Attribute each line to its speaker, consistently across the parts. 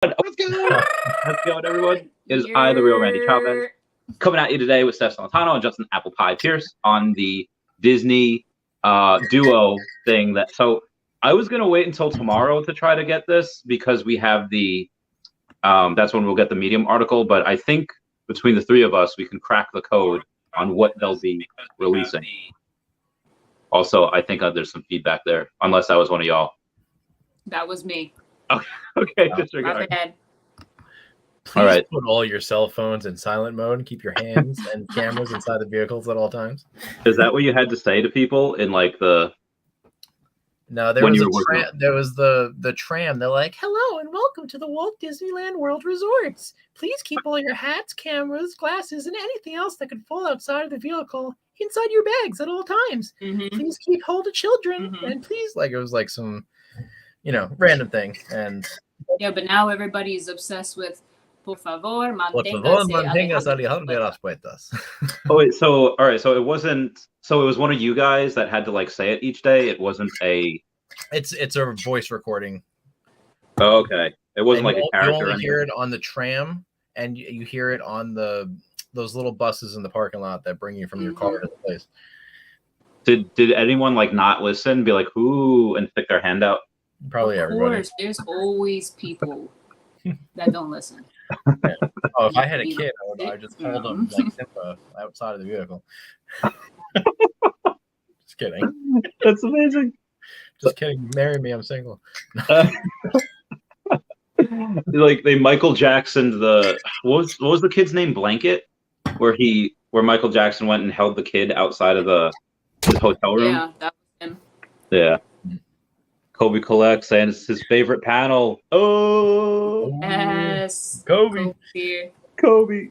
Speaker 1: What's going on? How's it going, everyone? It is I, the real Randy Chavez, coming at you today with Steph Celentano and Justin Apple Pie Pierce on the Disney duo thing. So I was gonna wait until tomorrow to try to get this because we have the that's when we'll get the Medium article. But I think between the three of us, we can crack the code on what they'll be releasing. Also, I think there's some feedback there, unless that was one of y'all.
Speaker 2: That was me.
Speaker 1: Okay, disregard.
Speaker 3: Please
Speaker 1: all right.
Speaker 3: Put all your cell phones in silent mode and keep your hands and cameras inside the vehicles at all times.
Speaker 1: Is that what you had to say to people in like the?
Speaker 3: No, there was the tram. They're like, "Hello and welcome to the Walt Disneyland World Resorts. Please keep all your hats, cameras, glasses, and anything else that could fall outside of the vehicle inside your bags at all times.
Speaker 2: Mm-hmm.
Speaker 3: Please keep hold of children and please." Like it was like some, random thing. And
Speaker 2: yeah, but now everybody's obsessed with por favor, manténgase
Speaker 3: alejado de las puertas.
Speaker 1: Oh wait, so all right, so it wasn't. So it was one of you guys that had to like say it each day. It wasn't a.
Speaker 3: It's a voice recording.
Speaker 1: Oh, okay. It wasn't
Speaker 3: and
Speaker 1: like a character.
Speaker 3: You only hear it on the tram, and you hear it on those little buses in the parking lot that bring you from your car to the place.
Speaker 1: Did anyone like not listen? Be like, "Ooh," and stick their hand out?
Speaker 3: Probably everybody.
Speaker 2: Of course, there's always people that don't listen.
Speaker 3: Yeah. Oh, if I had a kid, I would just hold them like Simba outside of the vehicle. Just kidding.
Speaker 1: That's amazing.
Speaker 3: Just kidding. Marry me. I'm single.
Speaker 1: Like they Michael Jacksoned the what was the kid's name? Blanket, where Michael Jackson went and held the kid outside of his hotel room.
Speaker 2: Yeah, that was him.
Speaker 1: Yeah. Kobe collects saying it's his favorite panel. Oh,
Speaker 2: yes.
Speaker 3: Kobe.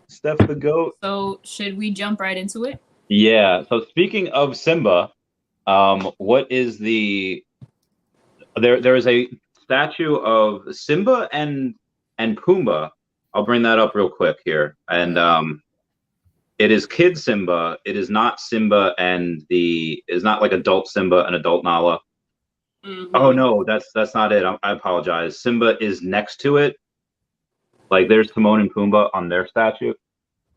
Speaker 1: Steph the GOAT.
Speaker 2: So should we jump right into it?
Speaker 1: Yeah. So speaking of Simba, what is there is a statue of Simba and Pumbaa. I'll bring that up real quick here. And it is kid Simba. It is not Simba it's not like adult Simba and adult Nala.
Speaker 2: Mm-hmm.
Speaker 1: Oh no, that's not it. I apologize. Simba is next to it. Like there's Timon and Pumbaa on their statue.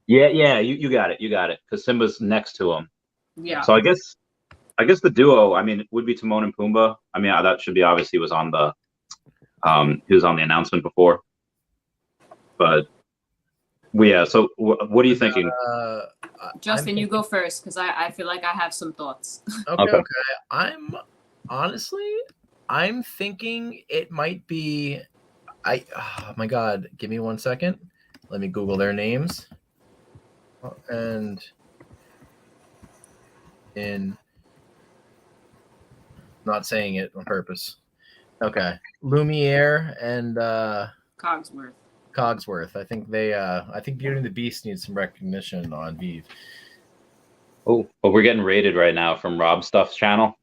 Speaker 1: Yeah, you got it. Because Simba's next to him.
Speaker 2: Yeah.
Speaker 1: So I guess the duo, I mean, would be Timon and Pumbaa. I mean, that should be obvious. He was on the announcement before. But yeah. So what are you thinking?
Speaker 2: Justin, you go first because I feel like I have some thoughts.
Speaker 3: Okay. I'm thinking it might be. Oh my God! Give me 1 second. Let me Google their names. And not saying it on purpose. Okay, Lumiere and Cogsworth. I think Beauty and the Beast needs some recognition on Veve.
Speaker 1: Oh, but we're getting rated right now from Rob Stuff's channel.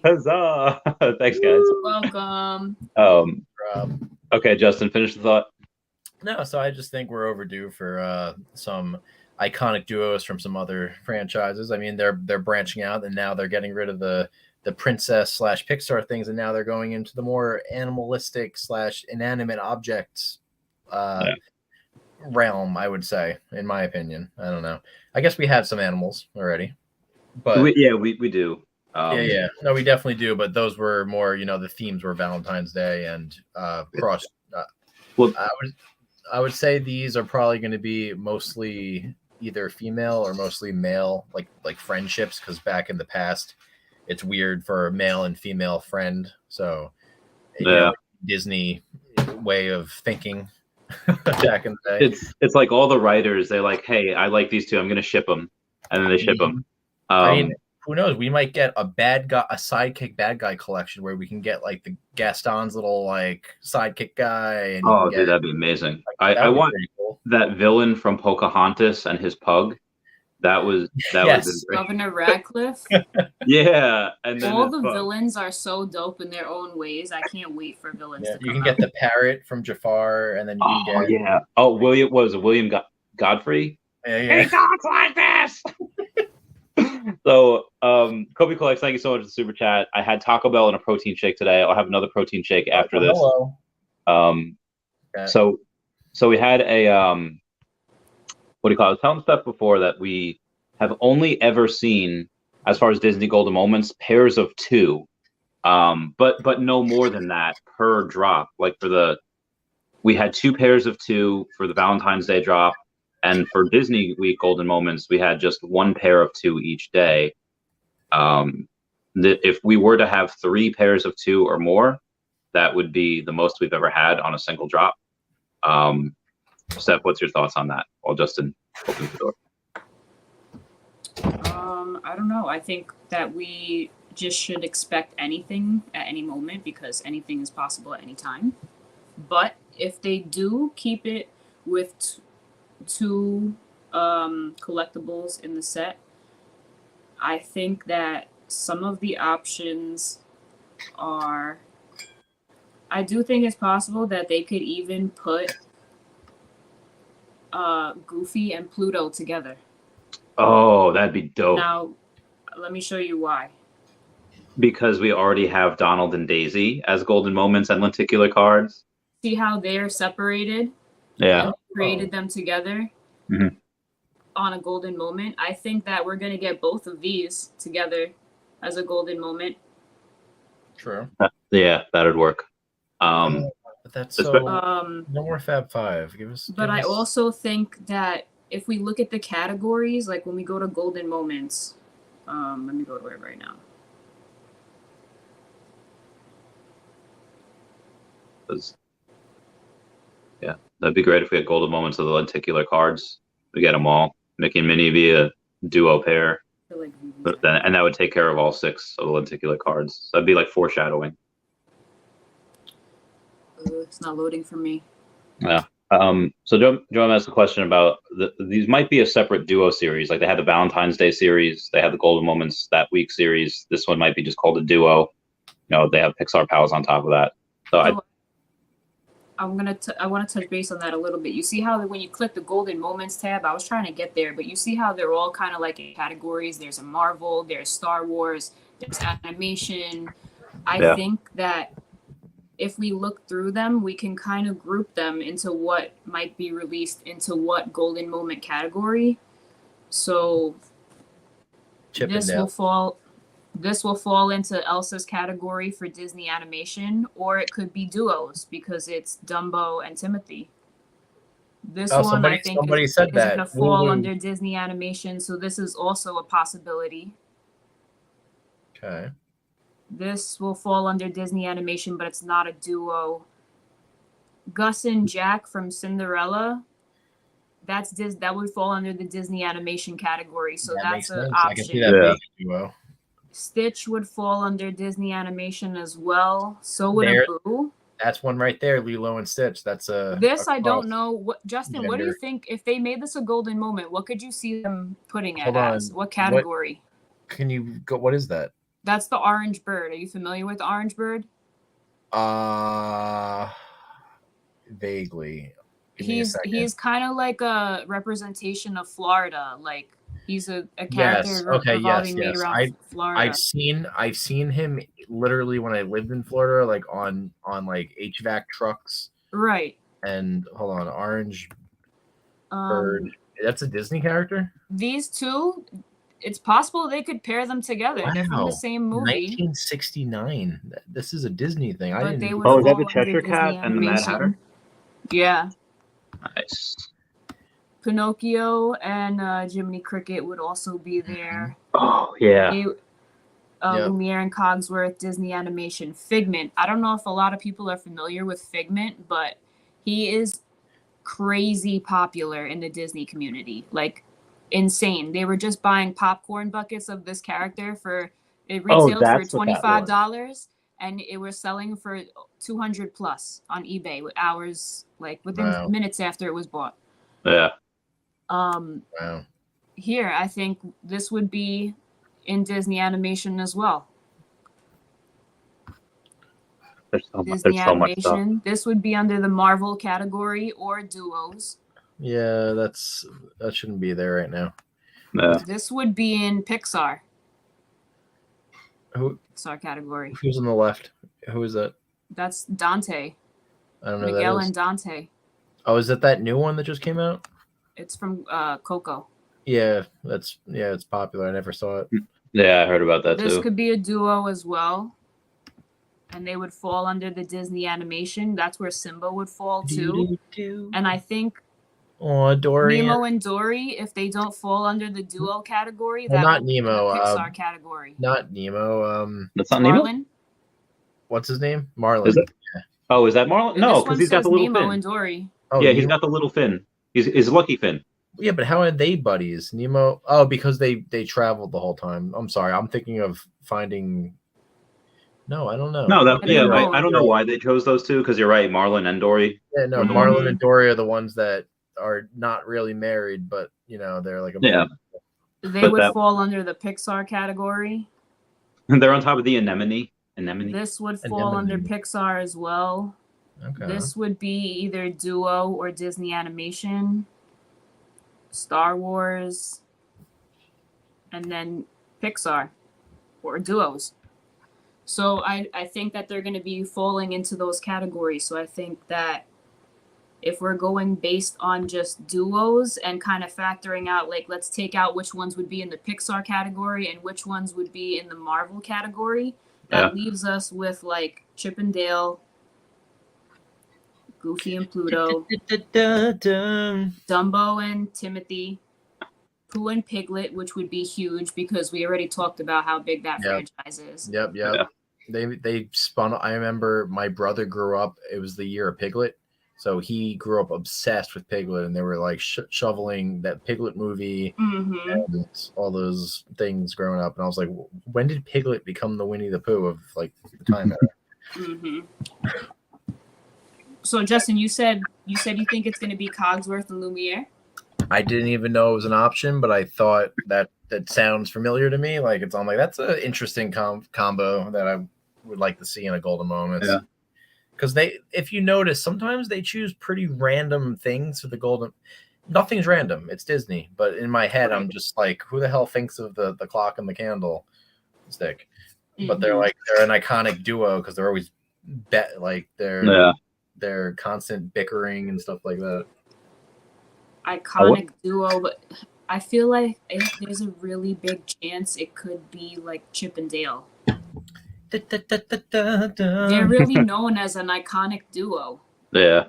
Speaker 1: Huzzah! Thanks, guys.
Speaker 2: Welcome.
Speaker 3: Rob.
Speaker 1: Okay, Justin, finish the thought.
Speaker 3: No, so I just think we're overdue for some iconic duos from some other franchises. I mean, they're branching out, and now they're getting rid of the princess / Pixar things, and now they're going into the more animalistic / inanimate objects realm, I would say, in my opinion. I don't know. I guess we have some animals already, but
Speaker 1: we do.
Speaker 3: Yeah. No, we definitely do. But those were more, the themes were Valentine's Day and cross.
Speaker 1: Well,
Speaker 3: I would say these are probably going to be mostly either female or mostly male, like friendships. Because back in the past, it's weird for a male and female friend. So, Disney way of thinking. Back in the day,
Speaker 1: it's like all the writers. They're like, "Hey, I like these two. I'm going to ship them," and then they ship them.
Speaker 3: I mean, who knows? We might get a sidekick bad guy collection where we can get like the Gaston's little like sidekick guy. And
Speaker 1: dude, that'd be amazing. I want that villain from Pocahontas and his pug. That was
Speaker 2: Governor Radcliffe.
Speaker 1: Yeah, and then
Speaker 2: all the villains are so dope in their own ways. I can't wait for villains.
Speaker 3: Yeah, you can get the parrot from Jafar, and then you can get
Speaker 1: William Godfrey.
Speaker 3: Yeah.
Speaker 1: He talks like this. So, Kobe Collects, thank you so much for the super chat. I had Taco Bell and a protein shake today. I'll have another protein shake after this.
Speaker 3: Hello. Yeah.
Speaker 1: So we had a what do you call it? I was telling Steph before that we have only ever seen, as far as Disney Golden Moments, pairs of two, but no more than that per drop. Like we had 2 pairs of 2 for the Valentine's Day drop, and for Disney Week Golden Moments, we had just 1 pair of 2 each day. If we were to have 3 pairs of 2 or more, that would be the most we've ever had on a single drop. Steph, what's your thoughts on that? While Justin opens the door.
Speaker 2: I don't know. I think that we just should expect anything at any moment because anything is possible at any time. But if they do keep it with 2 collectibles in the set, I think that some of the options are. I do think it's possible that they could even put Goofy and Pluto together.
Speaker 1: Oh, that'd be dope.
Speaker 2: Now, let me show you why.
Speaker 1: Because we already have Donald and Daisy as Golden Moments and lenticular cards.
Speaker 2: See how they're separated?
Speaker 1: Yeah.
Speaker 2: And created them together on a Golden Moment. I think that we're going to get both of these together as a Golden Moment.
Speaker 3: True.
Speaker 1: Yeah, that'd work.
Speaker 3: But that's so. No more Fab Five. Give us.
Speaker 2: I also think that if we look at the categories, like when we go to Golden Moments, let me go to it right now.
Speaker 1: Yeah, that'd be great if we had Golden Moments of the lenticular cards. We get them all. Mickey and Minnie be a duo pair. And that would take care of all 6 of the lenticular cards. So that'd be like foreshadowing.
Speaker 2: It's not loading for me.
Speaker 1: Yeah. So Joe asked a question about these might be a separate duo series. Like they had the Valentine's Day series, they had the Golden Moments that week series. This one might be just called a duo. They have Pixar Pals on top of that. So
Speaker 2: I want to touch base on that a little bit. You see how when you click the Golden Moments tab, I was trying to get there, but you see how they're all kind of like in categories. There's a Marvel, there's Star Wars, there's animation. I think that if we look through them, we can kind of group them into what might be released into what Golden Moment category. So this will fall into Elsa's category for Disney animation, or it could be duos because it's Dumbo and Timothy. This one I think is going to fall under Disney animation, so this is also a possibility.
Speaker 3: Okay.
Speaker 2: This will fall under Disney animation, but it's not a duo. Gus and Jack from Cinderella, that would fall under the Disney animation category, so that's an option. I can see that being a duo. Stitch would fall under Disney animation as well. So would Abu.
Speaker 3: That's one right there, Lilo and Stitch. That's
Speaker 2: I don't know. Justin, what do you think if they made this a Golden Moment? What could you see them putting it as? What category?
Speaker 3: Can you go? What is that?
Speaker 2: That's the orange bird. Are you familiar with the orange bird?
Speaker 3: Vaguely.
Speaker 2: He's kind of like a representation of Florida. Like he's a character made around Florida.
Speaker 3: I've seen him literally when I lived in Florida, like on like HVAC trucks.
Speaker 2: Right.
Speaker 3: And hold on, orange bird. That's a Disney character?
Speaker 2: These two, it's possible they could pair them together.
Speaker 3: Wow.
Speaker 2: They're from the same movie.
Speaker 3: 1969. This is a Disney thing.
Speaker 1: Is that the Cheshire Cat and the Mad Hatter?
Speaker 2: Yeah.
Speaker 1: Nice.
Speaker 2: Pinocchio and Jiminy Cricket would also be there.
Speaker 1: Oh, yeah.
Speaker 2: Lumiere and Cogsworth, Disney animation. Figment. I don't know if a lot of people are familiar with Figment, but he is crazy popular in the Disney community. Like, insane. They were just buying popcorn buckets of this character it retailed for $25 and it was selling for $200 plus on eBay with hours, like within minutes after it was bought.
Speaker 1: Yeah.
Speaker 2: Here, I think this would be in Disney animation as well.
Speaker 1: There's so much stuff.
Speaker 2: This would be under the Marvel category or duos.
Speaker 3: Yeah, that shouldn't be there right now.
Speaker 1: Yeah.
Speaker 2: This would be in Pixar.
Speaker 3: Pixar
Speaker 2: category.
Speaker 3: Who's on the left? Who is that?
Speaker 2: That's Dante.
Speaker 3: I don't know who
Speaker 2: Miguel
Speaker 3: that is.
Speaker 2: and Dante.
Speaker 3: Oh, is it that new one that just came out?
Speaker 2: It's from Coco.
Speaker 3: Yeah, it's popular. I never saw it.
Speaker 1: Yeah, I heard about that
Speaker 2: This
Speaker 1: too.
Speaker 2: could be a duo as well. And they would fall under the Disney animation. That's where Simba would fall too. And I think
Speaker 3: Oh, Dorian.
Speaker 2: Nemo and Dory, if they don't fall under the duo category,
Speaker 3: Well,
Speaker 2: that
Speaker 3: not
Speaker 2: would be
Speaker 3: Nemo.
Speaker 2: the Pixar category.
Speaker 3: Not Nemo.
Speaker 1: That's not Nemo.
Speaker 2: Marlin.
Speaker 3: What's his name? Marlin.
Speaker 1: Is it? Oh, is that Marlon? No,
Speaker 2: This
Speaker 1: because
Speaker 2: one
Speaker 1: he's got
Speaker 2: says
Speaker 1: the little
Speaker 2: Nemo
Speaker 1: fin.
Speaker 2: and Dory.
Speaker 3: Oh,
Speaker 1: Yeah, he's
Speaker 3: Nemo?
Speaker 1: got the little fin. He's lucky fin.
Speaker 3: Yeah, but how are they buddies? Nemo. Oh, because they traveled the whole time. I'm sorry. I'm thinking of Finding. No, I don't know.
Speaker 1: No, that
Speaker 2: Okay.
Speaker 1: yeah,
Speaker 2: No.
Speaker 1: I don't know why they chose those two because you're right, Marlon and Dory.
Speaker 3: Yeah, no.
Speaker 1: Mhm.
Speaker 3: Marlon and Dory are the ones that are not really married, but they're like a
Speaker 1: Yeah.
Speaker 2: They
Speaker 1: But
Speaker 2: would
Speaker 1: that-
Speaker 2: fall under the Pixar category.
Speaker 1: They're on top of the anemone.
Speaker 2: This would fall under
Speaker 3: Anemone.
Speaker 2: Pixar as well.
Speaker 3: Okay.
Speaker 2: This would be either duo or Disney animation, Star Wars, and then Pixar or duos. So I think that they're going to be falling into those categories. So I think that if we're going based on just duos and kind of factoring out, like, let's take out which ones would be in the Pixar category and which ones would be in the Marvel category, that leaves us with like Chip and Dale, Goofy and Pluto, Dumbo and Timothy, Pooh and Piglet, which would be huge because we already talked about how big that franchise is.
Speaker 3: Yep.
Speaker 1: Yeah.
Speaker 3: They spun. I remember my brother grew up. It was the year of Piglet, so he grew up obsessed with Piglet, and they were like shoveling that Piglet movie and all those things growing up. And I was like, when did Piglet become the Winnie the Pooh of like the time era?
Speaker 2: So Justin, you said you think it's going to be Cogsworth and Lumiere.
Speaker 3: I didn't even know it was an option, but I thought that sounds familiar to me. Like I'm like, that's an interesting combo that I would like to see in a Golden Moments.
Speaker 1: Yeah.
Speaker 3: Because if you notice, sometimes they choose pretty random things for the Golden. Nothing's random. It's Disney. But in my head, I'm just like, who the hell thinks of the clock and the candle stick? But they're an iconic duo because they're always they're constant bickering and stuff like that.
Speaker 2: Iconic duo, but I feel like there's a really big chance it could be like Chip and Dale. They're really known as an iconic duo.
Speaker 1: Yeah.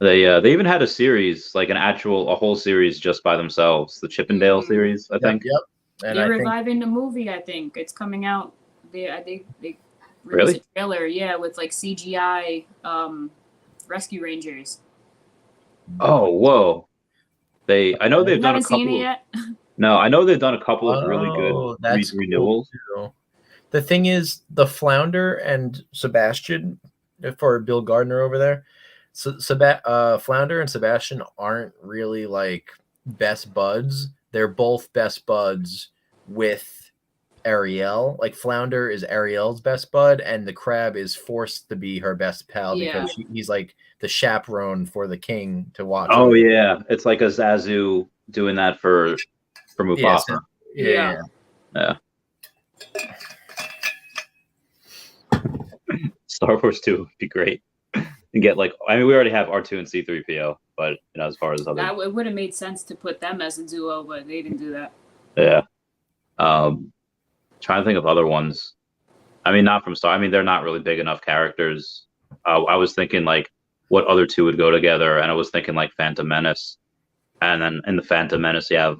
Speaker 1: They even had a series, like a whole series just by themselves, the Chip and Dale series, I think.
Speaker 3: Yep. And
Speaker 2: they're reviving the movie, I think. It's coming out. They released a trailer, with like CGI Rescue Rangers.
Speaker 1: Oh, whoa. I know they've done a couple.
Speaker 2: Seen it yet?
Speaker 1: No, I know they've done a couple of really good renewals.
Speaker 3: Cool. The thing is, the Flounder and Sebastian, for Bill Gardner over there, Flounder and Sebastian aren't really like best buds. They're both best buds with Ariel. Like Flounder is Ariel's best bud, and the crab is forced to be her best pal because he's like the chaperone for the king to watch.
Speaker 1: Oh yeah, it's like a Zazu doing that for Mufasa.
Speaker 3: Yeah.
Speaker 1: Star Wars 2 would be great. And get we already have R2 and C3PO, but as far as other,
Speaker 2: it would have made sense to put them as a duo, but they didn't do that.
Speaker 1: Yeah. Trying to think of other ones. Not from Star. They're not really big enough characters. I was thinking like what other two would go together, and I was thinking like Phantom Menace, and then in the Phantom Menace you have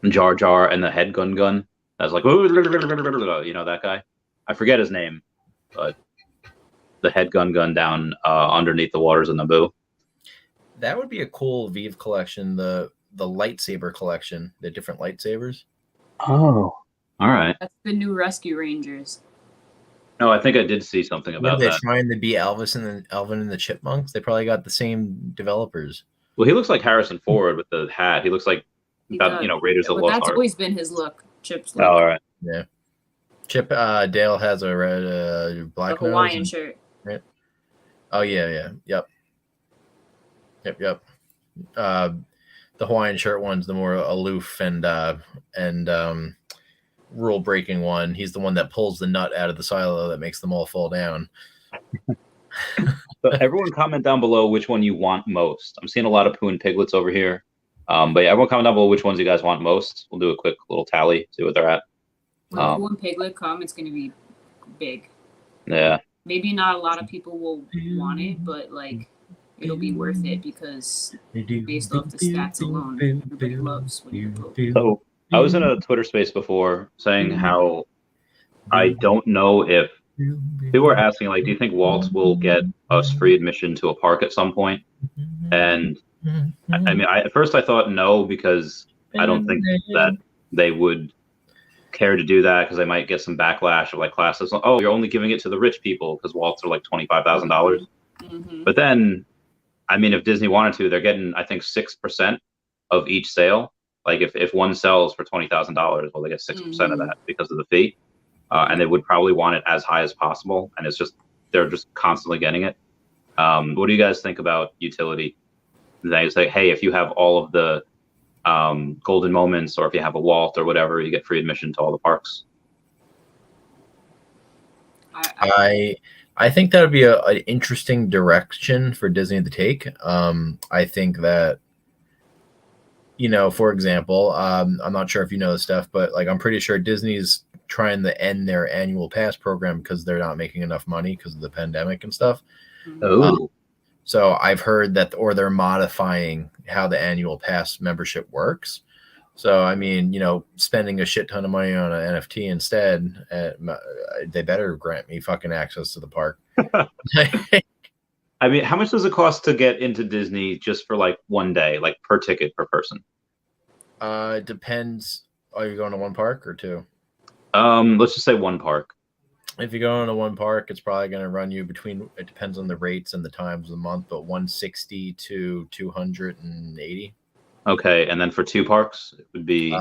Speaker 1: Jar Jar and the head gun. That's like that guy. I forget his name, but the head gun down underneath the waters of Naboo.
Speaker 3: That would be a cool Veve collection. The lightsaber collection, the different lightsabers.
Speaker 1: Oh, all right.
Speaker 2: That's the new Rescue Rangers.
Speaker 1: No, I think I did see something about that.
Speaker 3: They're trying to be Alvin and the Chipmunks. They probably got the same developers.
Speaker 1: Well, he looks like Harrison Ford with the hat. He looks like Raiders of the Lost Ark.
Speaker 2: That's always been his look. Chip's look.
Speaker 1: Oh, all right.
Speaker 3: Yeah. Chip Dale has a red black
Speaker 2: Hawaiian shirt.
Speaker 3: Right. Oh yeah. Yep. The Hawaiian shirt one's the more aloof and rule breaking one. He's the one that pulls the nut out of the silo that makes them all fall down.
Speaker 1: So everyone comment down below which one you want most. I'm seeing a lot of Pooh and Piglets over here. But yeah, everyone comment down below which ones you guys want most. We'll do a quick little tally, see what they're at.
Speaker 2: When Pooh and Piglet come, it's going to be big.
Speaker 1: Yeah.
Speaker 2: Maybe not a lot of people will want it, but like it'll be worth it because based off the stats alone, everybody loves Winnie the Pooh.
Speaker 1: So I was in a Twitter space before saying how I don't know if people were asking, like, do you think Walt will get us free admission to a park at some point? And I mean, at first I thought no, because I don't think that they would care to do that because they might get some backlash of like classes. Oh, you're only giving it to the rich people because Walt's are like $25,000. But then, I mean, if Disney wanted to, they're getting, I think, 6% of each sale. Like if one sells for $20,000, well, they get 6% of that because of the fee. And they would probably want it as high as possible. And it's just, they're just constantly getting it. What do you guys think about utility? They say, hey, if you have all of the golden moments, or if you have a Walt or whatever, you get free admission to all the parks.
Speaker 3: I think that would be an interesting direction for Disney to take. I think that, for example, I'm not sure if you know this stuff, but like I'm pretty sure Disney's trying to end their annual pass program because they're not making enough money because of the pandemic and stuff.
Speaker 1: Oh.
Speaker 3: So I've heard that, or they're modifying how the annual pass membership works. So, I mean, spending a shit ton of money on an NFT instead, they better grant me fucking access to the park.
Speaker 1: I mean, how much does it cost to get into Disney just for like one day, like per ticket per person?
Speaker 3: It depends. Are you going to one park or two?
Speaker 1: Let's just say one park.
Speaker 3: If you go into one park, it's probably going to run you it depends on the rates and the times of the month, but 160 to 280.
Speaker 1: Okay. And then for two parks, it would be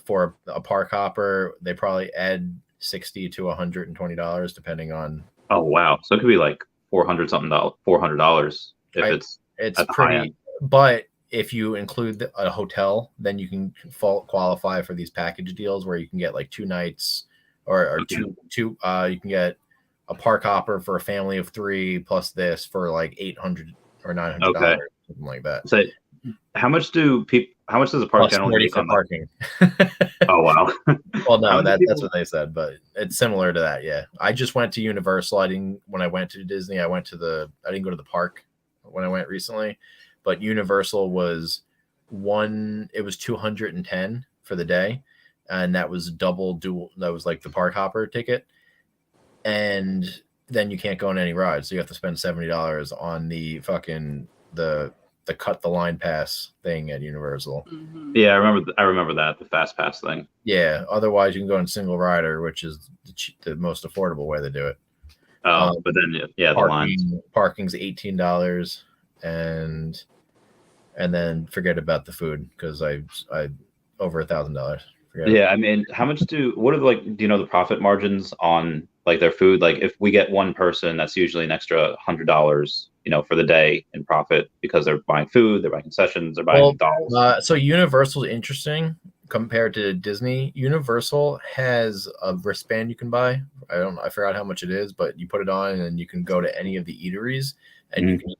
Speaker 3: for a park hopper, they probably add $60 to $120 depending on.
Speaker 1: Oh, wow. So it could be like $400 if
Speaker 3: it's pretty, but if you include a hotel, then you can qualify for these package deals where you can get like 2 nights or two. You can get a park hopper for a family of 3 plus this for like $800 or $900,
Speaker 1: okay,
Speaker 3: something like that.
Speaker 1: So how much does a park generally
Speaker 3: for parking?
Speaker 1: Oh wow.
Speaker 3: Well, no, that's what they said, but it's similar to that. Yeah, I just went to Universal. When I went to Disney, I didn't go to the park when I went recently, but Universal was it was $210 for the day. And that was dual. That was like the park hopper ticket. And then you can't go on any rides. So you have to spend $70 on the fucking, the cut the line pass thing at Universal.
Speaker 1: Yeah, I remember that, the fast pass thing.
Speaker 3: Yeah. Otherwise you can go in single rider, which is the most affordable way to do it.
Speaker 1: But then, yeah, the lines.
Speaker 3: Parking's $18 and then forget about the food because I over $1,000.
Speaker 1: Yeah, I mean, do you know the profit margins on like their food? Like if we get one person, that's usually an extra $100, for the day in profit because they're buying food, they're buying concessions, they're buying dolls.
Speaker 3: So Universal's interesting compared to Disney. Universal has a wristband you can buy. I forgot how much it is, but you put it on and then you can go to any of the eateries and you can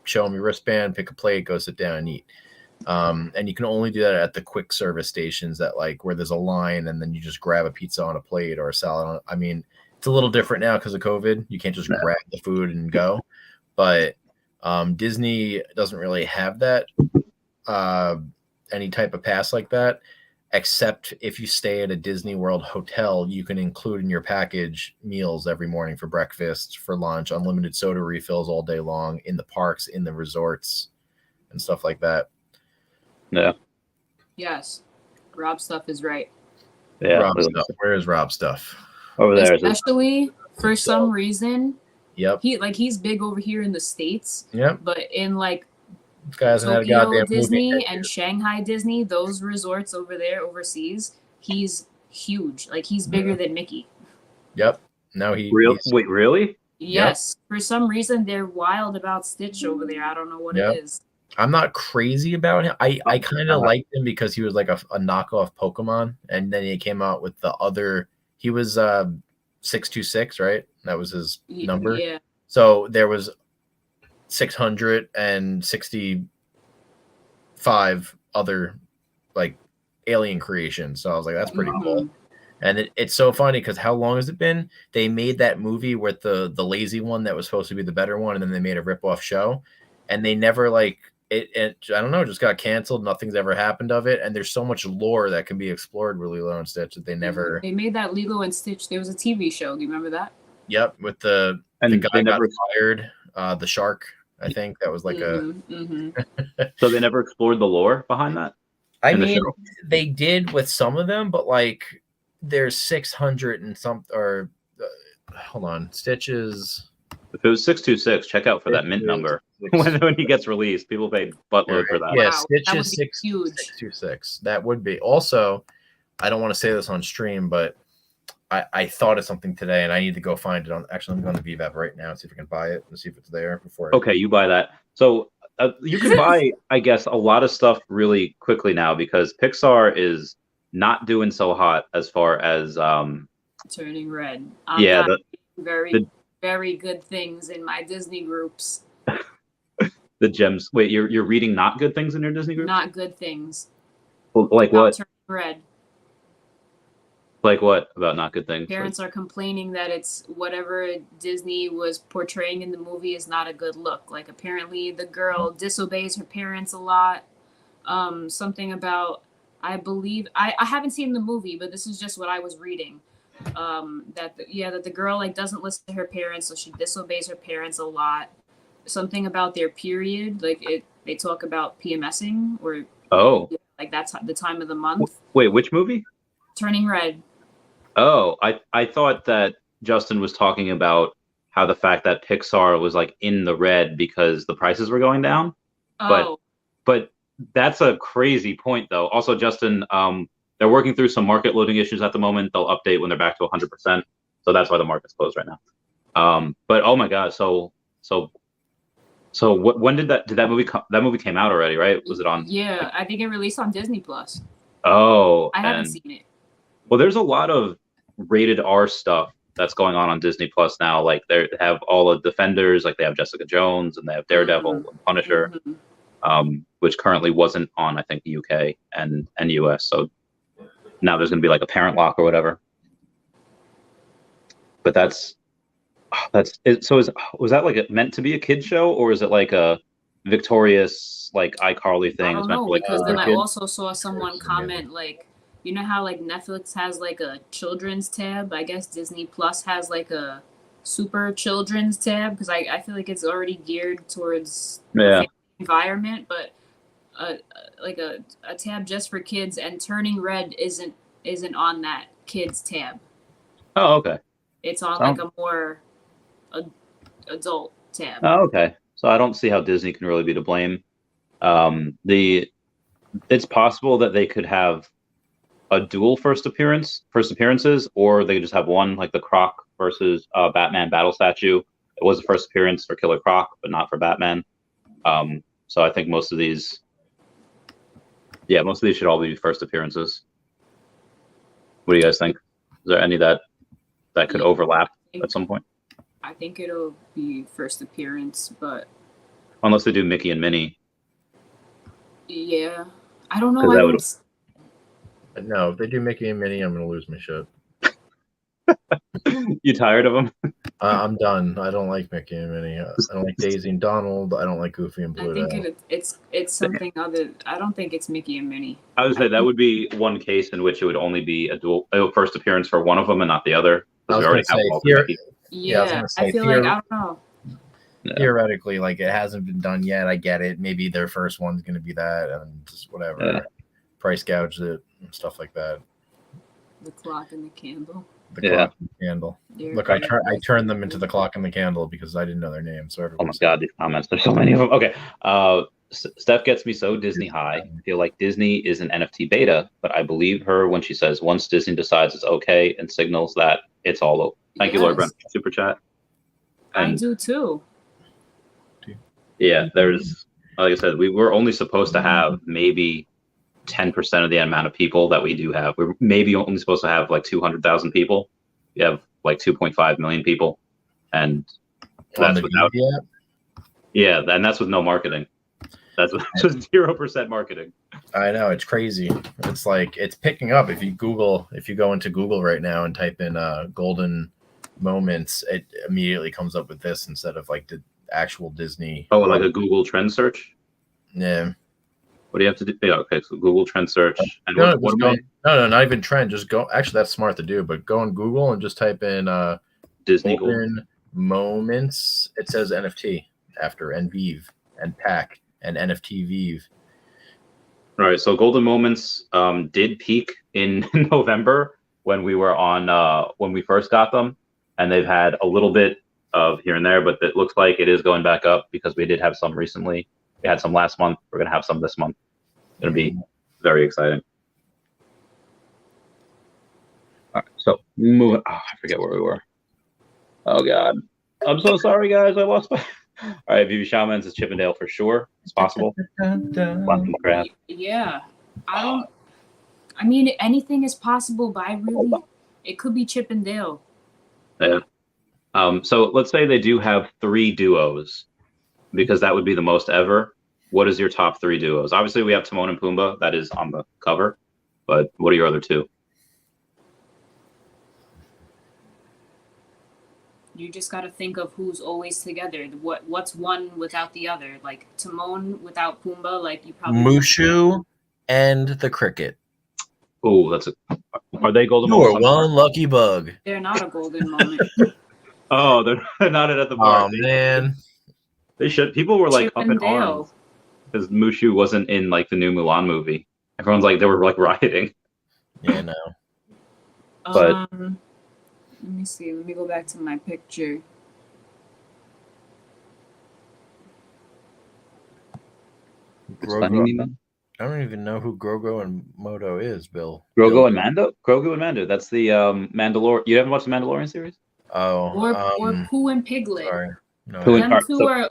Speaker 3: show them your wristband, pick a plate, go sit down and eat. And you can only do that at the quick service stations that like where there's a line and then you just grab a pizza on a plate or a salad. I mean, it's a little different now because of COVID. You can't just grab the food and go. But Disney doesn't really have that any type of pass like that, except if you stay at a Disney World hotel, you can include in your package meals every morning for breakfast, for lunch, unlimited soda refills all day long in the parks, in the resorts, and stuff like that.
Speaker 1: Yeah.
Speaker 2: Yes. Rob Stuff is right.
Speaker 1: Yeah.
Speaker 3: Rob Stuff. Where is Rob Stuff?
Speaker 1: Over there.
Speaker 2: Especially for some reason.
Speaker 3: Yep.
Speaker 2: He's big over here in the States.
Speaker 3: Yep.
Speaker 2: But in like
Speaker 3: Tokyo
Speaker 2: Disney and Shanghai Disney, those resorts over there overseas, he's huge. Like he's bigger than Mickey.
Speaker 3: Yep. No,
Speaker 1: Wait, really?
Speaker 2: Yes. Yep. For some reason they're wild about Stitch over there. I don't know what it is.
Speaker 3: I'm not crazy about him. I kind of liked him because he was like a knockoff Pokemon, and then he came out with the other. He was 626, right? That was his number.
Speaker 2: Yeah.
Speaker 3: So there was 665 other like alien creations. So I was like, that's pretty cool. And it's so funny because how long has it been? They made that movie with the lazy one that was supposed to be the better one, and then they made a rip-off show, and they never like it. I don't know, just got canceled. Nothing's ever happened of it, and there's so much lore that can be explored with Lilo and Stitch that they never.
Speaker 2: They made that Lilo and Stitch. There was a TV show. Do you remember that?
Speaker 3: Yep, with the guy got fired. The shark, I think that was like
Speaker 1: So they never explored the lore behind that.
Speaker 3: I mean, they did with some of them, but like there's 600 and some. Or hold on, Stitches.
Speaker 1: If it was 626, check out for that mint number when he gets released. People pay buttload for that.
Speaker 3: Yeah,
Speaker 2: Wow,
Speaker 3: Stitches 626. That would be. Also, I don't want to say this on stream, but I thought of something today, and I need to go find it. Actually, I'm going to Veve app right now and see if I can buy it and see if it's there before.
Speaker 1: Okay, you buy that. So you can buy, I guess, a lot of stuff really quickly now because Pixar is not doing so hot as far as
Speaker 2: Turning Red. Very good things in my Disney groups.
Speaker 1: The gems. Wait, you're reading not good things in your Disney group?
Speaker 2: Not good things.
Speaker 1: Well, like what?
Speaker 2: Turning Red.
Speaker 1: Like what about not good things?
Speaker 2: Parents are complaining that it's whatever Disney was portraying in the movie is not a good look. Like apparently the girl disobeys her parents a lot. Something about, I believe, I haven't seen the movie, but this is just what I was reading. That the girl like doesn't listen to her parents, so she disobeys her parents a lot. Something about their period, like they talk about PMSing or like that's the time of the month.
Speaker 1: Wait, which movie?
Speaker 2: Turning Red.
Speaker 1: Oh, I thought that Justin was talking about how the fact that Pixar was like in the red because the prices were going down.
Speaker 2: Oh.
Speaker 1: But that's a crazy point though. Also, Justin, they're working through some market loading issues at the moment. They'll update when they're back to 100%. So that's why the market's closed right now. But oh my God, so when did that movie came out already, right? Was it on?
Speaker 2: Yeah, I think it released on Disney Plus.
Speaker 1: Oh,
Speaker 2: I haven't seen it.
Speaker 1: Well, there's a lot of rated R stuff that's going on Disney Plus now. Like they have all the Defenders, like they have Jessica Jones and they have Daredevil and Punisher, which currently wasn't on, I think, the UK and US. So now there's going to be like a parent lock or whatever. But that's it. So was that like meant to be a kid show, or is it like a Victorious like iCarly thing?
Speaker 2: I don't know, because then I also saw someone comment like, you know how like Netflix has like a children's tab? I guess Disney Plus has like a super children's tab because I feel like it's already geared towards the environment, but like a tab just for kids, and Turning Red isn't on that kids tab.
Speaker 1: Oh, okay.
Speaker 2: It's on like a more adult tab.
Speaker 1: Oh, okay. So I don't see how Disney can really be to blame. It's possible that they could have a dual first appearances, or they could just have one, like the Croc versus Batman battle statue. It was a first appearance for Killer Croc, but not for Batman. So I think most of these should all be first appearances. What do you guys think? Is there any that could overlap at some point?
Speaker 2: I think it'll be first appearance, but
Speaker 1: unless they do Mickey and Minnie.
Speaker 2: Yeah, I don't know.
Speaker 3: No, if they do Mickey and Minnie, I'm gonna lose my shit.
Speaker 1: You tired of them?
Speaker 3: I'm done. I don't like Mickey and Minnie. I don't like Daisy and Donald. I don't like Goofy and Pluto.
Speaker 2: I think it's something other. I don't think it's Mickey and Minnie.
Speaker 1: I would say that would be one case in which it would only be a first appearance for one of them and not the other.
Speaker 3: I feel like
Speaker 2: I don't know.
Speaker 3: Theoretically, like it hasn't been done yet. I get it. Maybe their first one's going to be that, and just whatever, price gouge it and stuff like that.
Speaker 2: The clock and the candle.
Speaker 3: The clock and the candle. Look, I turned them into the clock and the candle because I didn't know their names. So
Speaker 1: oh my God, these comments! There's so many of them. Okay, Steph gets me so Disney high. I feel like Disney is an NFT beta, but I believe her when she says once Disney decides it's okay and signals that it's all over. Thank you, Lord Brent. Super chat.
Speaker 2: And I do too.
Speaker 1: Yeah, there's, like I said, we were only supposed to have maybe 10% of the amount of people that we do have. We're maybe only supposed to have like 200,000 people. We have like 2.5 million people, and
Speaker 3: On
Speaker 1: That's
Speaker 3: the
Speaker 1: without.
Speaker 3: Veve app?
Speaker 1: Yeah, and that's with no marketing. That's just 0% marketing.
Speaker 3: I know, it's crazy. It's like it's picking up. If you go into Google right now and type in golden moments, it immediately comes up with this instead of like the actual Disney.
Speaker 1: Oh, like a Google trend search?
Speaker 3: Yeah.
Speaker 1: What do you have to do? Yeah, okay, so Google trend search. And
Speaker 3: No, not even trend. Just go. Actually, that's smart to do. But go on Google and just type in
Speaker 1: Disney
Speaker 3: golden moments. It says NFT after and Veve and pack and NFT Veve.
Speaker 1: All right, so Golden Moments did peak in November when we were on when we first got them, and they've had a little bit of here and there, but it looks like it is going back up because we did have some recently. We had some last month. We're gonna have some this month. It's gonna be very exciting. All right, so moving. Oh, I forget where we were. Oh God, I'm so sorry, guys. I lost my. All right, Veve Shamans is Chippendale for sure. It's possible.
Speaker 2: Yeah, I mean, anything is possible, but it could be Chippendale.
Speaker 1: Yeah. So let's say they do have 3 duos, because that would be the most ever. What is your top 3 duos? Obviously, we have Timon and Pumbaa. That is on the cover. But what are your other 2?
Speaker 2: You just got to think of who's always together. What's one without the other? Like Timon without Pumbaa. Like you probably
Speaker 3: Mushu and the cricket.
Speaker 1: Oh, are they golden
Speaker 3: You are
Speaker 1: moments?
Speaker 3: one lucky bug.
Speaker 2: They're not a golden moment.
Speaker 1: Oh, they're not at the bar.
Speaker 3: Oh man,
Speaker 1: they should. People were like
Speaker 2: Chip
Speaker 1: up
Speaker 2: and
Speaker 1: in
Speaker 2: Dale.
Speaker 1: arms because Mushu wasn't in like the new Mulan movie. Everyone's like they were like rioting.
Speaker 3: Yeah, no.
Speaker 1: But
Speaker 2: let me see. Let me go back to my picture.
Speaker 3: Grogu, I don't even know who Grogu and Moto is, Bill.
Speaker 1: Grogu and Mando? Grogu and Mando. That's the Mandalorian. You haven't watched the Mandalorian series?
Speaker 3: Oh.
Speaker 2: Or Pooh and Piglet.
Speaker 3: Sorry. No,
Speaker 2: Them two are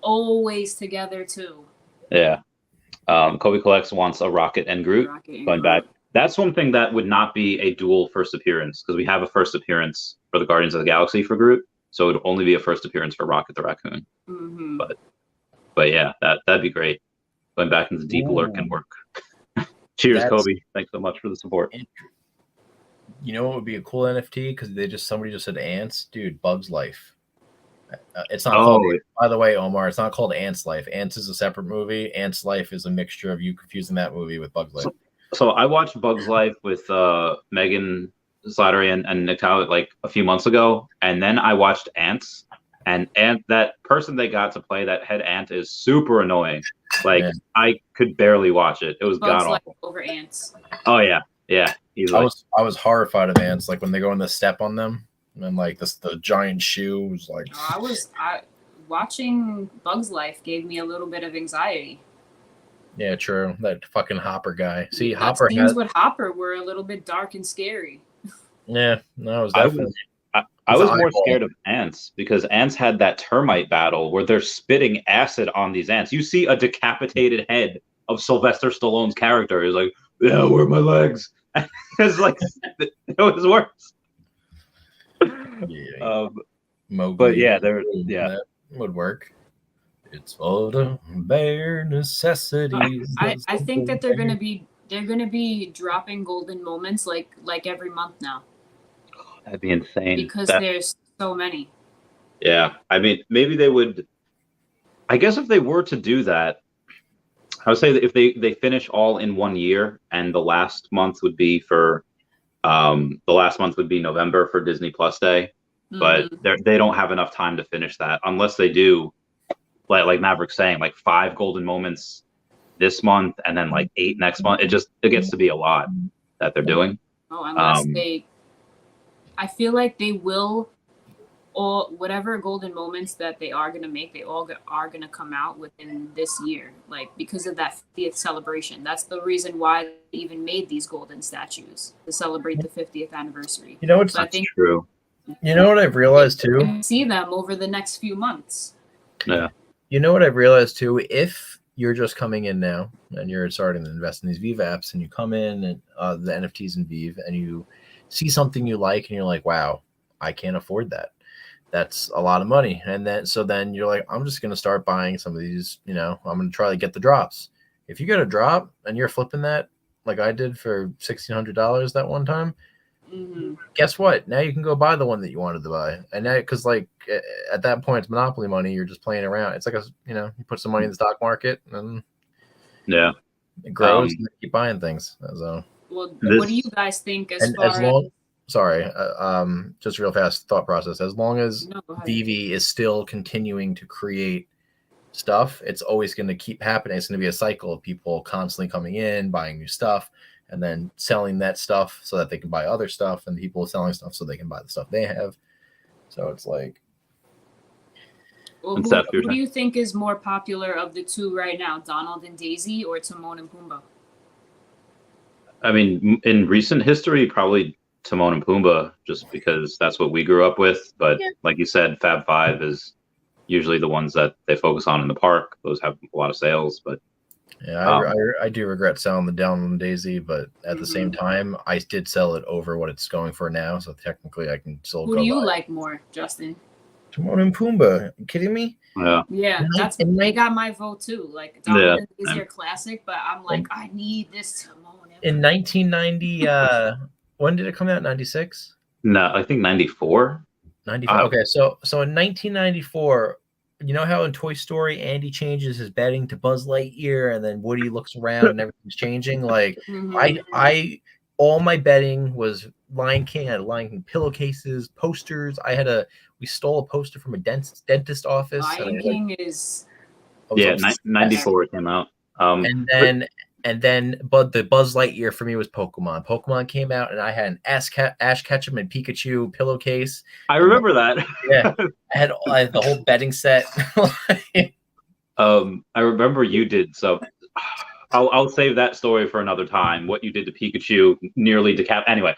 Speaker 2: always together too.
Speaker 1: Yeah. Kobe Collects wants a Rocket and Groot going back. That's one thing that would not be a dual first appearance because we have a first appearance for the Guardians of the Galaxy for Groot, so it would only be a first appearance for Rocket the Raccoon.
Speaker 2: Mm-hmm.
Speaker 1: But yeah, that'd be great. Going back into Deep Alert can work. Cheers, Kobe. Thanks so much for the support.
Speaker 3: You know what would be a cool NFT? Because somebody just said ants, dude. Bug's Life. It's not called. By the way, Omar, it's not called Ants Life. Ants is a separate movie. Ants Life is a mixture of you confusing that movie with Bug's Life.
Speaker 1: So I watched Bug's Life with Megan Slattery and Nick Towett like a few months ago, and then I watched Ants, and that person they got to play that head ant is super annoying. Like I could barely watch it. It was god awful.
Speaker 2: Over Ants.
Speaker 1: Oh yeah.
Speaker 3: I was horrified of ants, like when they go in the step on them, and like the giant shoe was like.
Speaker 2: Watching Bug's Life gave me a little bit of anxiety.
Speaker 3: Yeah, true. That fucking Hopper guy. See,
Speaker 2: Hopper scenes with Hopper were a little bit dark and scary.
Speaker 3: Yeah, no, it was definitely.
Speaker 1: I was more scared of ants because ants had that termite battle where they're spitting acid on these ants. You see a decapitated head of Sylvester Stallone's character. He's like, "Yeah, where are my legs?" It's like it was worse.
Speaker 3: Yeah.
Speaker 1: But yeah, that
Speaker 3: would work. It's all the bare necessities.
Speaker 2: I think that they're gonna be dropping golden moments like every month now.
Speaker 1: That'd be insane.
Speaker 2: Because there's so many.
Speaker 1: Yeah, I mean, maybe they would. I guess if they were to do that, I would say that if they finish all in 1 year, and the last month would be November for Disney Plus Day, but they don't have enough time to finish that unless they do. Like Maverick's saying, like 5 golden moments this month and then like 8 next month. It gets to be a lot that they're doing.
Speaker 2: Oh, unless I feel like they will, or whatever golden moments that they are gonna make, they all are gonna come out within this year, like because of that 50th celebration. That's the reason why they even made these golden statues to celebrate the 50th anniversary.
Speaker 3: You know what's
Speaker 1: true.
Speaker 3: You know what I've realized too?
Speaker 2: See them over the next few months.
Speaker 1: Yeah.
Speaker 3: You know what I've realized too? If you're just coming in now and you're starting to invest in these Veve apps and you come in and the NFTs in Veve and you see something you like and you're like, wow, I can't afford that. that's a lot of money. And then you're like, I'm just gonna start buying some of these. I'm gonna try to get the drops. If you get a drop and you're flipping that like I did for $1,600 that one time, guess what? Now you can go buy the one that you wanted to buy, and now because at that point it's monopoly money. You're just playing around. It's like you put some money in the stock market and it grows and you keep buying things. So,
Speaker 2: well, what do you guys think
Speaker 3: just real fast thought process. As long as Veve is still continuing to create stuff, it's always going to keep happening. It's going to be a cycle of people constantly coming in, buying new stuff, and then selling that stuff so that they can buy other stuff, and people selling stuff so they can buy the stuff they have. So it's like,
Speaker 2: well, who do you think is more popular of the two right now, Donald and Daisy or Timon and Pumbaa?
Speaker 1: I mean, in recent history, probably Timon and Pumbaa, just because that's what we grew up with. But like you said, Fab Five is usually the ones that they focus on in the park. Those have a lot of sales, but
Speaker 3: I do regret selling the Donald and Daisy, but at the same time, I did sell it over what it's going for now, so technically I can still go.
Speaker 2: Who do you like more, Justin?
Speaker 3: Timon and Pumbaa. Are you kidding me?
Speaker 2: Yeah, they got my vote too. Like Donald is your classic, but I'm like, I need this Timon.
Speaker 3: In 1990, when did it come out? 96?
Speaker 1: No, I think 94.
Speaker 3: 94. Okay, so in 1994, you know how in Toy Story Andy changes his bedding to Buzz Lightyear, and then Woody looks around and everything's changing. Like I all my bedding was Lion King. I had Lion King pillowcases, posters. We stole a poster from a dentist office.
Speaker 2: Lion King is
Speaker 1: 94 it came out.
Speaker 3: And then, but the Buzz Lightyear for me was Pokemon. Pokemon came out, and I had an Ash Ketchum and Pikachu pillowcase.
Speaker 1: I remember that.
Speaker 3: Yeah, I had the whole bedding set.
Speaker 1: I remember you did. So I'll save that story for another time. What you did to Pikachu, nearly Anyway,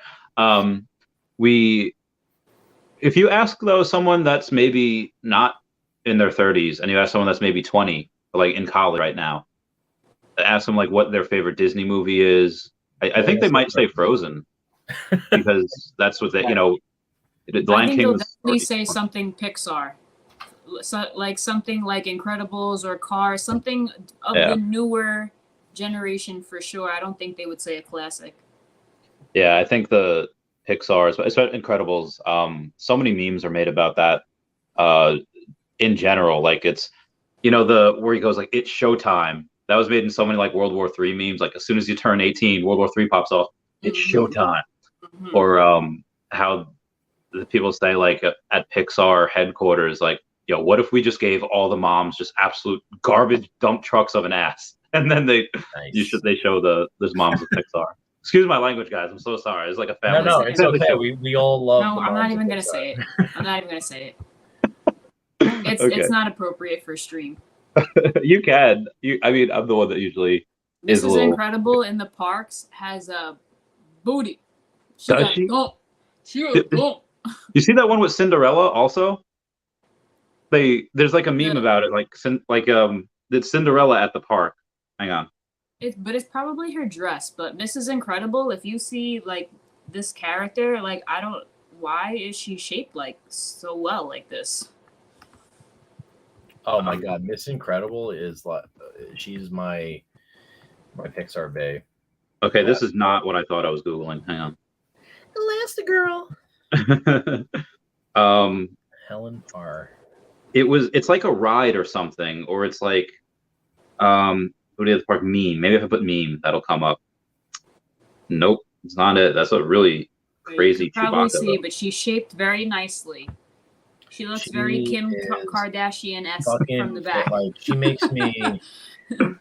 Speaker 1: if you ask though someone that's maybe not in their 30s, and you ask someone that's maybe 20, like in college right now, ask them like what their favorite Disney movie is. I think they might say Frozen because that's what they, The Lion King
Speaker 2: they'll
Speaker 1: was
Speaker 2: definitely say something Pixar, like something like Incredibles or Cars, something of the newer generation for sure. I don't think they would say a classic. Yeah,
Speaker 1: I think the Pixar, especially Incredibles. So many memes are made about that. In general, like it's, where he goes like it's showtime. That was made in so many like World War III memes. Like as soon as you turn 18, World War III pops off. It's showtime. Or how the people say like at Pixar headquarters, like, what if we just gave all the moms just absolute garbage dump trucks of an ass, and then they show those moms of Pixar. Excuse my language, guys. I'm so sorry. It's like a family.
Speaker 3: No, it's okay. We all love.
Speaker 2: No, I'm not even gonna say it. It's not appropriate for stream.
Speaker 1: You can. I'm the one that usually is a little...
Speaker 2: Incredible in the parks has a booty.
Speaker 1: Does she? You see that one with Cinderella also? There's like a meme about it, it's Cinderella at the park. Hang on.
Speaker 2: It's probably her dress, but Mrs. Incredible, if you see like this character, like why is she shaped like so well like this?
Speaker 3: Oh my God, Miss Incredible is like she's my Pixar bae.
Speaker 1: Okay, this is not what I thought I was Googling. Hang on.
Speaker 3: Elastigirl. Helen R.
Speaker 1: It's like a ride or something, or it's like what do you have the park meme? Maybe if I put meme, that'll come up. Nope, it's not it. That's a really crazy
Speaker 2: you can probably see, but she's shaped very nicely. She looks very Kim Kardashian-esque from the back.
Speaker 3: Like she makes me. I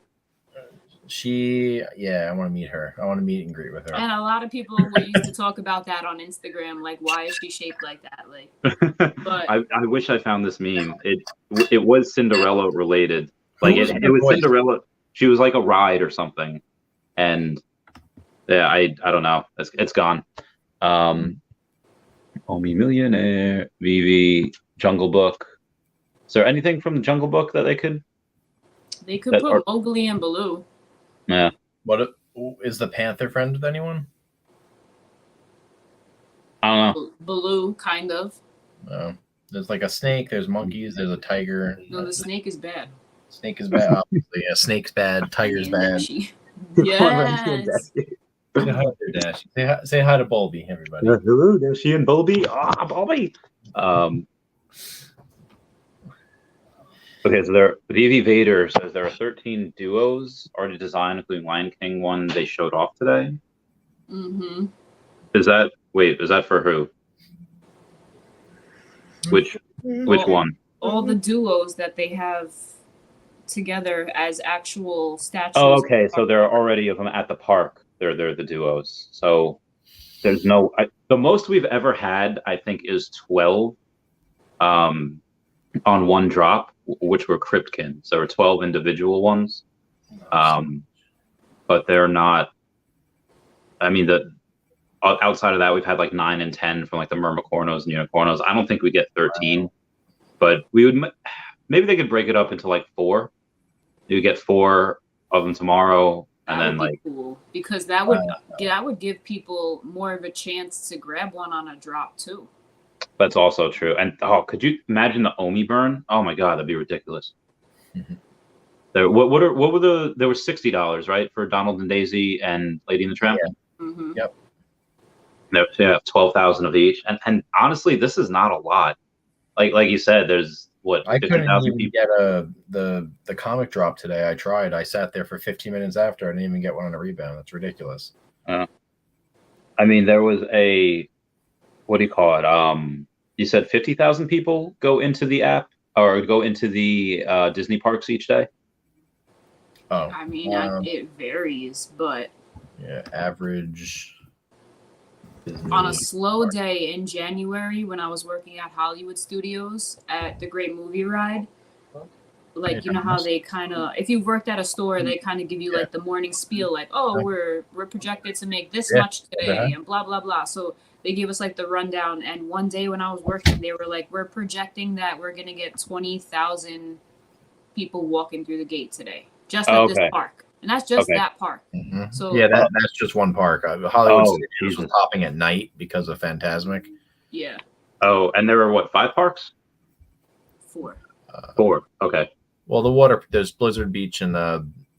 Speaker 3: want to meet her. I want to meet and greet with her.
Speaker 2: And a lot of people used to talk about that on Instagram, like why is she shaped like that? Like, but
Speaker 1: I wish I found this meme. It was Cinderella related. Like it was Cinderella. She was like a ride or something, and I don't know. It's gone. Homie Millionaire, Veve, Jungle Book. Is there anything from the Jungle Book that they could?
Speaker 2: They could put Mowgli and Baloo.
Speaker 1: Yeah.
Speaker 3: What is the Panther friend with anyone?
Speaker 1: I don't know.
Speaker 2: Baloo, kind of.
Speaker 3: No. There's like a snake. There's monkeys. There's a tiger.
Speaker 2: No, the snake is bad.
Speaker 3: Snake is bad. Obviously, yeah. Snake's bad. Tiger's bad.
Speaker 2: Yes.
Speaker 3: Say hi there, Dash. Say hi to Bulby, everybody.
Speaker 1: Hello, Dashi and Bulby. Bulby. Okay, so Veve Vader says there are 13 duos already designed, including Lion King one they showed off today.
Speaker 2: Mm-hmm.
Speaker 1: Is that for who? Which one?
Speaker 2: All the duos that they have together as actual statues.
Speaker 1: Oh, okay. So there are already of them at the park. They're the duos. So there's no. The most we've ever had, I think, is 12. On one drop, which were Cryptkins. So there were 12 individual ones. But they're not. I mean, outside of that, we've had like 9 and 10 from like the Mermicornos and Unicornos. I don't think we get 13, but we would. Maybe they could break it up into like 4. You get 4 of them tomorrow, and then like
Speaker 2: cool, because that would give people more of a chance to grab one on a drop too.
Speaker 1: That's also true. And could you imagine the Omi burn? Oh my god, that'd be ridiculous. Mm-hmm. There were $60, right, for Donald and Daisy and Lady and the Tramp?
Speaker 2: Yeah. Mm-hmm.
Speaker 3: Yep.
Speaker 1: Yeah, 12,000 of each. And honestly, this is not a lot. Like you said, there's
Speaker 3: I couldn't even
Speaker 1: people
Speaker 3: get the comic drop today. I tried. I sat there for 15 minutes after. I didn't even get one on a rebound. That's ridiculous.
Speaker 1: I mean, there was what do you call it? You said 50,000 people go into the app or go into the Disney parks each day?
Speaker 3: Oh.
Speaker 2: I mean, it varies, but
Speaker 3: yeah, average.
Speaker 2: On a slow day in January when I was working at Hollywood Studios at the Great Movie Ride, like, you know how they kind of, if you've worked at a store, they kind of give you like the morning spiel, like, oh, we're projected to make this much today and blah, blah, blah. So they gave us like the rundown. And one day when I was working, they were like, we're projecting that we're going to get 20,000 people walking through the gate today, just at this park. And that's just that park.
Speaker 3: Mm-hmm.
Speaker 2: So
Speaker 3: yeah, that's just one park. Hollywood Studios was popping at night because of Fantasmic.
Speaker 2: Yeah.
Speaker 1: Oh, and there were 5 parks?
Speaker 2: 4.
Speaker 1: 4. Okay.
Speaker 3: Well, there's Blizzard Beach and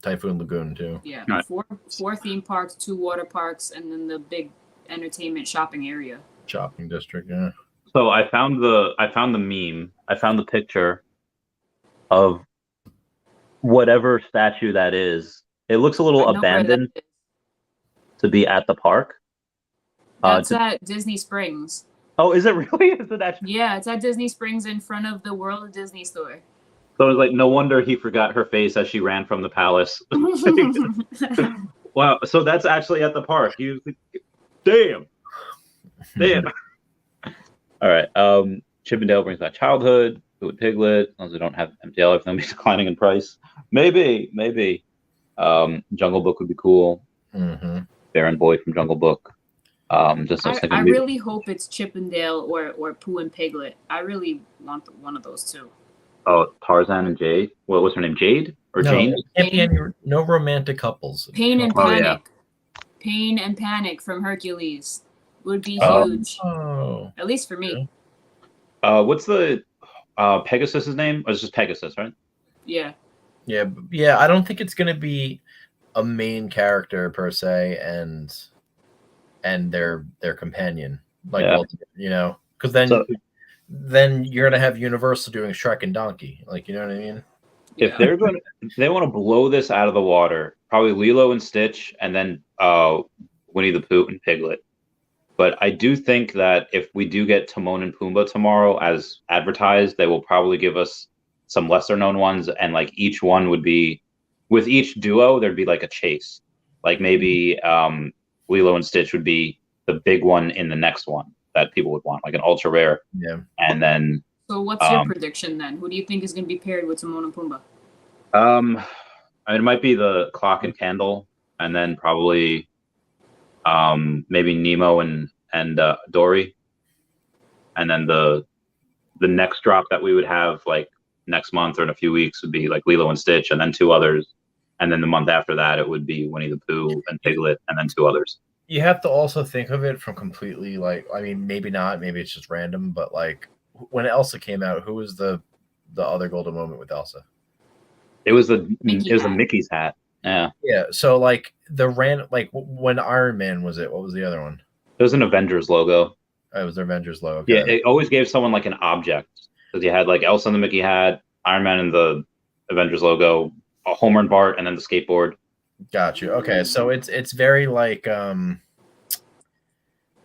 Speaker 3: Typhoon Lagoon too.
Speaker 2: Yeah, right. 4 theme parks, 2 water parks, and then the big entertainment shopping area.
Speaker 3: Shopping district, yeah.
Speaker 1: So I found the meme. I found the picture of whatever statue that is. It looks a little abandoned to be at the park.
Speaker 2: That's at Disney Springs.
Speaker 1: Oh, is it really? Is it actually?
Speaker 2: Yeah, it's at Disney Springs in front of the World of Disney store.
Speaker 1: So it was like, no wonder he forgot her face as she ran from the palace. Wow. So that's actually at the park. Damn. All right. Chip and Dale brings back childhood. Food Piglet. As long as we don't have MTL, everything will be declining in price. Maybe. Jungle Book would be cool.
Speaker 3: Mm-hmm.
Speaker 1: Baron Boy from Jungle Book.
Speaker 2: I really hope it's Chip and Dale or Pooh and Piglet. I really want one of those two.
Speaker 1: Oh, Tarzan and Jade. What was her name? Jade or Jane?
Speaker 3: Can't be no romantic couples.
Speaker 2: Pain and Panic. Yeah. Pain and Panic from Hercules would be huge.
Speaker 3: Oh.
Speaker 2: At least for me.
Speaker 1: What's the Pegasus's name? Or it's just Pegasus, right?
Speaker 2: Yeah.
Speaker 3: Yeah. I don't think it's gonna be a main character per se, and their companion, because then you're gonna have Universal doing Shrek and Donkey, like, you know what I mean?
Speaker 1: If they want to blow this out of the water, probably Lilo and Stitch, and then Winnie the Pooh and Piglet. But I do think that if we do get Timon and Pumbaa tomorrow as advertised, they will probably give us some lesser known ones, and like each one would be, with each duo, there'd be like a chase. Like maybe Lilo and Stitch would be the big one in the next one that people would want, like an ultra rare.
Speaker 3: Yeah.
Speaker 1: And then.
Speaker 2: So what's your prediction then? Who do you think is going to be paired with Timon and Pumbaa?
Speaker 1: I mean, it might be the Clock and Candle, and then probably maybe Nemo and Dory, and then the next drop that we would have like next month or in a few weeks would be like Lilo and Stitch, and then 2 others, and then the month after that it would be Winnie the Pooh and Piglet, and then 2 others.
Speaker 3: You have to also think of it from completely, like, I mean, maybe not, maybe it's just random, but like, when Elsa came out, who was the other golden moment with Elsa?
Speaker 1: It was the
Speaker 2: hat.
Speaker 1: Mickey's hat. Yeah.
Speaker 3: Yeah. So like when Iron Man was it? What was the other one?
Speaker 1: It was an Avengers logo.
Speaker 3: Oh, it was the Avengers logo. Okay.
Speaker 1: Yeah, it always gave someone like an object because you had like Elsa and the Mickey hat, Iron Man and the Avengers logo, Homer and Bart, and then the skateboard.
Speaker 3: Got you. Okay, so it's very like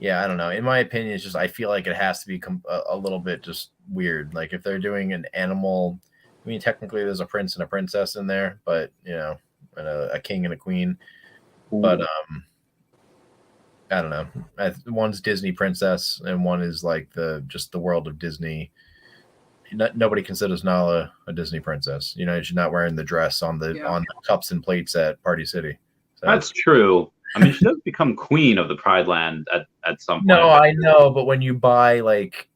Speaker 3: yeah, I don't know. In my opinion, it's just I feel like it has to be a little bit just weird. Like if they're doing an animal, I mean, technically there's a prince and a princess in there, but and a king and a queen.
Speaker 1: Ooh.
Speaker 3: But I don't know. One's Disney princess, and one is like the world of Disney. Nobody considers Nala a Disney princess. She's not wearing the dress on the cups and plates at Party City. So.
Speaker 1: That's true. I mean, she does become queen of the Pride Land at some point.
Speaker 3: No, I know, but when you buy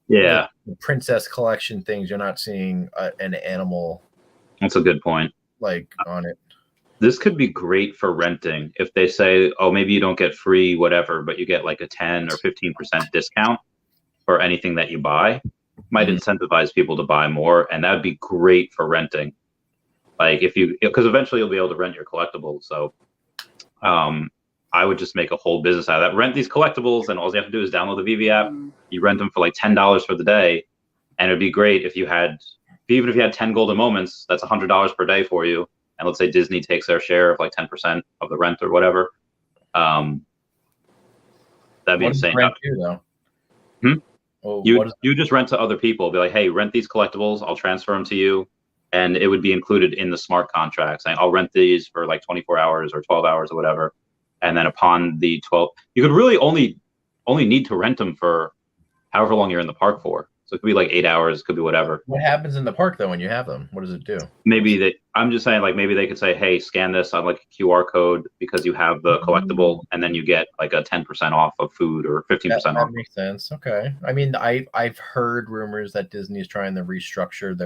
Speaker 3: the princess collection things, you're not seeing an animal.
Speaker 1: That's a good point.
Speaker 3: On it.
Speaker 1: This could be great for renting if they say, oh, maybe you don't get free whatever, but you get like a 10 or 15% discount for anything that you buy. Might incentivize people to buy more, and that would be great for renting. Like because eventually you'll be able to rent your collectibles. So I would just make a whole business out of that. Rent these collectibles, and all you have to do is download the Veve app. You rent them for like $10 for the day, and it'd be great if you had 10 golden moments. That's $100 per day for you. And let's say Disney takes their share of like 10% of the rent or whatever. That'd be insane. Well, you just rent to other people. Be like, hey, rent these collectibles. I'll transfer them to you, and it would be included in the smart contract. Saying I'll rent these for like 24 hours or 12 hours or whatever. And then upon the 12, you could really only need to rent them for however long you're in the park for. So it could be like 8 hours, could be whatever.
Speaker 3: What happens in the park though when you have them? What does it do?
Speaker 1: I'm just saying, like maybe they could say, hey, scan this on like a QR code because you have the collectible, and then you get like a 10% off of food or 15% off.
Speaker 3: That makes sense. Okay. I mean, I've heard rumors that Disney is trying to restructure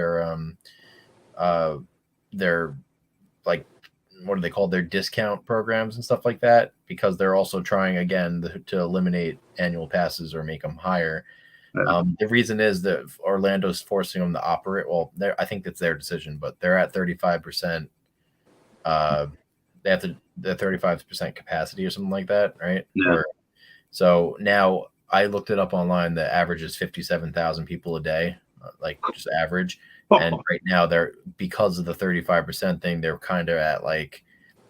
Speaker 3: their like, what do they call their discount programs and stuff like that, because they're also trying again to eliminate annual passes or make them higher. Yeah. The reason is that Orlando's forcing them to operate. Well, I think it's their decision, but they're at 35%. They have the 35% capacity or something like that, right?
Speaker 1: Yeah.
Speaker 3: So now I looked it up online. The average is 57,000 people a day, like just average. And right now because of the 35% thing, they're kind of at like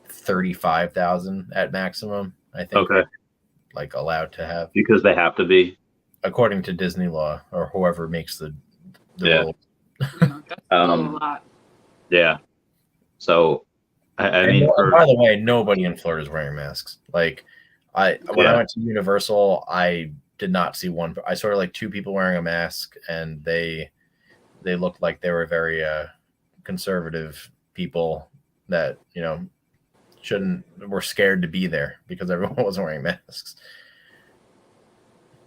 Speaker 3: 35,000 at maximum, I think.
Speaker 1: Okay.
Speaker 3: Like allowed to have.
Speaker 1: Because they have to be.
Speaker 3: According to Disney law or whoever makes the rules.
Speaker 2: That's a lot.
Speaker 1: Yeah. So, I mean,
Speaker 3: by the way, nobody in Florida is wearing masks. Like, when I went to Universal, I did not see one. I saw like two people wearing a mask, and they looked like they were very conservative people that were scared to be there because everyone wasn't wearing masks.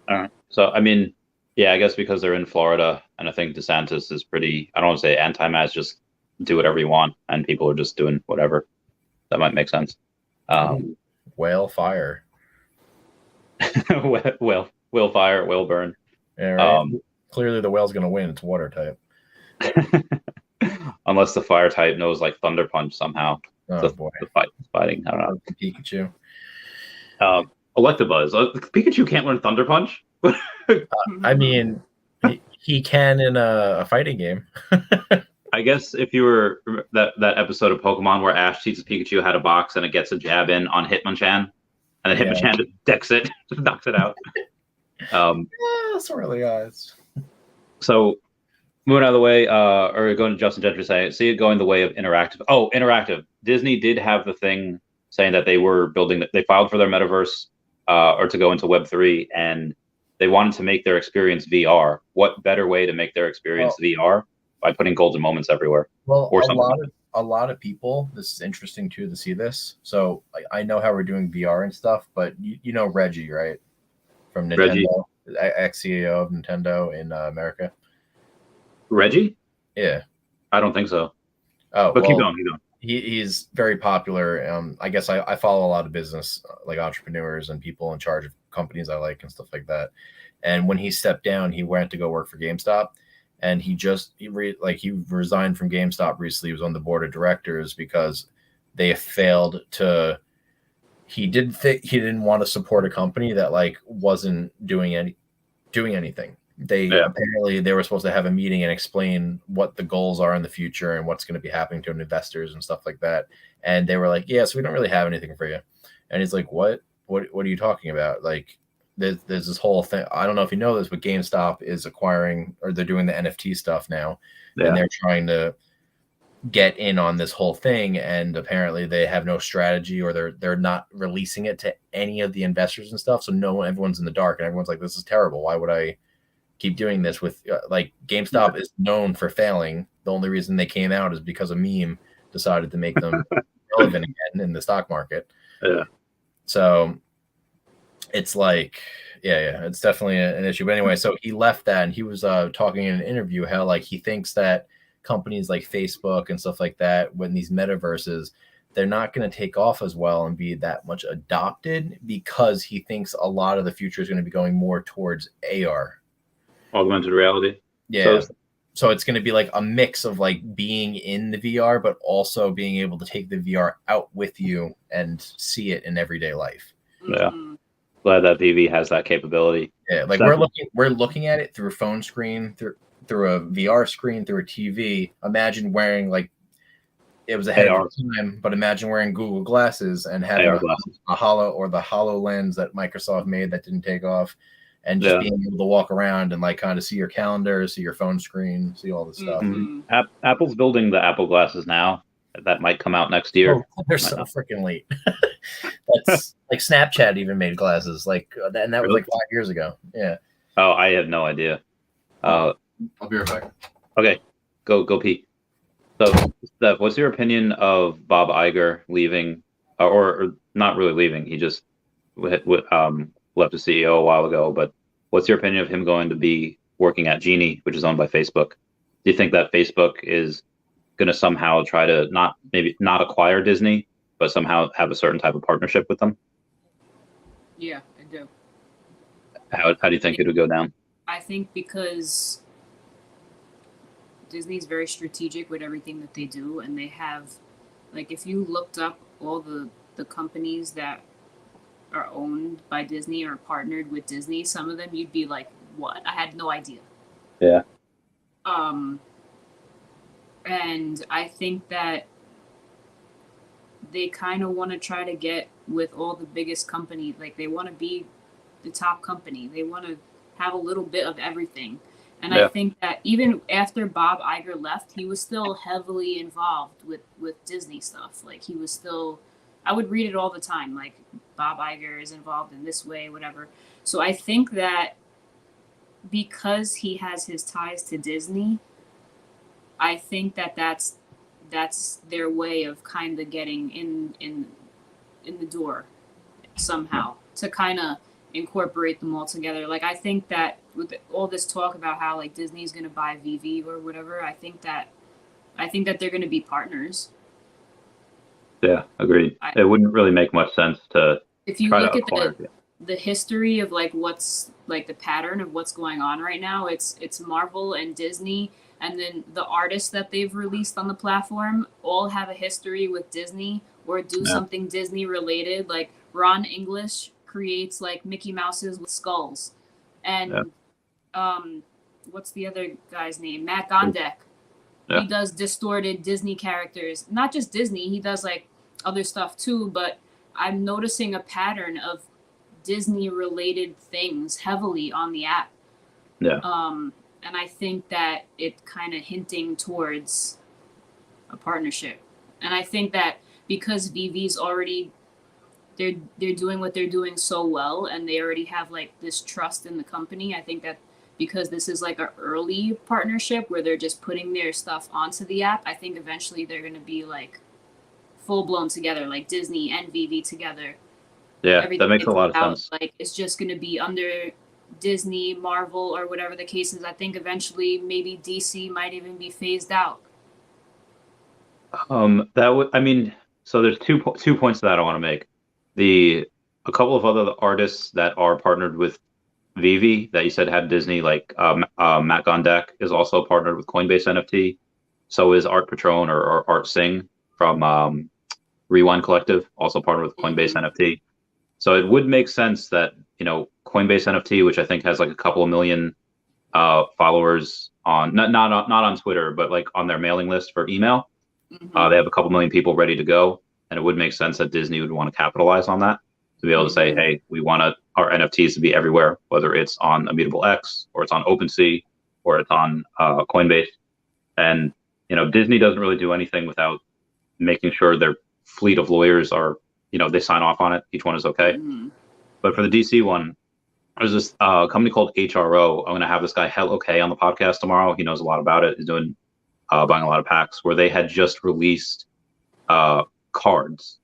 Speaker 1: All right. So, I mean, yeah, I guess because they're in Florida, and I think DeSantis is pretty, I don't want to say anti-mask, just do whatever you want, and people are just doing whatever. That might make sense.
Speaker 3: Whale fire.
Speaker 1: Whale fire, whale burn.
Speaker 3: Yeah, right. Clearly the whale's going to win. It's water type.
Speaker 1: Unless the fire type knows like Thunder Punch somehow.
Speaker 3: Oh, boy.
Speaker 1: The fighting. I don't know.
Speaker 3: Pikachu.
Speaker 1: Electabuzz. Pikachu can't learn Thunder Punch.
Speaker 3: I mean, he can in a fighting game.
Speaker 1: I guess if you were that episode of Pokemon where Ash teaches Pikachu how to box and it gets a jab in on Hitmonchan, and then Hitmonchan just decks it, just knocks it out.
Speaker 3: Swirly eyes.
Speaker 1: So, moving out of the way, or going to Justin Gentry saying, see it going the way of interactive. Oh, interactive. Disney did have the thing saying that they were building, they filed for their metaverse or to go into Web3, and they wanted to make their experience VR. What better way to make their experience VR by putting golden moments everywhere?
Speaker 3: Well, a lot of people, this is interesting too to see this. So I know how we're doing VR and stuff, but you know Reggie, right? From Nintendo, ex-CEO of Nintendo in America.
Speaker 1: Reggie?
Speaker 3: Yeah.
Speaker 1: I don't think so.
Speaker 3: Oh,
Speaker 1: but keep going.
Speaker 3: He's very popular. I guess I follow a lot of business, like entrepreneurs and people in charge of companies I like and stuff like that. And when he stepped down, he went to go work for GameStop. and he resigned from GameStop recently. He was on the board of directors because they failed to. He didn't want to support a company that like wasn't doing anything. Apparently they were supposed to have a meeting and explain what the goals are in the future and what's going to be happening to investors and stuff like that. And they were like, "Yes, we don't really have anything for you." And he's like, "What are you talking about? Like, there's this whole thing. I don't know if you know this, but GameStop is acquiring, or they're doing the NFT stuff now, and they're trying to get in on this whole thing. And apparently they have no strategy, or they're not releasing it to any of the investors and stuff. So everyone's in the dark, and everyone's like, this is terrible. Why would I keep doing this with like GameStop is known for failing. The only reason they came out is because a meme decided to make them relevant again in the stock market.
Speaker 1: Yeah.
Speaker 3: So it's like, it's definitely an issue. But anyway, so he left that, and he was talking in an interview how like he thinks that companies like Facebook and stuff like that, when these metaverses, they're not going to take off as well and be that much adopted, because he thinks a lot of the future is going to be going more towards AR.
Speaker 1: Augmented reality.
Speaker 3: Yeah. So it's going to be like a mix of like being in the VR, but also being able to take the VR out with you and see it in everyday life.
Speaker 1: Yeah. Glad that Veve has that capability.
Speaker 3: Yeah. Like we're looking at it through a phone screen, through a VR screen, through a TV. Imagine wearing like, it was ahead of time, but imagine wearing Google glasses and having a HoloLens that Microsoft made that didn't take off. And just being able to walk around and like kind of see your calendar, see your phone screen, see all this stuff.
Speaker 1: Mm-hmm. Apple's building the Apple glasses now. That might come out next year.
Speaker 3: Oh, they're so freaking late. That's like Snapchat even made glasses, like, and that was like 5 years ago. Yeah.
Speaker 1: Oh, I have no idea.
Speaker 4: I'll be right back.
Speaker 1: Okay, go Pete. So, Steph, what's your opinion of Bob Iger leaving, or not really leaving? He just left as CEO a while ago, but what's your opinion of him going to be working at Genie, which is owned by Facebook? Do you think that Facebook is going to somehow try to not acquire Disney, but somehow have a certain type of partnership with them?
Speaker 2: Yeah, I do.
Speaker 1: How do you think it would go down?
Speaker 2: I think because Disney's very strategic with everything that they do, and they have, like, if you looked up all the companies that are owned by Disney or partnered with Disney, some of them you'd be like, what? I had no idea.
Speaker 1: Yeah.
Speaker 2: And I think that they kind of want to try to get with all the biggest companies. Like, they want to be the top company. They want to have a little bit of everything. And I think that even after Bob Iger left, he was still heavily involved with Disney stuff. Like, he was still, I would read it all the time, like, Bob Iger is involved in this way, whatever. So I think that because he has his ties to Disney, I think that that's their way of kind of getting in the door somehow, to kind of incorporate them all together. Like, I think that with all this talk about how like Disney's going to buy Veve or whatever, I think that they're going to be partners.
Speaker 1: Yeah, agreed. It wouldn't really make much sense to
Speaker 2: if you
Speaker 1: try
Speaker 2: look
Speaker 1: to
Speaker 2: at
Speaker 1: acquire
Speaker 2: the history of like what's like the pattern of what's going on right now. It's Marvel and Disney, and then the artists that they've released on the platform all have a history with Disney or do something Disney related. Like Ron English creates like Mickey Mouses with skulls, and what's the other guy's name? Matt Gondek.
Speaker 1: Yeah.
Speaker 2: He does distorted Disney characters. Not just Disney, he does like other stuff too, but I'm noticing a pattern of Disney related things heavily on the app.
Speaker 1: Yeah.
Speaker 2: And I think that it kind of hinting towards a partnership. And I think that because Veve's already they're doing what they're doing so well, and they already have like this trust in the company. I think that because this is like an early partnership where they're just putting their stuff onto the app, I think eventually they're going to be like full blown together, like Disney and Veve together.
Speaker 1: Yeah,
Speaker 2: Everything
Speaker 1: that makes a lot of sense.
Speaker 2: Like, it's just going to be under Disney, Marvel, or whatever the case is. I think eventually maybe DC might even be phased out.
Speaker 1: That would, I mean, so there's two points that I want to make. A couple of other artists that are partnered with Veve that you said had Disney, like Mac on Deck is also partnered with Coinbase NFT. So is Art Patron or Art Singh from Rewind Collective, also partnered with Coinbase NFT. So it would make sense that, Coinbase NFT, which I think has like a couple of million followers on not on Twitter, but like on their mailing list for email. They have a couple million people ready to go, and it would make sense that Disney would want to capitalize on that to be able to say, hey, we want our NFTs to be everywhere, whether it's on Immutable X or it's on OpenSea or it's on Coinbase. And Disney doesn't really do anything without making sure their fleet of lawyers are, they sign off on it. Each one is okay. But for the DC one, there's this company called HRO. I'm going to have this guy Hello K on the podcast tomorrow. He knows a lot about it. He's doing buying a lot of packs, where they had just released cards,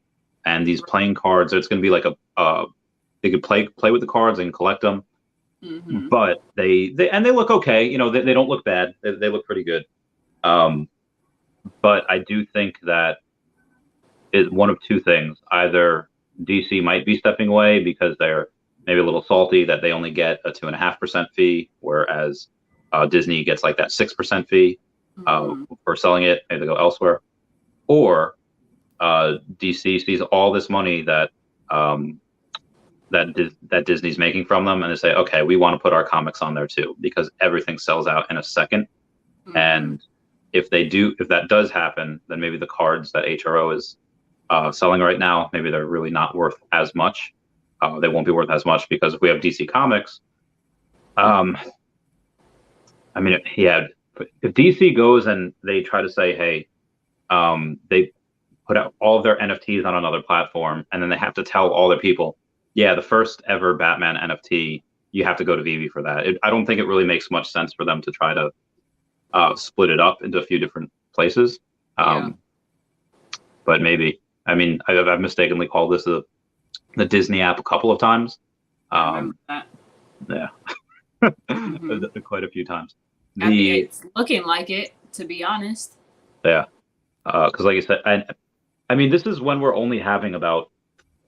Speaker 1: and these playing cards. It's going to be like they could play with the cards and collect them, but they look okay. They don't look bad. They look pretty good. But I do think that is one of two things. Either DC might be stepping away because they're maybe a little salty that they only get a 2.5% fee, whereas Disney gets like that 6% fee for selling it. Maybe they go elsewhere, or DC sees all this money that Disney's making from them, and they say, okay, we want to put our comics on there too, because everything sells out in a second. And if that does happen, then maybe the cards that HRO is selling right now, maybe they're really not worth as much. They won't be worth as much, because if we have DC Comics, if DC goes and they try to say, hey, they put out all of their NFTs on another platform, and then they have to tell all their people, yeah, the first ever Batman NFT, you have to go to Veve for that. I don't think it really makes much sense for them to try to split it up into a few different places. But maybe, I've mistakenly called this the Disney app a couple of times. Yeah, quite a few times.
Speaker 2: It's looking like it, to be honest.
Speaker 1: Yeah, because like you said, this is when we're only having about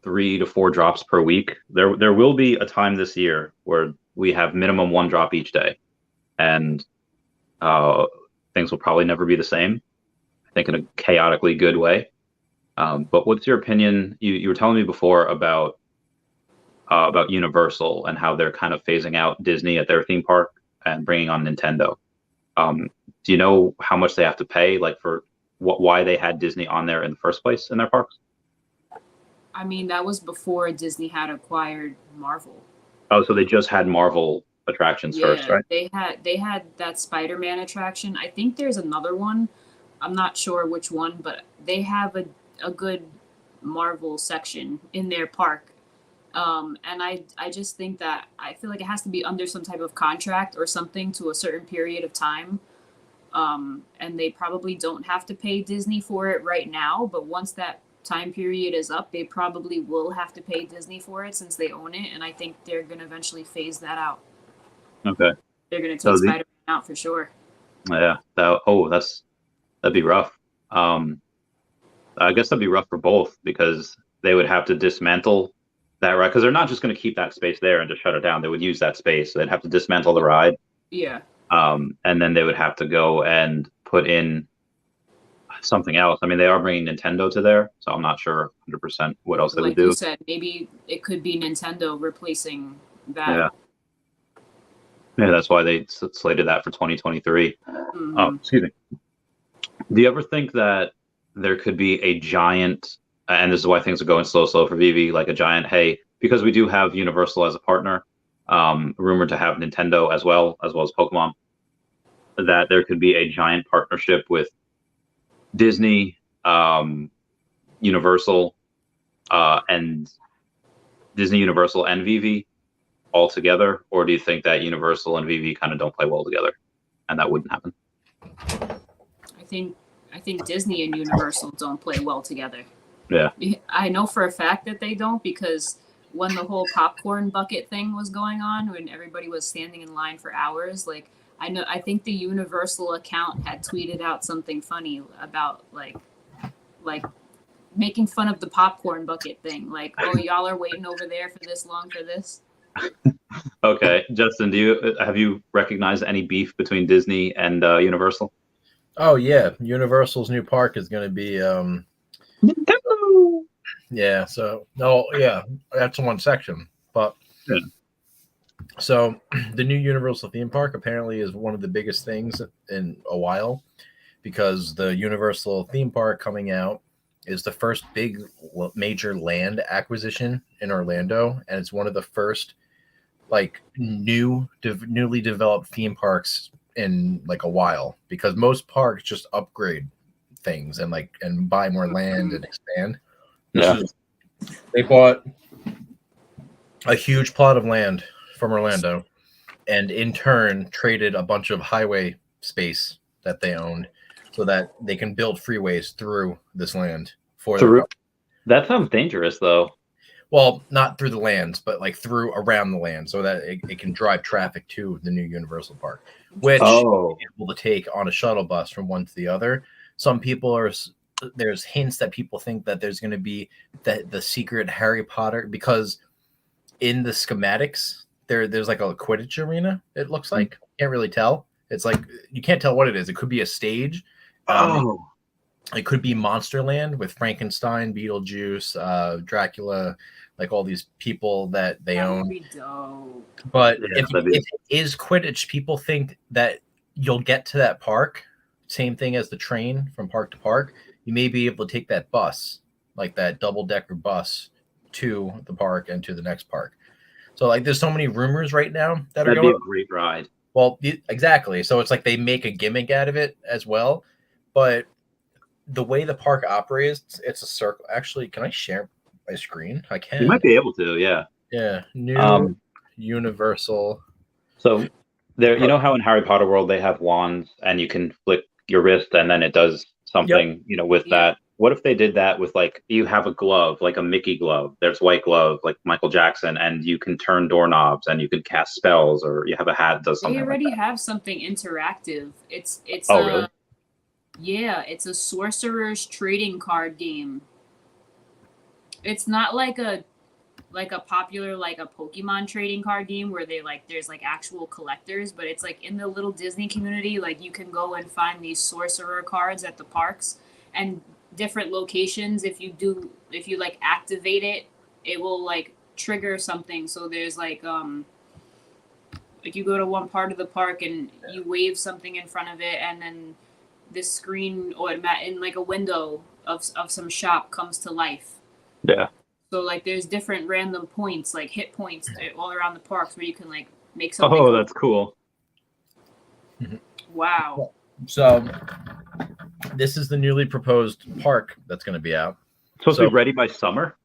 Speaker 1: 3 to 4 drops per week. There will be a time this year where we have minimum 1 drop each day, and things will probably never be the same. I think in a chaotically good way. But what's your opinion? You were telling me before about Universal and how they're kind of phasing out Disney at their theme park and bringing on Nintendo. Do you know how much they have to pay, like for why they had Disney on there in the first place in their parks?
Speaker 2: That was before Disney had acquired Marvel.
Speaker 1: Oh, so they just had Marvel attractions first, right?
Speaker 2: They had that Spider-Man attraction. I think there's another one. I'm not sure which one, but they have a good Marvel section in their park. And I just think that I feel like it has to be under some type of contract or something to a certain period of time. And they probably don't have to pay Disney for it right now, but once that time period is up, they probably will have to pay Disney for it since they own it. And I think they're going to eventually phase that out.
Speaker 1: Okay.
Speaker 2: They're going to take Spider-Man out for sure.
Speaker 1: Yeah. That'd be rough. I guess that'd be rough for both, because they would have to dismantle that ride, because they're not just going to keep that space there and just shut it down. They would use that space. So they'd have to dismantle the ride.
Speaker 2: Yeah.
Speaker 1: And then they would have to go and put in something else. They are bringing Nintendo to there, so I'm not sure 100% what else they would do.
Speaker 2: Like you said, maybe it could be Nintendo replacing that.
Speaker 1: Yeah, that's why they slated that for 2023. Oh, excuse me. Do you ever think that there could be a giant, and this is why things are going slow for Veve, like a giant, hey, because we do have Universal as a partner, rumored to have Nintendo as well as Pokemon, that there could be a giant partnership with Disney, Universal, and Disney, Universal, and Veve all together? Or do you think that Universal and Veve kind of don't play well together, and that wouldn't happen?
Speaker 2: I think Disney and Universal don't play well together.
Speaker 1: Yeah.
Speaker 2: I know for a fact that they don't, because when the whole popcorn bucket thing was going on, when everybody was standing in line for hours, like I think the Universal account had tweeted out something funny about like making fun of the popcorn bucket thing. Like, oh, y'all are waiting over there for this long for this.
Speaker 1: Okay, Justin, have you recognized any beef between Disney and Universal?
Speaker 3: Oh yeah, Universal's new park is going to be
Speaker 1: Nintendo.
Speaker 3: yeah. So no, yeah, that's one section. But
Speaker 1: Yeah.
Speaker 3: so the new Universal theme park apparently is one of the biggest things in a while, because the Universal theme park coming out is the first big major land acquisition in Orlando, and it's one of the first like newly developed theme parks in like a while, because most parks just upgrade things and buy more land and expand.
Speaker 1: Yeah.
Speaker 3: They bought a huge plot of land from Orlando and in turn traded a bunch of highway space that they owned so that they can build freeways through this land for their
Speaker 1: True. That sounds dangerous, though.
Speaker 3: well, not through the lands, but like through around the land so that it can drive traffic to the new Universal Park, which
Speaker 1: Oh,
Speaker 3: able to take on a shuttle bus from one to the other. Some people are there's hints that people think that there's going to be the secret Harry Potter, because in the schematics there's like a Quidditch arena. It looks like can't really tell. It's like you can't tell what it is. It could be a stage. It could be Monsterland with Frankenstein, Beetlejuice, Dracula, like all these people that they
Speaker 2: That
Speaker 3: own.
Speaker 2: would be dope.
Speaker 3: But
Speaker 1: Yeah,
Speaker 3: if it is Quidditch, people think that you'll get to that park, same thing as the train from park to park. You may be able to take that bus, like that double-decker bus, to the park and to the next park. So like there's so many rumors right now that are
Speaker 1: that'd be
Speaker 3: going.
Speaker 1: a great ride.
Speaker 3: Well, exactly. So it's like they make a gimmick out of it as well. But the way the park operates, it's a circle. Actually, can I share my screen? I can.
Speaker 1: You might be able to, yeah.
Speaker 3: Yeah. New Universal.
Speaker 1: So there, you know how in Harry Potter World they have wands and you can flick your wrist and then it does something, with that. What if they did that with like you have a glove, like a Mickey glove. There's white glove, like Michael Jackson, and you can turn doorknobs and you can cast spells, or you have a hat that does something.
Speaker 2: They already
Speaker 1: like that.
Speaker 2: have something interactive. It's
Speaker 1: Really?
Speaker 2: Yeah, it's a sorcerer's trading card game. It's not like a popular like a Pokemon trading card game where there's like actual collectors, but it's like in the little Disney community, like you can go and find these sorcerer cards at the parks and different locations. If you like activate it, it will like trigger something. So there's like you go to one part of the park and you wave something in front of it, and then this screen or in like a window of some shop comes to life.
Speaker 1: Yeah.
Speaker 2: So like there's different random points, like hit points all around the parks where you can like make something.
Speaker 1: Oh, that's cool.
Speaker 2: Wow.
Speaker 3: So this is the newly proposed park that's going to be out.
Speaker 1: Supposed to be ready by summer?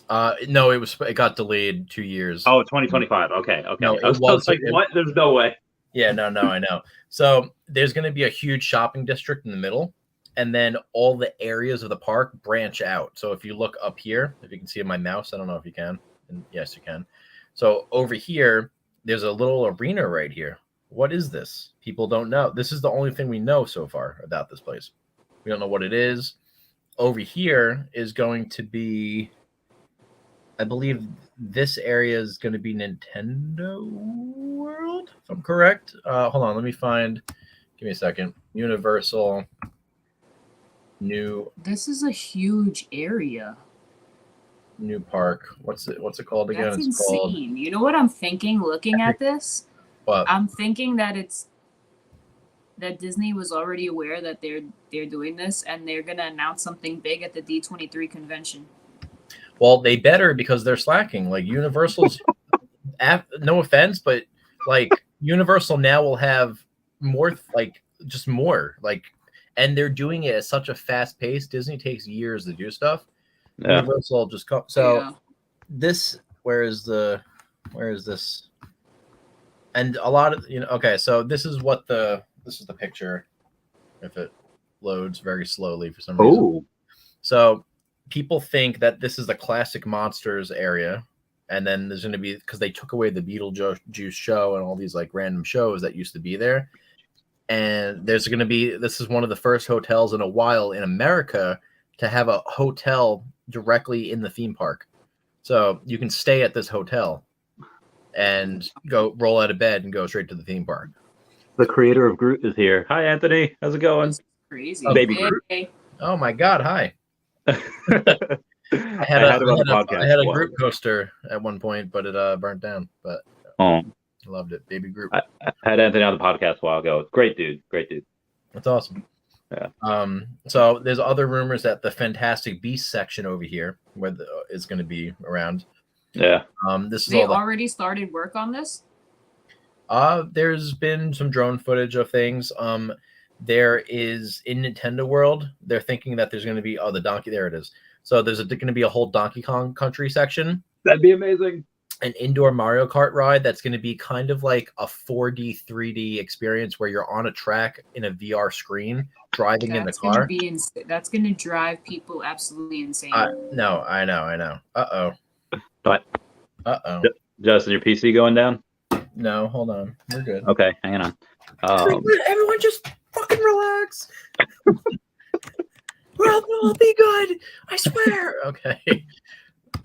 Speaker 3: No, it got delayed 2 years.
Speaker 1: Oh, 2025. Okay.
Speaker 3: No,
Speaker 1: I was like, what? There's no way.
Speaker 3: Yeah, no, I know. So there's going to be a huge shopping district in the middle, and then all the areas of the park branch out. So if you look up here, if you can see my mouse, I don't know if you can. And yes, you can. So over here, there's a little arena right here. What is this? People don't know. This is the only thing we know so far about this place. We don't know what it is. Over here is going to be, I believe this area is going to be Nintendo World, if I'm correct. Hold on, let me find. Give me a second. Universal new.
Speaker 2: This is a huge area.
Speaker 3: New park. What's it called again?
Speaker 2: That's
Speaker 3: it's
Speaker 2: insane.
Speaker 3: called.
Speaker 2: You know what I'm thinking? Looking at this,
Speaker 3: What?
Speaker 2: I'm thinking that that Disney was already aware that they're doing this, and they're gonna announce something big at the D23 convention.
Speaker 3: Well, they better, because they're slacking. Like Universal's, no offense, but like Universal now will have more, like just more, like, and they're doing it at such a fast pace. Disney takes years to do stuff.
Speaker 1: Yeah.
Speaker 3: Universal just come. So this, where is this? And a lot of okay. So this is the picture. If it loads very slowly for some reason.
Speaker 1: Oh.
Speaker 3: So people think that this is the classic Monsters area, and then there's going to be, because they took away the Beetlejuice show and all these like random shows that used to be there, and there's going to be, this is one of the first hotels in a while in America to have a hotel directly in the theme park, so you can stay at this hotel, and go roll out of bed and go straight to the theme park.
Speaker 1: The creator of Groot is here. Hi, Anthony. How's it going?
Speaker 2: That's crazy.
Speaker 1: Baby Groot.
Speaker 2: Hey.
Speaker 3: Oh my God! Hi.
Speaker 1: I had him on the podcast.
Speaker 3: I had a Groot coaster at one point, but it burnt down. But
Speaker 1: I
Speaker 3: loved it, Baby Groot.
Speaker 1: I had Anthony on the podcast a while ago. Great dude.
Speaker 3: That's awesome.
Speaker 1: Yeah.
Speaker 3: So there's other rumors that the Fantastic Beasts section over here is going to be around.
Speaker 1: Yeah.
Speaker 3: This is
Speaker 2: They already started work on this.
Speaker 3: There's been some drone footage of things. There is in Nintendo World. They're thinking that there's going to be the Donkey. There it is. So there's going to be a whole Donkey Kong Country section.
Speaker 1: That'd be amazing.
Speaker 3: An indoor Mario Kart ride that's going to be kind of like a 4D, 3D experience where you're on a track in a VR screen driving in the car.
Speaker 2: That's going to drive people absolutely insane.
Speaker 3: No, I know. Uh-oh.
Speaker 1: What?
Speaker 3: Uh-oh.
Speaker 1: Justin, your PC going down?
Speaker 3: No, hold on. We're good.
Speaker 1: Okay, hang on.
Speaker 3: Everyone just fucking relax. We'll be good. I swear. Okay.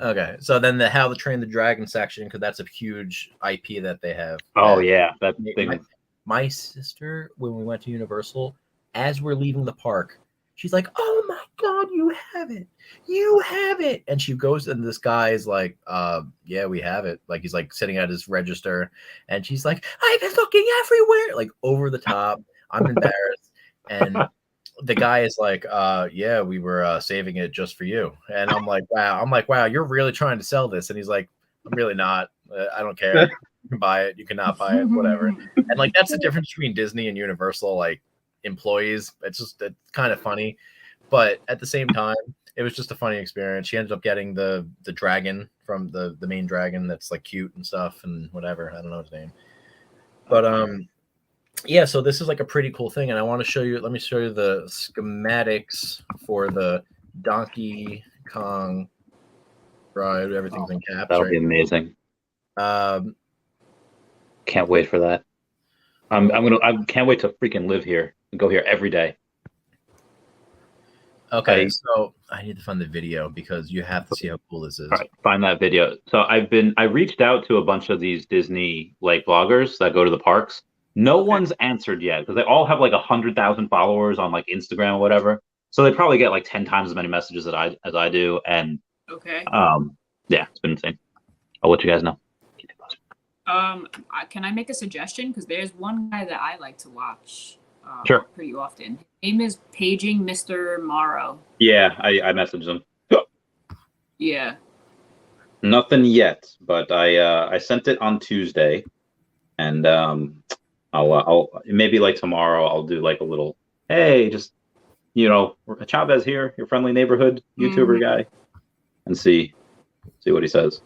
Speaker 3: Okay, so then the How to Train the Dragon section, because that's a huge IP that they have.
Speaker 1: Oh yeah, that thing.
Speaker 3: My sister, when we went to Universal, as we're leaving the park, she's like, "Oh my God, you have it!" And she goes, and this guy is like, "Yeah, we have it." Like he's like sitting at his register, and she's like, "I've been looking everywhere," like over the top. I'm embarrassed, and the guy is like, yeah, we were saving it just for you. And I'm like, wow, you're really trying to sell this. And he's like, I'm really not. I don't care. You can buy it. You cannot buy it. Whatever. And like, that's the difference between Disney and Universal, like employees. It's kind of funny. But at the same time, it was just a funny experience. She ended up getting the dragon from the main dragon that's like cute and stuff and whatever. I don't know his name. But, yeah, so this is like a pretty cool thing, and I want to show you. Let me show you the schematics for the Donkey Kong ride. Everything's in caps.
Speaker 1: That'll be amazing. Can't wait for that. I can't wait to freaking live here and go here every day.
Speaker 3: Okay, so I need to find the video because you have to see how cool this is.
Speaker 1: All right, find that video. So I reached out to a bunch of these Disney like bloggers that go to the parks. No one's answered yet because they all have like 100,000 followers on like Instagram or whatever. So they probably get like 10 times as many messages as I do. And yeah, it's been insane. I'll let you guys know.
Speaker 2: Can I make a suggestion? Because there's one guy that I like to watch
Speaker 1: sure.
Speaker 2: pretty often. His name is Paging Mr. Morrow.
Speaker 1: Yeah, I messaged him.
Speaker 2: Yeah.
Speaker 1: Nothing yet, but I sent it on Tuesday, and I'll maybe like tomorrow I'll do like a little, hey, just Chavez here, your friendly neighborhood YouTuber guy, and see what he says.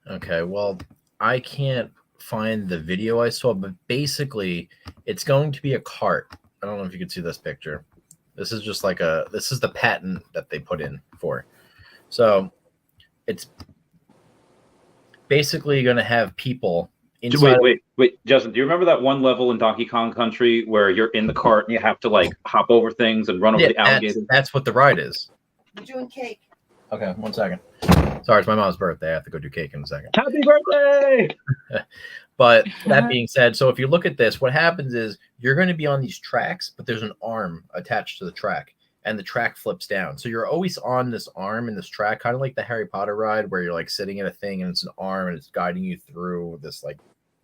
Speaker 3: Okay, well, I can't find the video I saw, but basically it's going to be a cart. I don't know if you can see this picture. This is just like this is the patent that they put in for. So it's basically going to have people inside.
Speaker 1: Wait, Justin, do you remember that one level in Donkey Kong Country where you're in the cart and you have to like hop over things and run over the alligator?
Speaker 3: That's what the ride is.
Speaker 5: We're doing cake.
Speaker 3: Okay, 1 second. Sorry, it's my mom's birthday. I have to go do cake in a second.
Speaker 1: Happy birthday!
Speaker 3: But that being said, so if you look at this, what happens is you're going to be on these tracks, but there's an arm attached to the track, and the track flips down. So you're always on this arm and this track, kind of like the Harry Potter ride where you're like sitting in a thing and it's an arm and it's guiding you through this like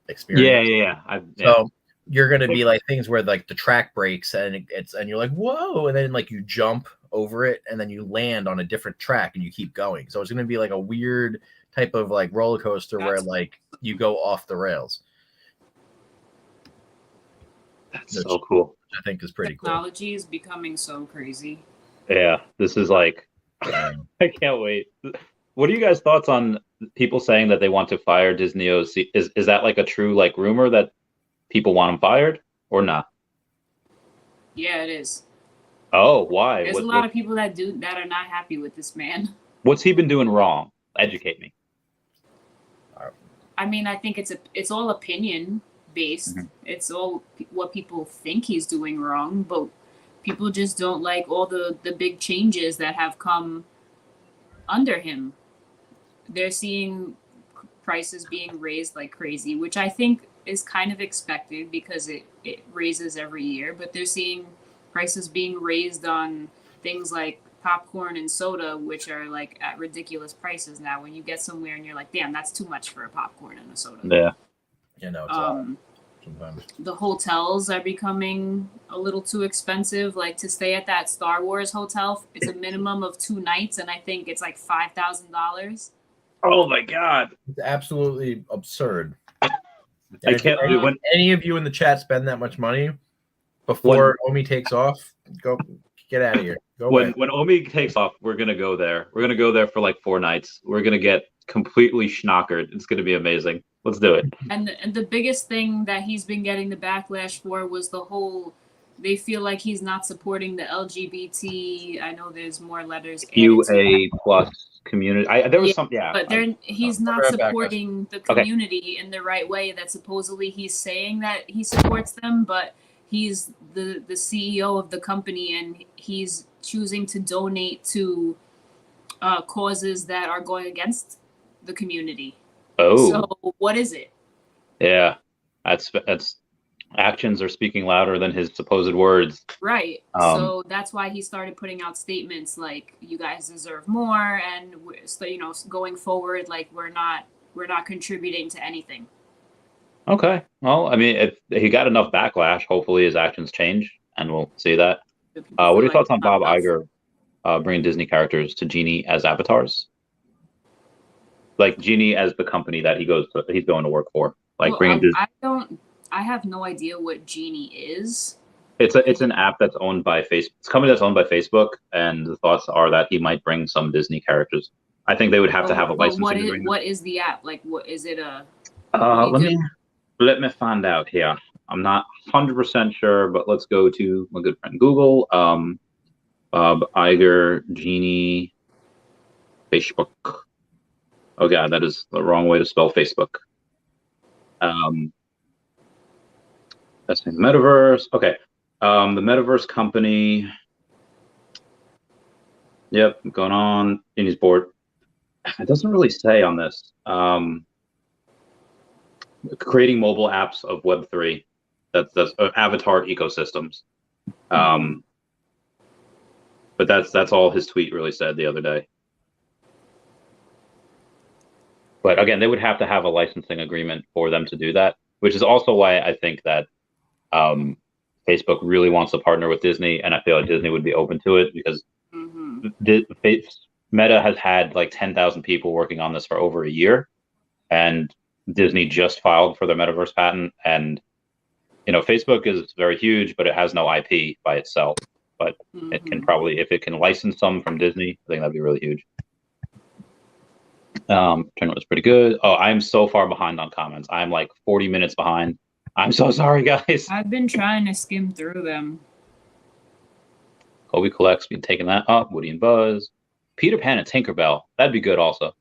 Speaker 3: experience.
Speaker 1: Yeah.
Speaker 3: So you're going to be like things where like the track breaks and and you're like, whoa. And then like you jump over it and then you land on a different track and you keep going. So it's going to be like a weird type of like roller coaster where like you go off the rails.
Speaker 1: That's so cool.
Speaker 3: I think is pretty cool.
Speaker 2: Technology is becoming so crazy.
Speaker 1: Yeah, this is like, I can't wait. What are you guys' thoughts on people saying that they want to fire Disney OC? Is that like a true like rumor that people want him fired or not?
Speaker 2: Yeah, it is.
Speaker 1: Oh, why?
Speaker 2: There's a lot of people that are not happy with this man.
Speaker 1: What's he been doing wrong? Educate me.
Speaker 2: I mean, I think it's all opinion based. Mm-hmm. It's all what people think he's doing wrong, but people just don't like all the big changes that have come under him. They're seeing prices being raised like crazy, which I think is kind of expected because it raises every year. But they're seeing prices being raised on things like popcorn and soda, which are like at ridiculous prices now. When you get somewhere and you're like, damn, that's too much for a popcorn and a soda.
Speaker 1: Yeah.
Speaker 3: You know, it's sometimes.
Speaker 2: The hotels are becoming a little too expensive. Like to stay at that Star Wars hotel, it's a minimum of 2 nights, and I think it's like $5,000.
Speaker 1: Oh my God.
Speaker 3: It's absolutely absurd.
Speaker 1: I can't do when
Speaker 3: any of you in the chat spend that much money before Omi takes off, go get out of here. Go away.
Speaker 1: when Omi takes off, we're gonna go there. We're gonna go there for like 4 nights. We're gonna get completely schnockered. It's gonna be amazing. Let's do it.
Speaker 2: And the biggest thing that he's been getting the backlash for was the whole, they feel like he's not supporting the LGBT. I know there's more letters.
Speaker 1: QA plus community. There was some, yeah.
Speaker 2: But he's not supporting the community in the right way. That supposedly he's saying that he supports them, but he's the CEO of the company and he's choosing to donate to causes that are going against the community.
Speaker 1: Oh.
Speaker 2: So what is it?
Speaker 1: Yeah, that's actions are speaking louder than his supposed words.
Speaker 2: Right. So that's why he started putting out statements like, "You guys deserve more," and so going forward, like we're not contributing to anything.
Speaker 1: Okay. Well, I mean, if he got enough backlash, hopefully his actions change, and we'll see that. What are your thoughts on Bob Iger bringing Disney characters to Genie as avatars? Like Genie as the company that he's going to work for. Like bringing Disney.
Speaker 2: I have no idea what Genie is.
Speaker 1: It's an app that's owned by Facebook. It's a company that's owned by Facebook, and the thoughts are that he might bring some Disney characters. I think they would have to have a licensing agreement.
Speaker 2: What is the app? Like, what is it?
Speaker 1: Let me find out here. I'm not 100% sure, but let's go to my good friend Google. Bob Iger Genie Facebook. Oh God, that is the wrong way to spell Facebook. That's the Metaverse. Okay. The Metaverse company. Yep, going on. Genie's board. It doesn't really say on this. Creating mobile apps of Web3. That's avatar ecosystems. But that's all his tweet really said the other day. But again, they would have to have a licensing agreement for them to do that, which is also why I think that Facebook really wants to partner with Disney, and I feel like Disney would be open to it because Meta has had like 10,000 people working on this for over a year, and Disney just filed for their metaverse patent. And Facebook is very huge, but it has no IP by itself. But it can probably, if it can license some from Disney, I think that'd be really huge. Turnout was pretty good. Oh, I'm so far behind on comments. I'm like 40 minutes behind. I'm so sorry, guys.
Speaker 2: I've been trying to skim through them.
Speaker 1: Kobe Collect's been taking that up. Woody and Buzz. Peter Pan and Tinkerbell. That'd be good also.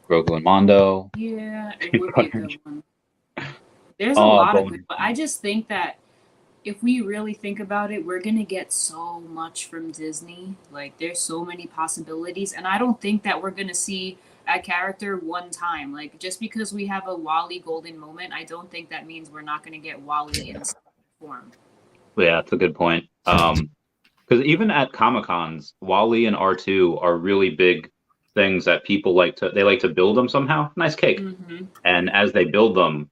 Speaker 1: Grogu and Mondo.
Speaker 2: Yeah, it would be a good one. There's a lot of good, but I just think that if we really think about it, we're gonna get so much from Disney. Like, there's so many possibilities, and I don't think that we're gonna see a character one time. Like, just because we have a Wally golden moment, I don't think that means we're not gonna get Wally in some form.
Speaker 1: Yeah, that's a good point. Because even at Comic-Cons, Wally and R2 are really big things that people like to build them somehow. Nice cake. And as they build them,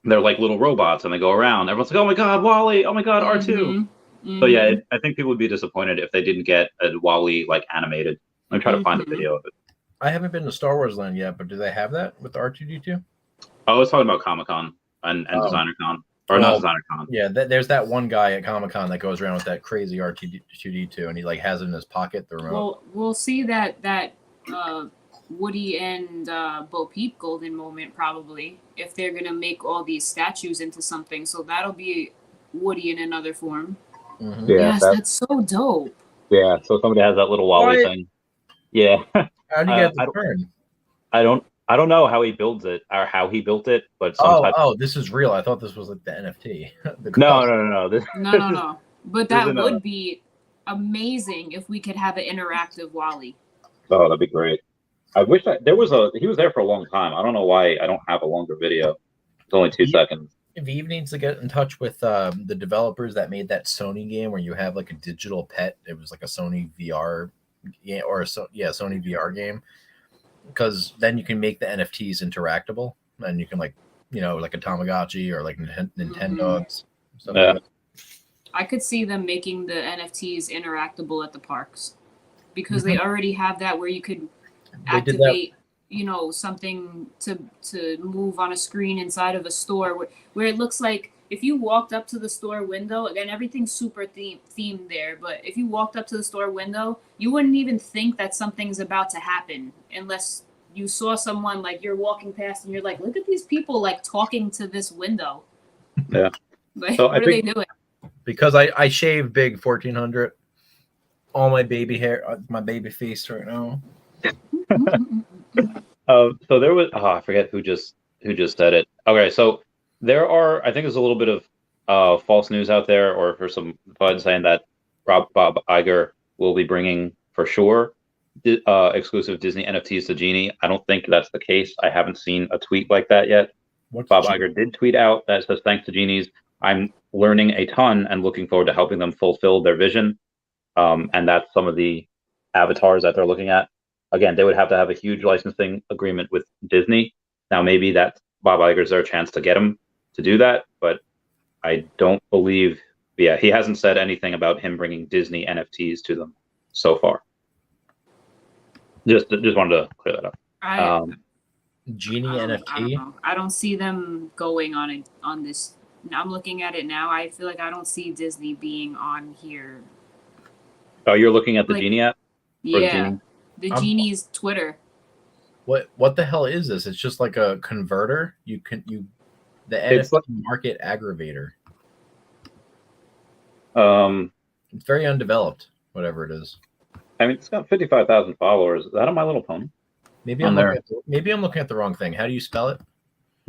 Speaker 1: they're like little robots and they go around. Everyone's like, oh my God, Wally. Oh my God, R2. So yeah, I think people would be disappointed if they didn't get a Wally like animated. Let me try to find a video of it.
Speaker 3: I haven't been to Star Wars Land yet, but do they have that with R2-D2?
Speaker 1: I was talking about Comic-Con and DesignerCon. Or not DesignerCon.
Speaker 3: Yeah, there's that one guy at Comic-Con that goes around with that crazy R2-D2 and he like has it in his pocket, the remote.
Speaker 2: Well, we'll see that Woody and Bo Peep golden moment probably, if they're gonna make all these statues into something. So that'll be Woody in another form.
Speaker 1: Yeah,
Speaker 2: yes, that's so dope.
Speaker 1: Yeah, so somebody has that little Wally thing. Yeah.
Speaker 3: How do you get the turn?
Speaker 1: I don't know how he builds it or how he built it, but
Speaker 3: this is real. I thought this was like the NFT.
Speaker 1: No.
Speaker 2: No. But that would be amazing if we could have an interactive Wally.
Speaker 1: Oh, that'd be great. I wish there was he was there for a long time. I don't know why I don't have a longer video. It's only 2 seconds.
Speaker 3: Veve needs to get in touch with the developers that made that Sony game where you have like a digital pet. It was like a Sony VR game Sony VR game, because then you can make the NFTs interactable and you can like a Tamagotchi or like Nintendogs. Stuff like that.
Speaker 2: I could see them making the NFTs interactable at the parks because they already have that where you could activate, something to move on a screen inside of a store where it looks like if you walked up to the store window, again, everything's super themed there, but if you walked up to the store window, you wouldn't even think that something's about to happen unless you saw someone like you're walking past and you're like, look at these people like talking to this window.
Speaker 1: Yeah.
Speaker 2: Like,
Speaker 1: so
Speaker 2: what are they doing?
Speaker 3: Because I shave big 1400, all my baby hair, my baby face right now.
Speaker 1: So there was I forget who just said it. Okay, so there are, I think there's a little bit of false news out there, or for some fun saying that Bob Iger will be bringing for sure exclusive Disney NFTs to Genie. I don't think that's the case. I haven't seen a tweet like that yet. Bob Iger did tweet out that says, thanks to Genies, I'm learning a ton and looking forward to helping them fulfill their vision. And that's some of the avatars that they're looking at. Again, they would have to have a huge licensing agreement with Disney. Now, maybe that's Bob Iger's their chance to get him to do that, but I don't believe, he hasn't said anything about him bringing Disney NFTs to them so far. Just wanted to clear that up.
Speaker 3: Genie NFT?
Speaker 2: I don't see them going on this. I'm looking at it now. I feel like I don't see Disney being on here.
Speaker 1: Oh, you're looking at the Genie app?
Speaker 2: Yeah, the Genie's Twitter.
Speaker 3: What the hell is this? It's just like a converter. The NFT market aggravator. It's very undeveloped, whatever it is.
Speaker 1: I mean, it's got 55,000 followers. Is that on My Little Pony?
Speaker 3: Maybe I'm looking at the wrong thing. How do you spell it?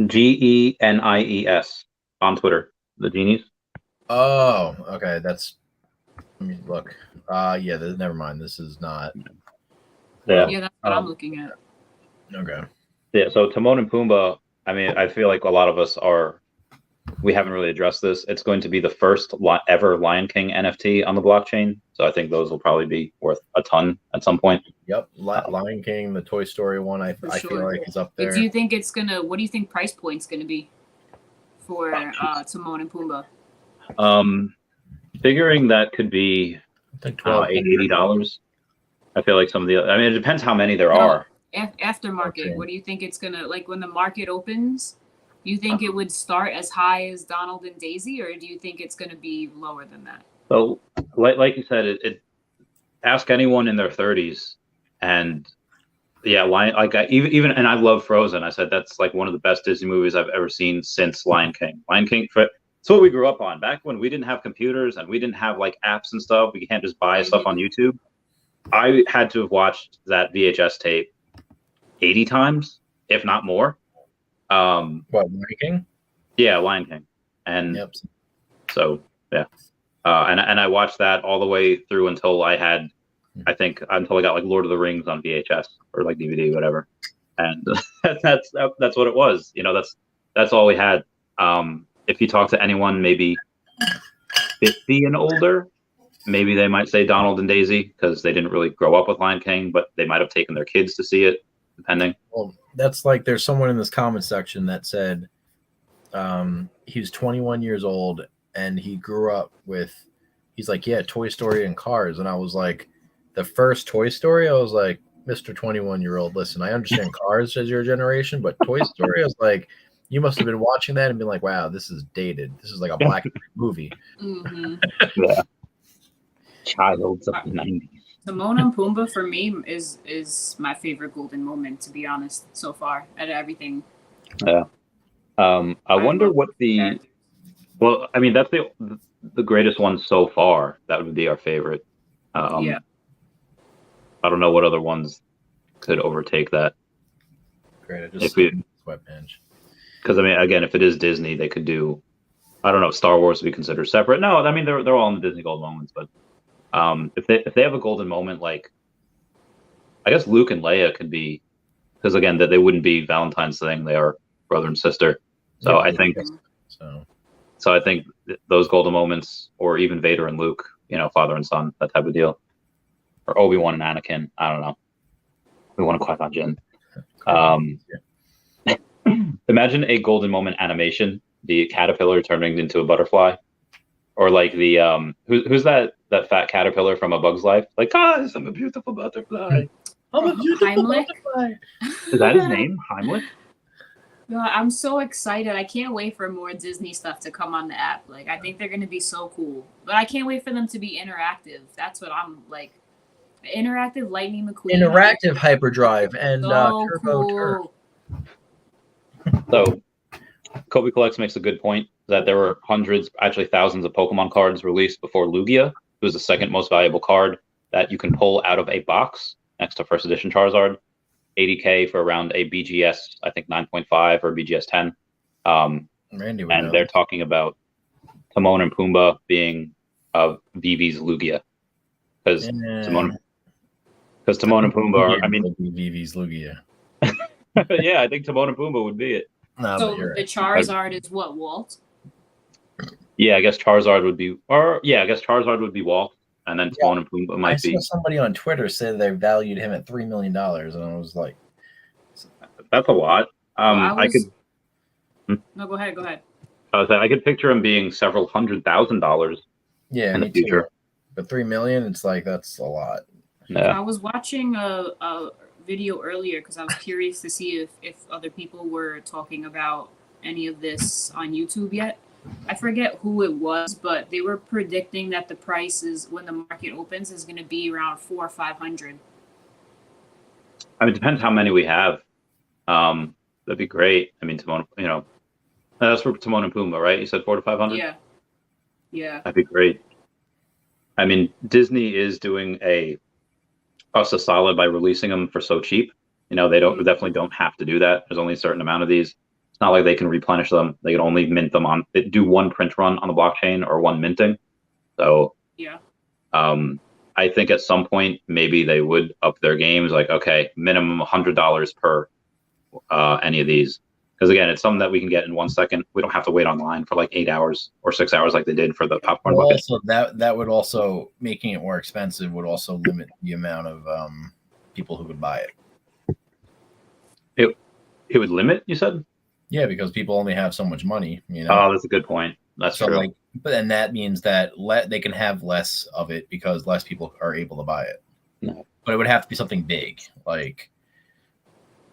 Speaker 1: GENIES on Twitter. The Genies.
Speaker 3: Oh, okay. Let me look. Never mind. This is not.
Speaker 2: Yeah, that's what I'm looking at.
Speaker 3: Okay.
Speaker 1: Yeah, so Timon and Pumbaa, I mean, I feel like a lot of us we haven't really addressed this. It's going to be the first ever Lion King NFT on the blockchain. So I think those will probably be worth a ton at some point.
Speaker 3: Yep. Lion King, the Toy Story one, I feel like is up there.
Speaker 2: What do you think price point's going to be for Timon and Pumbaa?
Speaker 1: Figuring that could be
Speaker 3: I think
Speaker 1: $80. I feel like some of it depends how many there are.
Speaker 2: Aftermarket, okay. What do you think it's going to, like when the market opens, do you think it would start as high as Donald and Daisy, or do you think it's going to be lower than that?
Speaker 1: So, like you said, ask anyone in their 30s, and even and I love Frozen. I said that's like one of the best Disney movies I've ever seen since Lion King. It's what we grew up on. Back when we didn't have computers and we didn't have like apps and stuff, we can't just buy stuff on YouTube. I had to have watched that VHS tape 80 times, if not more.
Speaker 3: Lion King?
Speaker 1: Yeah, Lion King. And so, yeah. And I watched that all the way through until I got like Lord of the Rings on VHS or like DVD, whatever. And that's what it was. That's all we had. If you talk to anyone maybe 50 and older, maybe they might say Donald and Daisy because they didn't really grow up with Lion King, but they might have taken their kids to see it, depending.
Speaker 3: Well, that's like there's someone in this comment section that said he was 21 years old and he grew up with, he's like, yeah, Toy Story and Cars. And I was like, the first Toy Story, I was like, Mr. 21-year-old, listen, I understand Cars as your generation, but Toy Story, I was like, you must have been watching that and been like, wow, this is dated. This is like a black movie.
Speaker 2: Mm-hmm.
Speaker 1: Yeah. Childs of the 90s.
Speaker 2: Timon and Pumbaa for me is my favorite golden moment, to be honest, so far out of everything.
Speaker 1: Yeah. I wonder what well, I mean, that's the greatest one so far. That would be our favorite.
Speaker 2: Yeah.
Speaker 1: I don't know what other ones could overtake that.
Speaker 3: Great. I just sweatband.
Speaker 1: Because I mean, again, if it is Disney, they could do. I don't know if Star Wars would be considered separate. No, I mean they're all in the Disney Gold moments, but if they have a golden moment, like I guess Luke and Leia could be because again, that they wouldn't be Valentine's thing. They are brother and sister. So I think I think those golden moments, or even Vader and Luke, father and son, that type of deal, or Obi-Wan and Anakin. I don't know. We want to Qui-Gon Jinn. Imagine a golden moment animation: the caterpillar turning into a butterfly, or like the who's that fat caterpillar from A Bug's Life? Like, guys, I'm a beautiful butterfly.
Speaker 3: I'm a beautiful
Speaker 2: Heimlich?
Speaker 3: butterfly.
Speaker 1: Is that his name, Heimlich?
Speaker 2: God, I'm so excited. I can't wait for more Disney stuff to come on the app. Like, I think they're going to be so cool. But I can't wait for them to be interactive. That's what I'm like. Interactive Lightning McQueen.
Speaker 3: Interactive hyperdrive and
Speaker 2: so
Speaker 3: turbo turf.
Speaker 2: cool.
Speaker 1: So, Kobe Collects makes a good point that there were hundreds, actually thousands of Pokemon cards released before Lugia, who is the second most valuable card that you can pull out of a box next to first edition Charizard. 80K for around a BGS, I think 9.5 or BGS 10.
Speaker 3: Randy would
Speaker 1: and
Speaker 3: know.
Speaker 1: they're talking about Timon and Pumbaa being Vivi's Lugia. Because Timon and Pumbaa are, I mean,
Speaker 3: Vivi's Lugia.
Speaker 1: yeah, I think Timon and Pumbaa would be it.
Speaker 3: No,
Speaker 2: So
Speaker 3: but you're
Speaker 2: the
Speaker 3: right.
Speaker 2: Charizard is what, Walt?
Speaker 1: Yeah, I guess Charizard would be, Walt, and then Timon and Pumbaa
Speaker 3: I
Speaker 1: might be.
Speaker 3: saw somebody on Twitter say they valued him at $3 million, and I was like,
Speaker 1: That's a lot. I could.
Speaker 2: No, go ahead.
Speaker 1: I could picture him being several $100,000
Speaker 3: yeah,
Speaker 1: in the
Speaker 3: me
Speaker 1: future.
Speaker 3: too. But $3 million, it's like that's a lot.
Speaker 1: Yeah.
Speaker 2: I was watching a video earlier because I was curious to see if other people were talking about any of this on YouTube yet. I forget who it was, but they were predicting that the price is, when the market opens, is going to be around $400 or $500.
Speaker 1: I mean, it depends how many we have. That'd be great. I mean, Timon, that's for Timon and Pumbaa, right? You said 400 to 500.
Speaker 2: Yeah.
Speaker 1: That'd be great. I mean, Disney is doing us a solid by releasing them for so cheap. They definitely don't have to do that. There's only a certain amount of these. It's not like they can replenish them. They can only mint them do one print run on the blockchain or one minting. So
Speaker 2: Yeah.
Speaker 1: I think at some point maybe they would up their games. Like, okay, minimum $100 per any of these. Because again, it's something that we can get in 1 second. We don't have to wait online for like 8 hours or 6 hours like they did for the popcorn bucket.
Speaker 3: Also, that would also, making it more expensive would also limit the amount of people who would buy it.
Speaker 1: It would limit, you said?
Speaker 3: Yeah, because people only have so much money.
Speaker 1: Oh, that's a good point. That's true.
Speaker 3: But then that means that they can have less of it because less people are able to buy it.
Speaker 1: No.
Speaker 3: But it would have to be something big, like.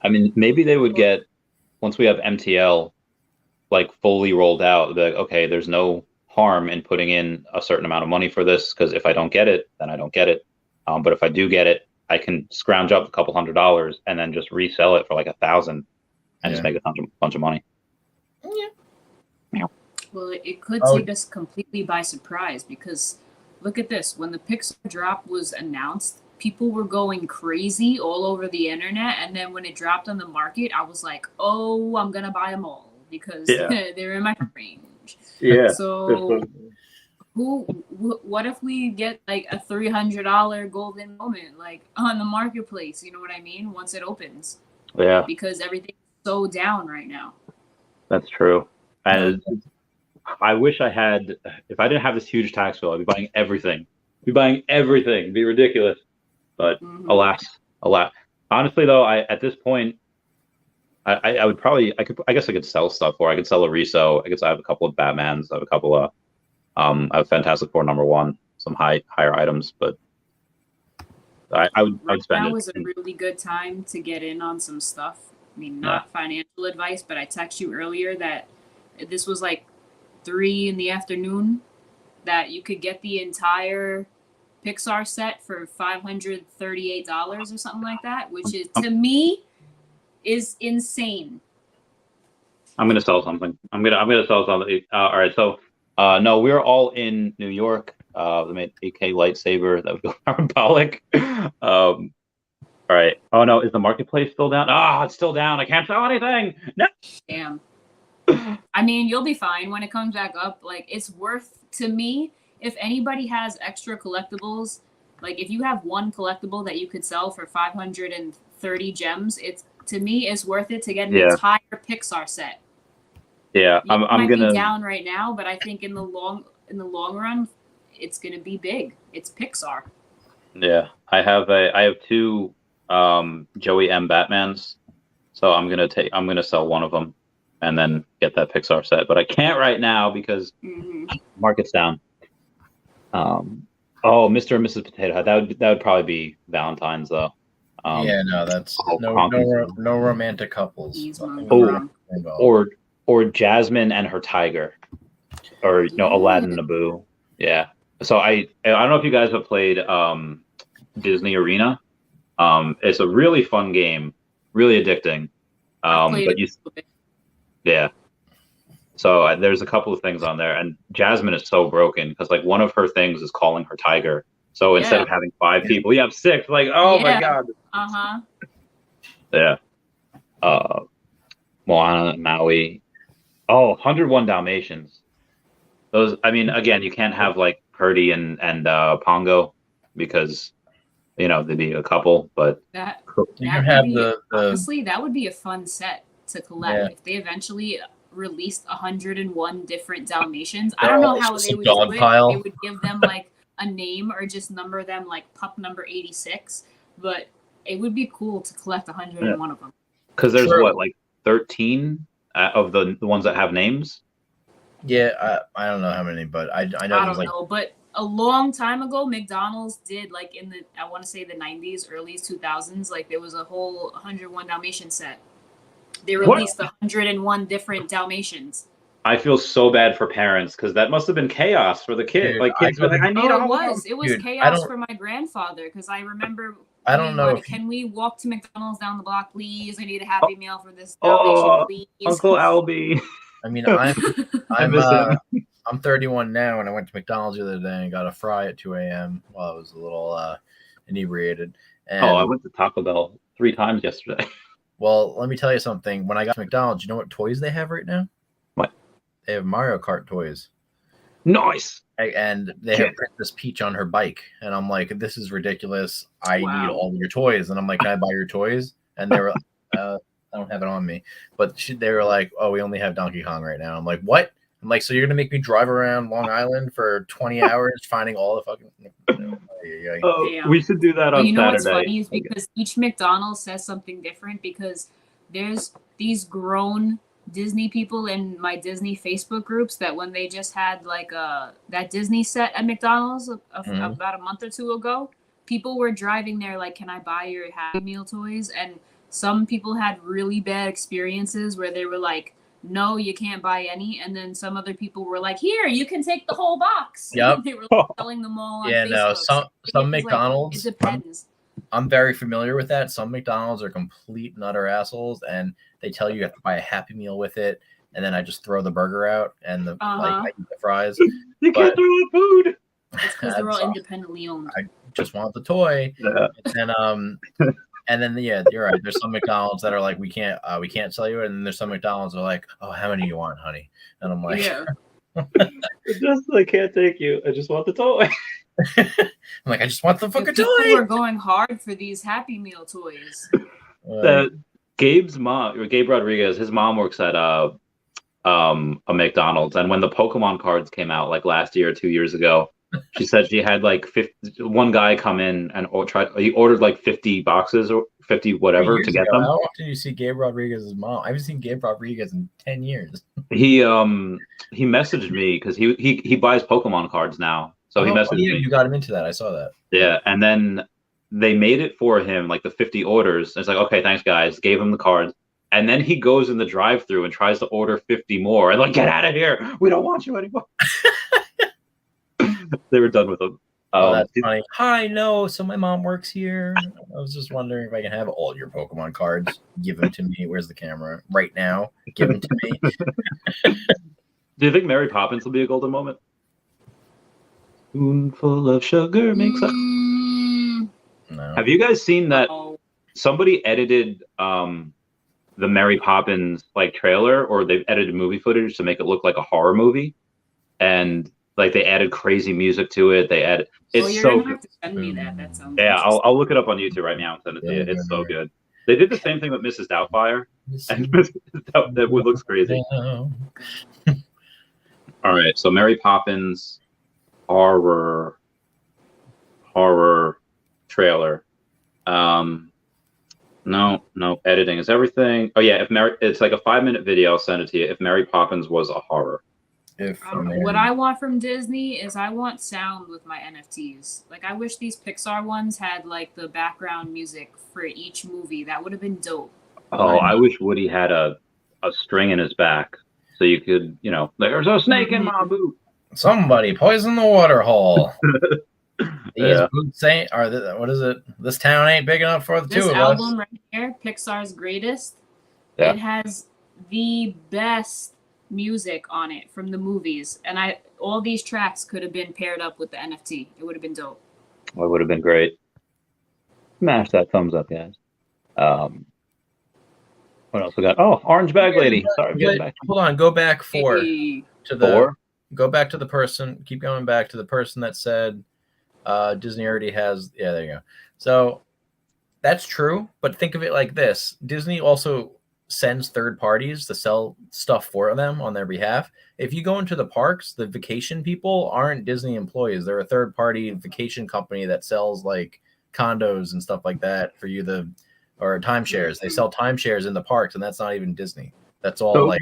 Speaker 1: I mean, maybe they would get, once we have MTL like fully rolled out, like, okay, there's no harm in putting in a certain amount of money for this, because if I don't get it, then I don't get it. But if I do get it, I can scrounge up a couple $100 and then just resell it for like 1,000 and just make a bunch of money.
Speaker 3: Yeah.
Speaker 2: Well, it could take us completely by surprise, because look at this. When the Pixar drop was announced, people were going crazy all over the internet. And then when it dropped on the market, I was like, oh, I'm going to buy them all because they're in my range.
Speaker 1: Yeah.
Speaker 2: So what if we get like a $300 golden moment, like on the marketplace? You know what I mean? Once it opens.
Speaker 1: Yeah.
Speaker 2: Because everything's so down right now.
Speaker 1: That's true. And I wish I had, if I didn't have this huge tax bill, I'd be buying everything. It'd be ridiculous. But alas. Honestly, though, at this point, I would probably, I guess I could sell stuff, or I could sell a reso. I have a couple of Batmans. I have a couple of, I have Fantastic Four #1, some higher items, but I would spend it.
Speaker 2: Now is a really good time to get in on some stuff. I mean, not financial advice, but I texted you earlier that this was like 3 p.m. that you could get the entire Pixar set for $538 or something like that, which is, to me, is insane.
Speaker 1: I'm gonna sell something. I'm gonna sell something. All right, so no, we're all in New York. They made AK lightsaber that would go parabolic. All right. Oh no, is the marketplace still down? It's still down. I can't sell anything. No.
Speaker 2: Damn. I mean, you'll be fine when it comes back up. Like, it's worth, to me, if anybody has extra collectibles, like if you have one collectible that you could sell for 530 gems, it's, to me, it's worth it to get an
Speaker 1: Yeah.
Speaker 2: entire Pixar set.
Speaker 1: Yeah,
Speaker 2: You
Speaker 1: I'm
Speaker 2: might
Speaker 1: gonna.
Speaker 2: be down right now, but I think in the long run, it's gonna be big. It's Pixar.
Speaker 1: Yeah, I have two Joey M Batmans, so I'm gonna sell one of them, and then get that Pixar set. But I can't right now because market's down. Oh, Mr. and Mrs. Potato Head. That would probably be Valentine's though.
Speaker 3: Yeah, no, that's no romantic couples.
Speaker 1: Or Jasmine and her tiger, or Aladdin and Naboo. Yeah. So I don't know if you guys have played Disney Arena. It's a really fun game, really addicting. Yeah. So there's a couple of things on there, and Jasmine is so broken because like one of her things is calling her tiger. So instead of having 5 people, you have 6. Like, oh my god. Yeah. Moana, Maui. Oh, 101 Dalmatians. Those. I mean, again, you can't have like Purdy and Pongo because they'd be a couple. But
Speaker 2: honestly, that would be a fun set to collect if they eventually released 101 different Dalmatians. I don't know how they would do it. They would give them like a name or just number them like pup number 86, but it would be cool to collect 101 of them.
Speaker 1: Because there's what, like 13 of the ones that have names.
Speaker 3: Yeah, I don't know how many, but I know.
Speaker 2: I don't know, but a long time ago, McDonald's did like in the I want to say the 90s, early 2000s, like there was a whole 101 Dalmatian set. They released 101 different Dalmatians.
Speaker 1: I feel so bad for parents because that must have been chaos for the kid. Like kids were like, I need all of them.
Speaker 2: It was chaos for my grandfather because I remember.
Speaker 3: I don't know.
Speaker 2: Can we walk to McDonald's down the block, please? I need a Happy Meal for this Dalmatian, please.
Speaker 1: Uncle Albie.
Speaker 3: I mean, I'm 31 now, and I went to McDonald's the other day and got a fry at 2 a.m. while I was a little inebriated. And,
Speaker 1: I went to Taco Bell 3 times yesterday.
Speaker 3: Well, let me tell you something. When I got to McDonald's, you know what toys they have right now?
Speaker 1: What?
Speaker 3: They have Mario Kart toys.
Speaker 1: Nice.
Speaker 3: And they have Princess Peach on her bike. And I'm like, this is ridiculous. I need all of your toys. And I'm like, can I buy your toys? And they were like, I don't have it on me. But they were like, oh, we only have Donkey Kong right now. I'm like, what? I'm like, so you're going to make me drive around Long Island for 20 hours finding all the fucking...
Speaker 1: We should do that on Saturday.
Speaker 2: What's funny is because each McDonald's says something different because there's these grown Disney people in my Disney Facebook groups that when they just had like that Disney set at McDonald's about a month or 2 ago, people were driving there like, can I buy your Happy Meal toys? And some people had really bad experiences where they were like, no, you can't buy any. And then some other people were like, here, you can take the whole box.
Speaker 3: Yep.
Speaker 2: They were selling them all on Facebook.
Speaker 3: No, some McDonald's,
Speaker 2: it depends.
Speaker 3: I'm very familiar with that. Some McDonald's are complete and utter assholes, and they tell you have to buy a Happy Meal with it, and then I just throw the burger out and I eat the fries.
Speaker 1: You can't throw out food.
Speaker 2: It's because they're all independently owned.
Speaker 3: I just want the toy.
Speaker 1: Yeah.
Speaker 3: And then you're right. There's some McDonald's that are like, we can't sell you it. And then there's some McDonald's that are like, oh, how many do you want, honey? And I'm like,
Speaker 1: I can't take you. I just want the toy.
Speaker 3: I'm like, I just want the fucking toy.
Speaker 2: People are going hard for these Happy Meal toys.
Speaker 1: Gabe's mom, or Gabe Rodriguez, his mom works at a McDonald's, and when the Pokemon cards came out like last year or 2 years ago, she said she had like 50, one guy come in and he ordered like 50 boxes or 50 whatever to get them.
Speaker 3: How often do you see Gabe Rodriguez's mom? I haven't seen Gabe Rodriguez in 10 years.
Speaker 1: He messaged me because he buys Pokemon cards now. So he messaged me.
Speaker 3: You got him into that. I saw that.
Speaker 1: Yeah, and then they made it for him, like the 50 orders. It's like, okay, thanks guys. Gave him the cards. And then he goes in the drive-thru and tries to order 50 more. And like, get out of here. We don't want you anymore. They were done with him.
Speaker 3: That's funny. Hi, no. So my mom works here. I was just wondering if I can have all your Pokemon cards. Give them to me. Where's the camera? Right now. Give them to me.
Speaker 1: Do you think Mary Poppins will be a golden moment? Spoonful of sugar makes up.
Speaker 3: No.
Speaker 1: Have you guys seen that? Somebody edited the Mary Poppins like trailer, or they've edited movie footage to make it look like a horror movie, and like they added crazy music to it. They added. It's
Speaker 2: you're
Speaker 1: so
Speaker 2: gonna have to send me that. That sounds.
Speaker 1: Yeah, I'll look it up on YouTube right now and send it to you. It's so good. They did the same thing with Mrs. Doubtfire, and that looks crazy. All right, so Mary Poppins horror trailer. No, editing is everything. Oh yeah, it's like a 5-minute video. I'll send it to you. If Mary Poppins was a horror.
Speaker 2: What I want from Disney is I want sound with my NFTs. Like I wish these Pixar ones had like the background music for each movie. That would have been dope.
Speaker 1: Oh, I wish Woody had a string in his back so you could, there's a snake in my boot.
Speaker 3: Somebody poison the water hole. These
Speaker 1: Yeah.
Speaker 3: boots ain't. What is it? This town ain't big enough for the
Speaker 2: This
Speaker 3: two of
Speaker 2: album
Speaker 3: us.
Speaker 2: right here, Pixar's Greatest.
Speaker 1: Yeah.
Speaker 2: It has the best music on it from the movies, and all these tracks could have been paired up with the NFT. It would have been dope.
Speaker 1: Well, it would have been great. Smash that thumbs up, guys. What else we got? Oh, Orange Bag Lady. Sorry, I'm getting back.
Speaker 3: Hold on, go back
Speaker 2: Hey.
Speaker 3: Go back to the person. Keep going back to the person that said Disney already has. Yeah, there you go. So that's true, but think of it like this: Disney also sends third parties to sell stuff for them on their behalf. If you go into the parks, the vacation people aren't Disney employees. They're a third party vacation company that sells like condos and stuff like that for you or timeshares. They sell timeshares in the parks, and that's not even Disney. That's all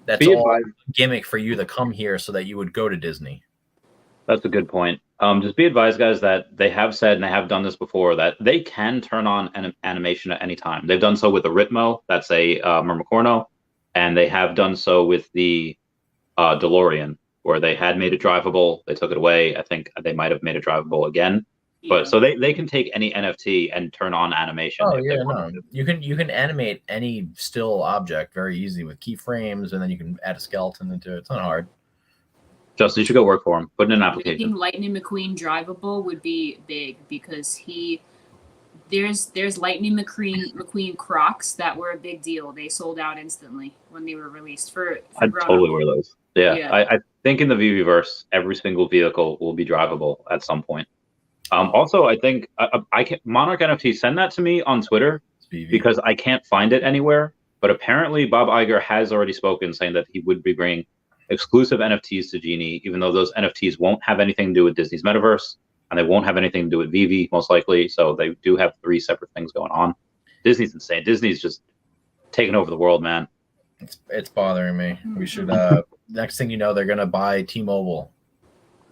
Speaker 3: that's all gimmick for you to come here so that you would go to Disney.
Speaker 1: That's a good point. Just be advised, guys, that they have said, and they have done this before, that they can turn on an animation at any time. They've done so with the Ritmo, that's a Mermicorno, and they have done so with the DeLorean, where they had made it drivable. They took it away. I think they might have made it drivable again.
Speaker 2: Yeah.
Speaker 1: But so they can take any NFT and turn on animation.
Speaker 3: Oh yeah, no. You can animate any still object very easy with keyframes, and then you can add a skeleton into it. It's not hard.
Speaker 1: Justin, you should go work for him. Put in an application.
Speaker 2: Making Lightning McQueen drivable would be big because there's Lightning McQueen Crocs that were a big deal. They sold out instantly when they were released for
Speaker 1: I'd totally wear those. Yeah. I think in the Veveverse, every single vehicle will be drivable at some point. Also, I think I can Monarch NFT, send that to me on Twitter because I can't find it anywhere. But apparently, Bob Iger has already spoken, saying that he would be bringing exclusive NFTs to Genie, even though those NFTs won't have anything to do with Disney's metaverse, and they won't have anything to do with Veve, most likely. So they do have 3 separate things going on. Disney's insane. Disney's just taking over the world, man.
Speaker 3: It's bothering me. We should. Next thing you know, they're gonna buy T-Mobile,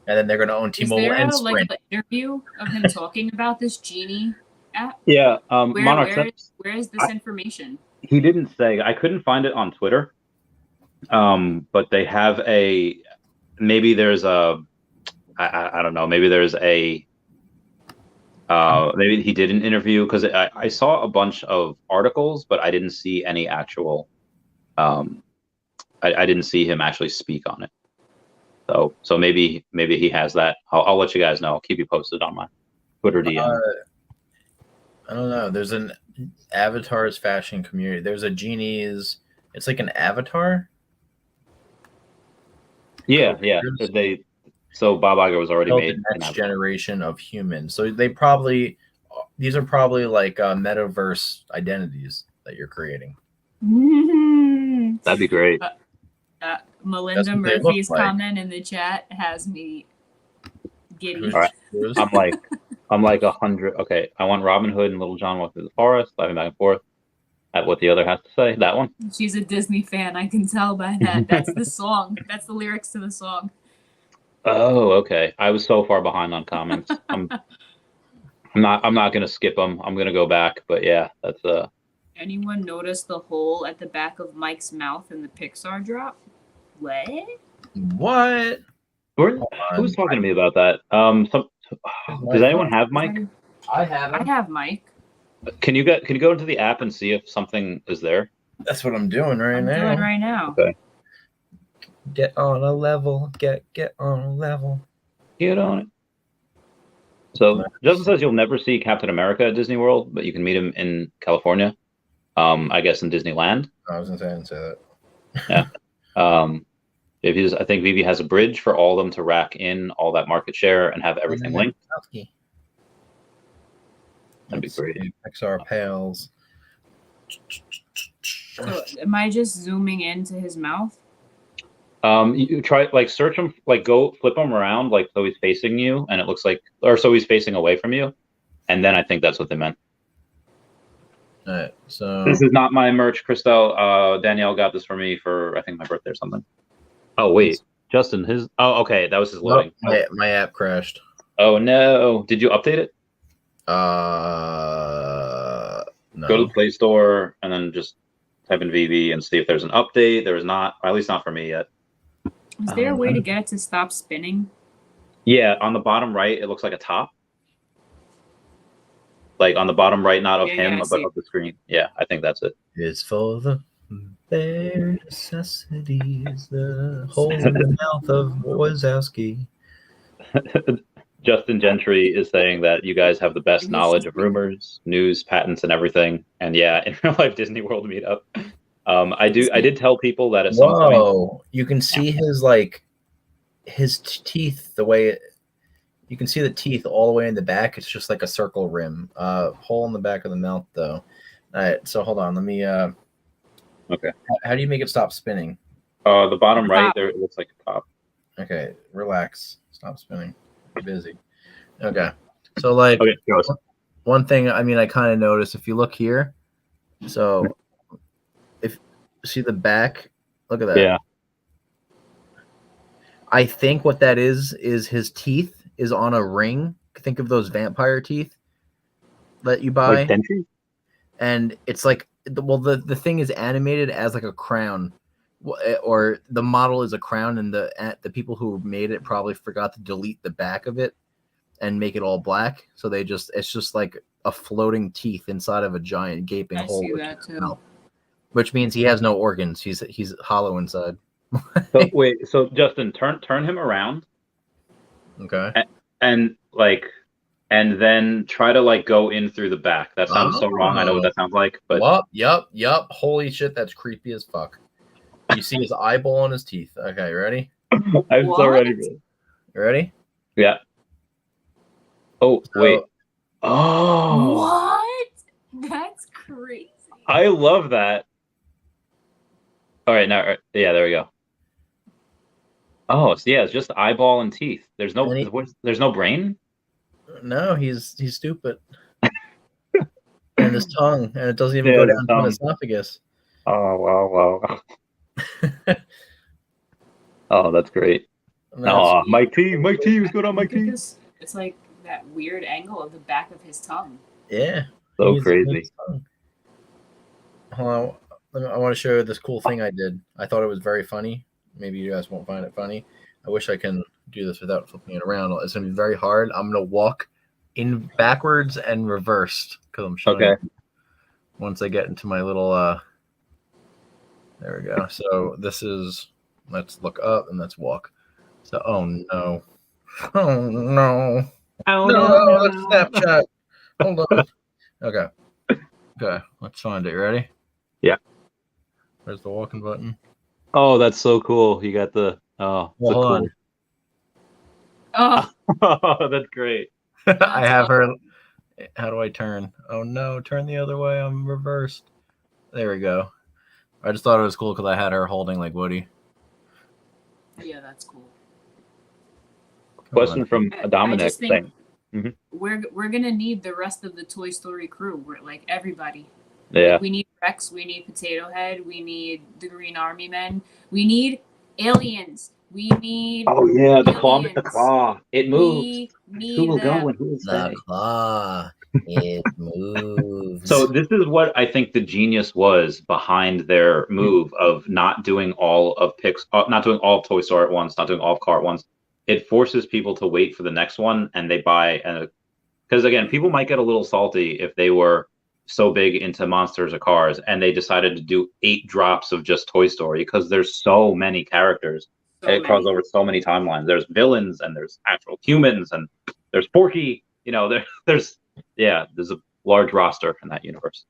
Speaker 3: and then they're gonna own T-Mobile and Sprint.
Speaker 2: Like an interview of him talking about this Genie app?
Speaker 1: Yeah.
Speaker 2: Where is this information?
Speaker 1: He didn't say. I couldn't find it on Twitter. But they have maybe there's I don't know, maybe there's maybe he did an interview, because I saw a bunch of articles, but I didn't see any actual, I didn't see him actually speak on it. So maybe he has that. I'll let you guys know. I'll keep you posted on my Twitter DM.
Speaker 3: I don't know. There's an avatars fashion community. There's a Genie's. It's like an avatar.
Speaker 1: Yeah. So Bob Iger was already made
Speaker 3: the next generation of humans. So these are probably like metaverse identities that you're creating.
Speaker 1: That'd be great.
Speaker 2: Melinda Murphy's comment in the chat has me giddy.
Speaker 1: All right. I'm like 100. Okay, I want Robin Hood and Little John walk through the forest, laughing back and forth at what the other has to say. That one.
Speaker 2: She's a Disney fan. I can tell by that. That's the song. That's the lyrics to the song.
Speaker 1: Oh, okay. I was so far behind on comments. I'm not gonna skip them. I'm gonna go back. But yeah, that's
Speaker 2: Anyone notice the hole at the back of Mike's mouth in the Pixar drop? What?
Speaker 1: Who's talking to me about that? Does anyone have Mike?
Speaker 3: I have him.
Speaker 2: I have Mike.
Speaker 1: Can you go into the app and see if something is there?
Speaker 3: That's what I'm doing right now.
Speaker 1: Okay.
Speaker 3: Get on a level. Get on a level.
Speaker 1: Get on it. So Justin says you'll never see Captain America at Disney World, but you can meet him in California. I guess in Disneyland.
Speaker 3: I was gonna say I didn't say that.
Speaker 1: Yeah. I think Veve has a bridge for all of them to rack in all that market share and have everything linked. That'd be great.
Speaker 3: Pixar Pals.
Speaker 2: So am I just zooming into his mouth?
Speaker 1: You try like search him, like go flip him around, like so he's facing you, and it looks like, or so he's facing away from you, and then I think that's what they meant.
Speaker 3: All right, so
Speaker 1: This is not my merch, Christelle. Danielle got this for me for I think my birthday or something. Oh wait, Justin, his. Oh, okay, that was his loading.
Speaker 3: My app crashed.
Speaker 1: Oh no! Did you update it?
Speaker 3: No.
Speaker 1: Go to the Play Store and then just type in Veve and see if there's an update. There is not, or at least not for me yet.
Speaker 2: Is there a way to get it to stop spinning?
Speaker 1: Yeah, on the bottom right, it looks like a top. Like on the bottom right, not of him, but of the screen. Yeah, I think that's it.
Speaker 3: It's for the bare necessities, the hole in the mouth of Wazowski.
Speaker 1: Justin Gentry is saying that you guys have the best knowledge of rumors, news, patents, and everything. And yeah, in real life Disney World meetup, I did tell people that at some point.
Speaker 3: You can see his teeth. The way you can see the teeth all the way in the back. It's just like a circle rim. Hole in the back of the mouth, though. All right, so hold on. Let me.
Speaker 1: Okay.
Speaker 3: How do you make it stop spinning?
Speaker 1: The bottom right there, it looks like a top.
Speaker 3: Okay, relax. Stop spinning. You're busy. Okay. So like one thing, I mean, I kind of noticed if you look here, so if see the back, look at that.
Speaker 1: Yeah.
Speaker 3: I think what that is his teeth is on a ring. Think of those vampire teeth that you buy.
Speaker 1: Like dentures?
Speaker 3: And it's like, well, the thing is animated as like a crown, or the model is a crown, and the people who made it probably forgot to delete the back of it and make it all black. So it's just like a floating teeth inside of a giant gaping hole.
Speaker 2: I see that too.
Speaker 3: Which means he has no organs. He's hollow inside.
Speaker 1: So wait, so Justin, turn him around.
Speaker 3: Okay.
Speaker 1: And then try to like go in through the back. That sounds so wrong. I know what that sounds like, but
Speaker 3: Yup. Holy shit, that's creepy as fuck. You see his eyeball on his teeth. Okay, ready?
Speaker 1: I'm so ready.
Speaker 3: You ready?
Speaker 1: Yeah. Oh, wait.
Speaker 2: Oh. What? That's crazy.
Speaker 1: I love that. All right, now, yeah, there we go. Oh, so yeah, it's just eyeball and teeth. There's no brain?
Speaker 3: No, he's stupid. And his tongue, and it doesn't even go down to his esophagus.
Speaker 1: Oh, wow. Oh, that's great. Mike T, what's going on, Mike T?
Speaker 2: It's like that weird angle of the back of his tongue.
Speaker 3: Yeah.
Speaker 1: So crazy.
Speaker 3: Hold on. I want to show you this cool thing I did. I thought it was very funny. Maybe you guys won't find it funny. I wish I can do this without flipping it around. It's going to be very hard. I'm going to walk in backwards and reversed because I'm showing you once I get into my little there we go. So this is, let's look up and let's walk. So oh no. No, that's Snapchat. Hold on. Okay, let's find it. Ready?
Speaker 1: Yeah.
Speaker 3: Where's the walking button?
Speaker 1: Oh, that's so cool. You got the
Speaker 3: hold on.
Speaker 2: Oh,
Speaker 1: that's great.
Speaker 3: I have her. How do I turn? Oh no, turn the other way. I'm reversed. There we go. I just thought it was cool because I had her holding like Woody.
Speaker 2: Yeah, that's cool.
Speaker 1: Question from Dominic.
Speaker 2: We're gonna need the rest of the Toy Story crew. We're like everybody.
Speaker 1: Yeah.
Speaker 2: Like, we need Rex. We need Potato Head. We need the Green Army Men. We need aliens. We need.
Speaker 1: Oh yeah, the
Speaker 2: aliens.
Speaker 1: claw. It moves.
Speaker 2: We need
Speaker 1: who will go and who will stay?
Speaker 3: The claw. It moves.
Speaker 1: So this is what I think the genius was behind their move of not doing all of Toy Story at once, not doing all of Car at once. It forces people to wait for the next one, and they buy. Because again, people might get a little salty if they were so big into monsters or cars, and they decided to do 8 drops of just Toy Story because there's so many characters. It crosses over so many timelines. There's villains, and there's actual humans, and there's Porky. You know, there's a large roster in that universe.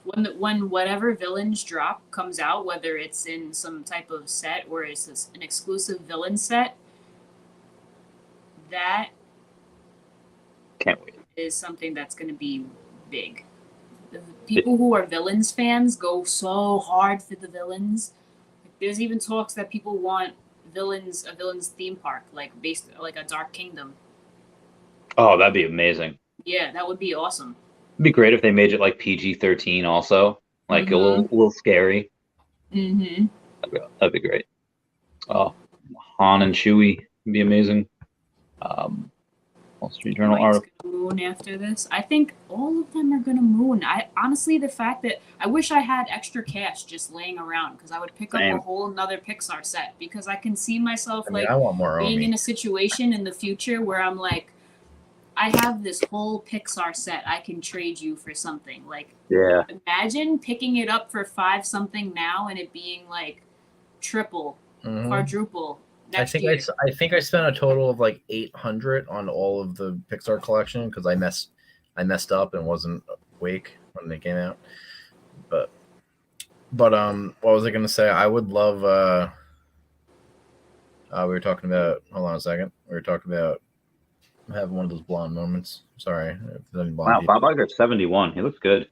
Speaker 2: When whatever villains drop comes out, whether it's in some type of set or it's an exclusive villain set, that
Speaker 1: can't wait.
Speaker 2: Is something that's going to be big. people who are villains fans go so hard for the villains. There's even talks that people want a villains theme park, like based like a Dark Kingdom.
Speaker 1: Oh, that'd be amazing.
Speaker 2: Yeah, that would be awesome.
Speaker 1: It'd be great if they made it like PG-13 also, like a little scary.
Speaker 2: Mm-hmm.
Speaker 1: That'd be great. Oh, Han and Chewie would be amazing. Wall Street Journal article.
Speaker 2: Moon after this. I think all of them are gonna moon. I honestly, the fact that I wish I had extra cash just laying around because I would pick up a whole another Pixar set because I can see myself
Speaker 3: I want more
Speaker 2: being
Speaker 3: Omi.
Speaker 2: in a situation in the future where I'm like, I have this whole Pixar set I can trade you for something. Like,
Speaker 1: yeah,
Speaker 2: imagine picking it up for 5 something now and it being like triple, quadruple.
Speaker 3: I think I spent a total of like 800 on all of the Pixar collection because I messed up and wasn't awake when they came out. But what was I gonna say? I would love. We were talking about. Hold on a second. We were talking about having one of those blonde moments. Sorry.
Speaker 1: Wow, Bob Iger's 71. He looks good.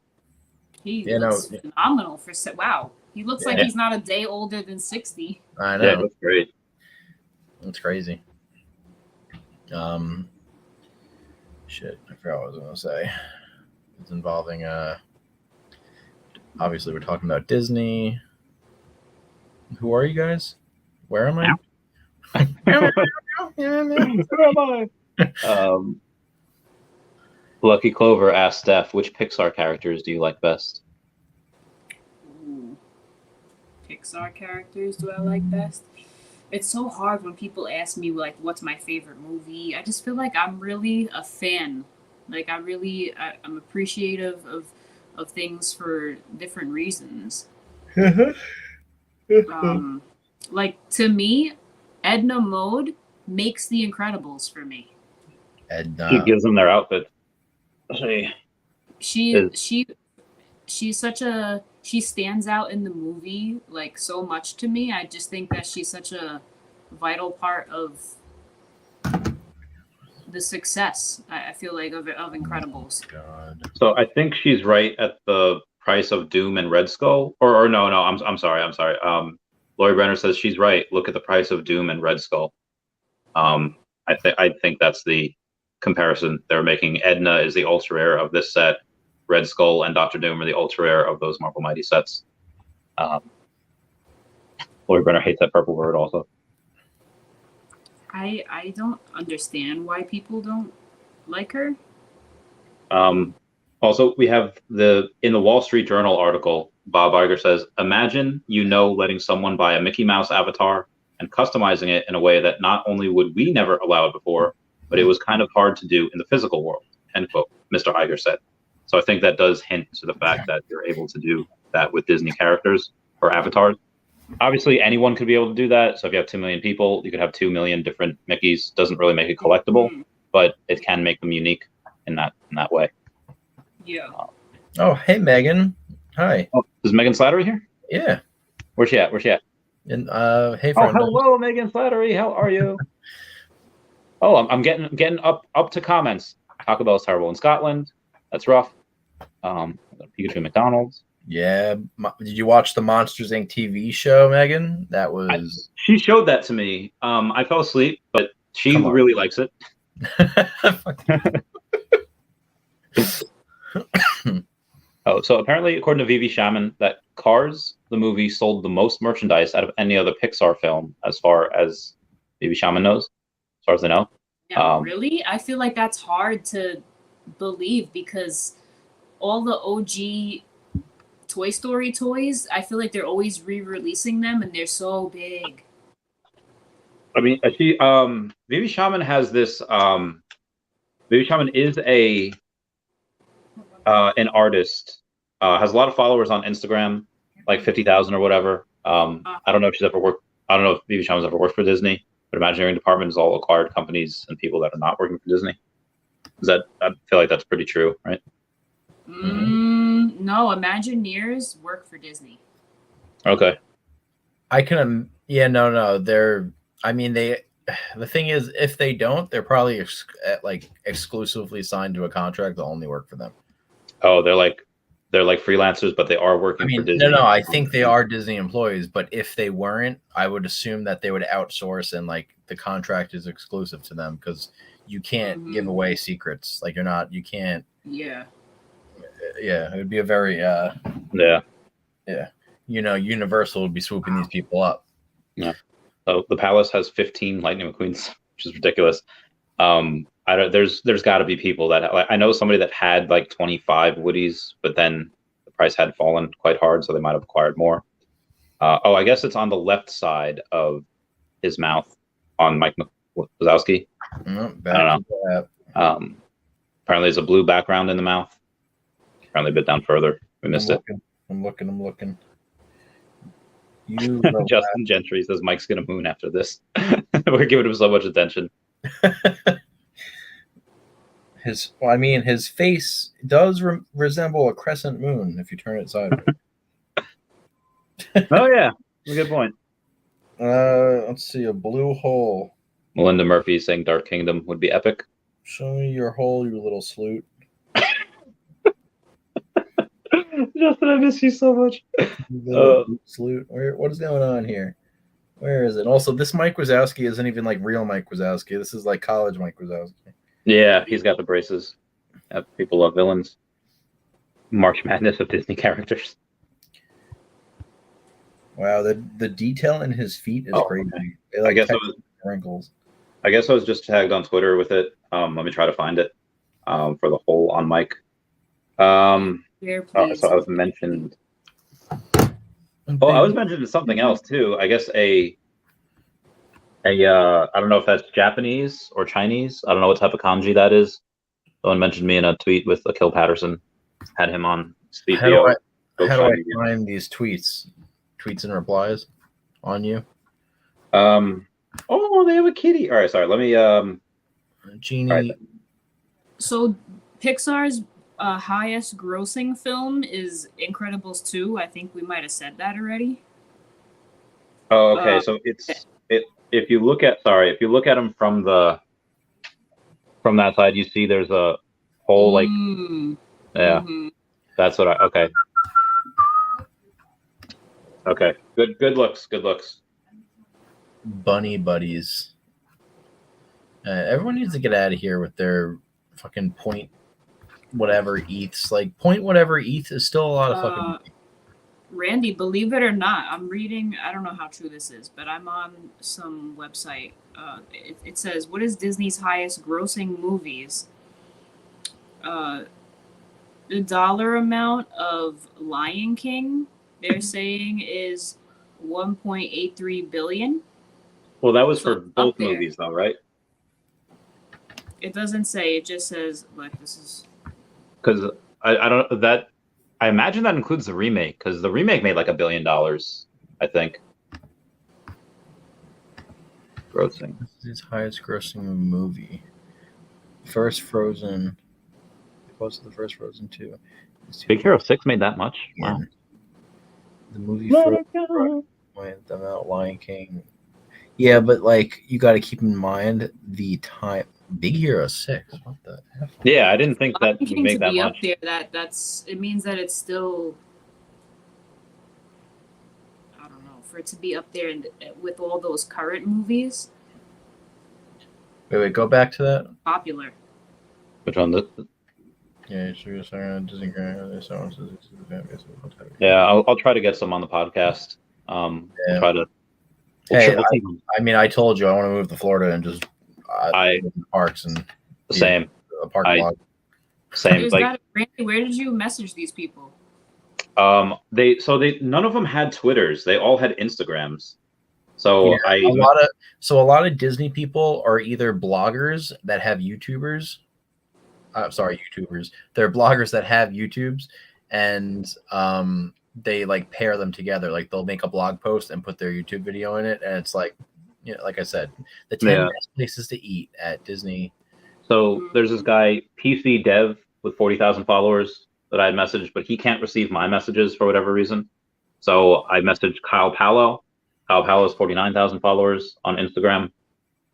Speaker 2: He looks phenomenal for wow. He looks like he's not a day older than 60.
Speaker 3: I know.
Speaker 1: Yeah, that's great.
Speaker 3: That's crazy. Shit, I forgot what I was gonna say. It's involving obviously we're talking about Disney. Who are you guys? Where am I?
Speaker 1: Where am I? Lucky Clover asked Steph, which Pixar characters do you like best?
Speaker 2: Ooh. Pixar characters do I like best? It's so hard when people ask me like what's my favorite movie. I just feel like I'm really a fan. Like I'm appreciative of things for different reasons. Like to me, Edna Mode makes The Incredibles for me.
Speaker 3: Edna.
Speaker 1: She gives them their outfit.
Speaker 2: She stands out in the movie like so much to me. I just think that she's such a vital part of the success. I feel like of Incredibles.
Speaker 3: God.
Speaker 1: So I think she's right at the price of Doom and Red Skull. Or no, I'm sorry. Lori Brenner says she's right. Look at the price of Doom and Red Skull. I think that's the comparison they're making. Edna is the ultra rare of this set. Red Skull and Dr. Doom are the ultra rare of those Marvel Mighty sets. Lori Brenner hates that purple bird also.
Speaker 2: I don't understand why people don't like her.
Speaker 1: Also, we have in the Wall Street Journal article, Bob Iger says, imagine letting someone buy a Mickey Mouse avatar and customizing it in a way that not only would we never allow it before, but it was kind of hard to do in the physical world, end quote, Mr. Iger said. So I think that does hint to the fact that you're able to do that with Disney characters or avatars. Obviously, anyone could be able to do that. So if you have 2 million people, you could have 2 million different Mickeys. Doesn't really make it collectible, but it can make them unique in that way.
Speaker 2: Yeah.
Speaker 3: Oh, hey, Megan. Hi.
Speaker 1: Oh, is Megan Slattery here?
Speaker 3: Yeah.
Speaker 1: Where's she at?
Speaker 3: And hey, friend.
Speaker 1: Oh, hello, Megan Slattery. How are you? Oh, I'm getting up to comments. Taco Bell is terrible in Scotland. That's rough. Pikachu McDonald's.
Speaker 3: Yeah. Did you watch the Monsters Inc. TV show, Megan? That was.
Speaker 1: She showed that to me. I fell asleep, but she really likes it. Oh, so apparently, according to Veve Shaman, that Cars, the movie, sold the most merchandise out of any other Pixar film, as far as Veve Shaman knows, as far as I know.
Speaker 2: Yeah, really? I feel like that's hard to believe because all the OG Toy Story toys, I feel like they're always re-releasing them and they're so big.
Speaker 1: I mean, Veve Shaman has this. Veve Shaman is an artist. Has a lot of followers on Instagram, like 50,000 or whatever. I don't know if she's ever worked. I don't know if Veve Shaman's ever worked for Disney, but Imagineering department is all acquired companies and people that are not working for Disney. I feel like that's pretty true, right?
Speaker 2: No, Imagineers work for Disney.
Speaker 1: Okay.
Speaker 3: I can. Yeah, no. The thing is, if they don't, they're probably exclusively signed to a contract to only work for them.
Speaker 1: Oh, they're like they're like freelancers, but they are working for Disney.
Speaker 3: No, I think they are Disney employees, but if they weren't, I would assume that they would outsource and like the contract is exclusive to them because you can't give away secrets. Like you can't.
Speaker 2: Yeah.
Speaker 3: Yeah, it would be a very Universal would be swooping these people up.
Speaker 1: Yeah. So the palace has 15 Lightning McQueens, which is ridiculous. There's got to be people that I know somebody that had like 25 Woodies, but then the price had fallen quite hard, so they might have acquired more. I guess it's on the left side of his mouth on Mike Wazowski. I don't know. Apparently, there's a blue background in the mouth. Apparently, a bit down further. We missed it.
Speaker 3: I'm looking.
Speaker 1: Justin Gentry says Mike's gonna moon after this. We're giving him so much attention.
Speaker 3: His face does resemble a crescent moon if you turn it sideways.
Speaker 1: Oh yeah, that's a good point.
Speaker 3: Let's see, a blue hole.
Speaker 1: Melinda Murphy saying Dark Kingdom would be epic.
Speaker 3: Show me your hole, you little sloot.
Speaker 1: Justin, I miss you so much.
Speaker 3: Sloot. What is going on here? Where is it? Also, this Mike Wazowski isn't even like real Mike Wazowski. This is like college Mike Wazowski.
Speaker 1: Yeah, he's got the braces. People love villains. March Madness of Disney characters.
Speaker 3: Wow, the detail in his feet is crazy.
Speaker 1: Okay. I guess
Speaker 3: wrinkles.
Speaker 1: I guess I was just tagged on Twitter with it. Let me try to find it for the hole on Mike. So I was mentioned. Oh, I was mentioned something else too. I guess I don't know if that's Japanese or Chinese. I don't know what type of kanji that is. Someone mentioned me in a tweet with Akil Patterson. Had him on speed.
Speaker 3: How do I find these tweets and replies on you?
Speaker 1: Oh, they have a kitty. All right, sorry. Let me
Speaker 3: Genie.
Speaker 1: Right.
Speaker 2: So Pixar's highest grossing film is Incredibles 2. I think we might have said that already.
Speaker 1: Oh, okay. So if you look at them from that side, you see there's a whole that's what okay. Good looks.
Speaker 3: Bunny buddies. Everyone needs to get out of here with their fucking point whatever ETHs. Like point whatever ETH is still a lot of fucking money.
Speaker 2: Randy, believe it or not, I'm reading, I don't know how true this is, but I'm on some website. It says, what is Disney's highest grossing movies? The dollar amount of Lion King, they're saying, is 1.83 billion.
Speaker 1: Well, that was for both movies, though, right?
Speaker 2: It doesn't say. It just says, like, this is...
Speaker 1: Because I don't... that I imagine that includes the remake, because the remake made like $1 billion, I think. Grossing.
Speaker 3: This is his highest grossing movie. First Frozen. Close to the first Frozen 2.
Speaker 1: Big Hero 6 made that much?
Speaker 3: Yeah.
Speaker 1: Wow.
Speaker 3: The movie Frozen went them out, Lion King. Yeah, but like you got to keep in mind the time. Big Hero 6. What the F?
Speaker 1: Yeah, I didn't think that would make that much.
Speaker 2: Up there, that's it means that it's still, I don't know, for it to be up there with all those current movies.
Speaker 3: Wait, go back to that.
Speaker 2: Popular.
Speaker 1: Which one?
Speaker 3: Yeah,
Speaker 1: yeah, I'll try to get some on the podcast.
Speaker 3: Yeah.
Speaker 1: Try to.
Speaker 3: Hey, I mean, I told you I want to move to Florida and just parks and
Speaker 1: same
Speaker 3: a park blog.
Speaker 1: Same.
Speaker 2: Like, Randy, where did you message these people?
Speaker 1: They none of them had Twitters. They all had Instagrams. So
Speaker 3: yeah, a lot of Disney people are either bloggers that have YouTubers. YouTubers. They're bloggers that have YouTubes, and they like pair them together. Like they'll make a blog post and put their YouTube video in it, and it's like, you know, like I said, the 10 best places to eat at Disney.
Speaker 1: So there's this guy, PC Dev, with 40,000 followers that I had messaged, but he can't receive my messages for whatever reason. So I messaged Kyle Palo. Kyle Palo has 49,000 followers on Instagram.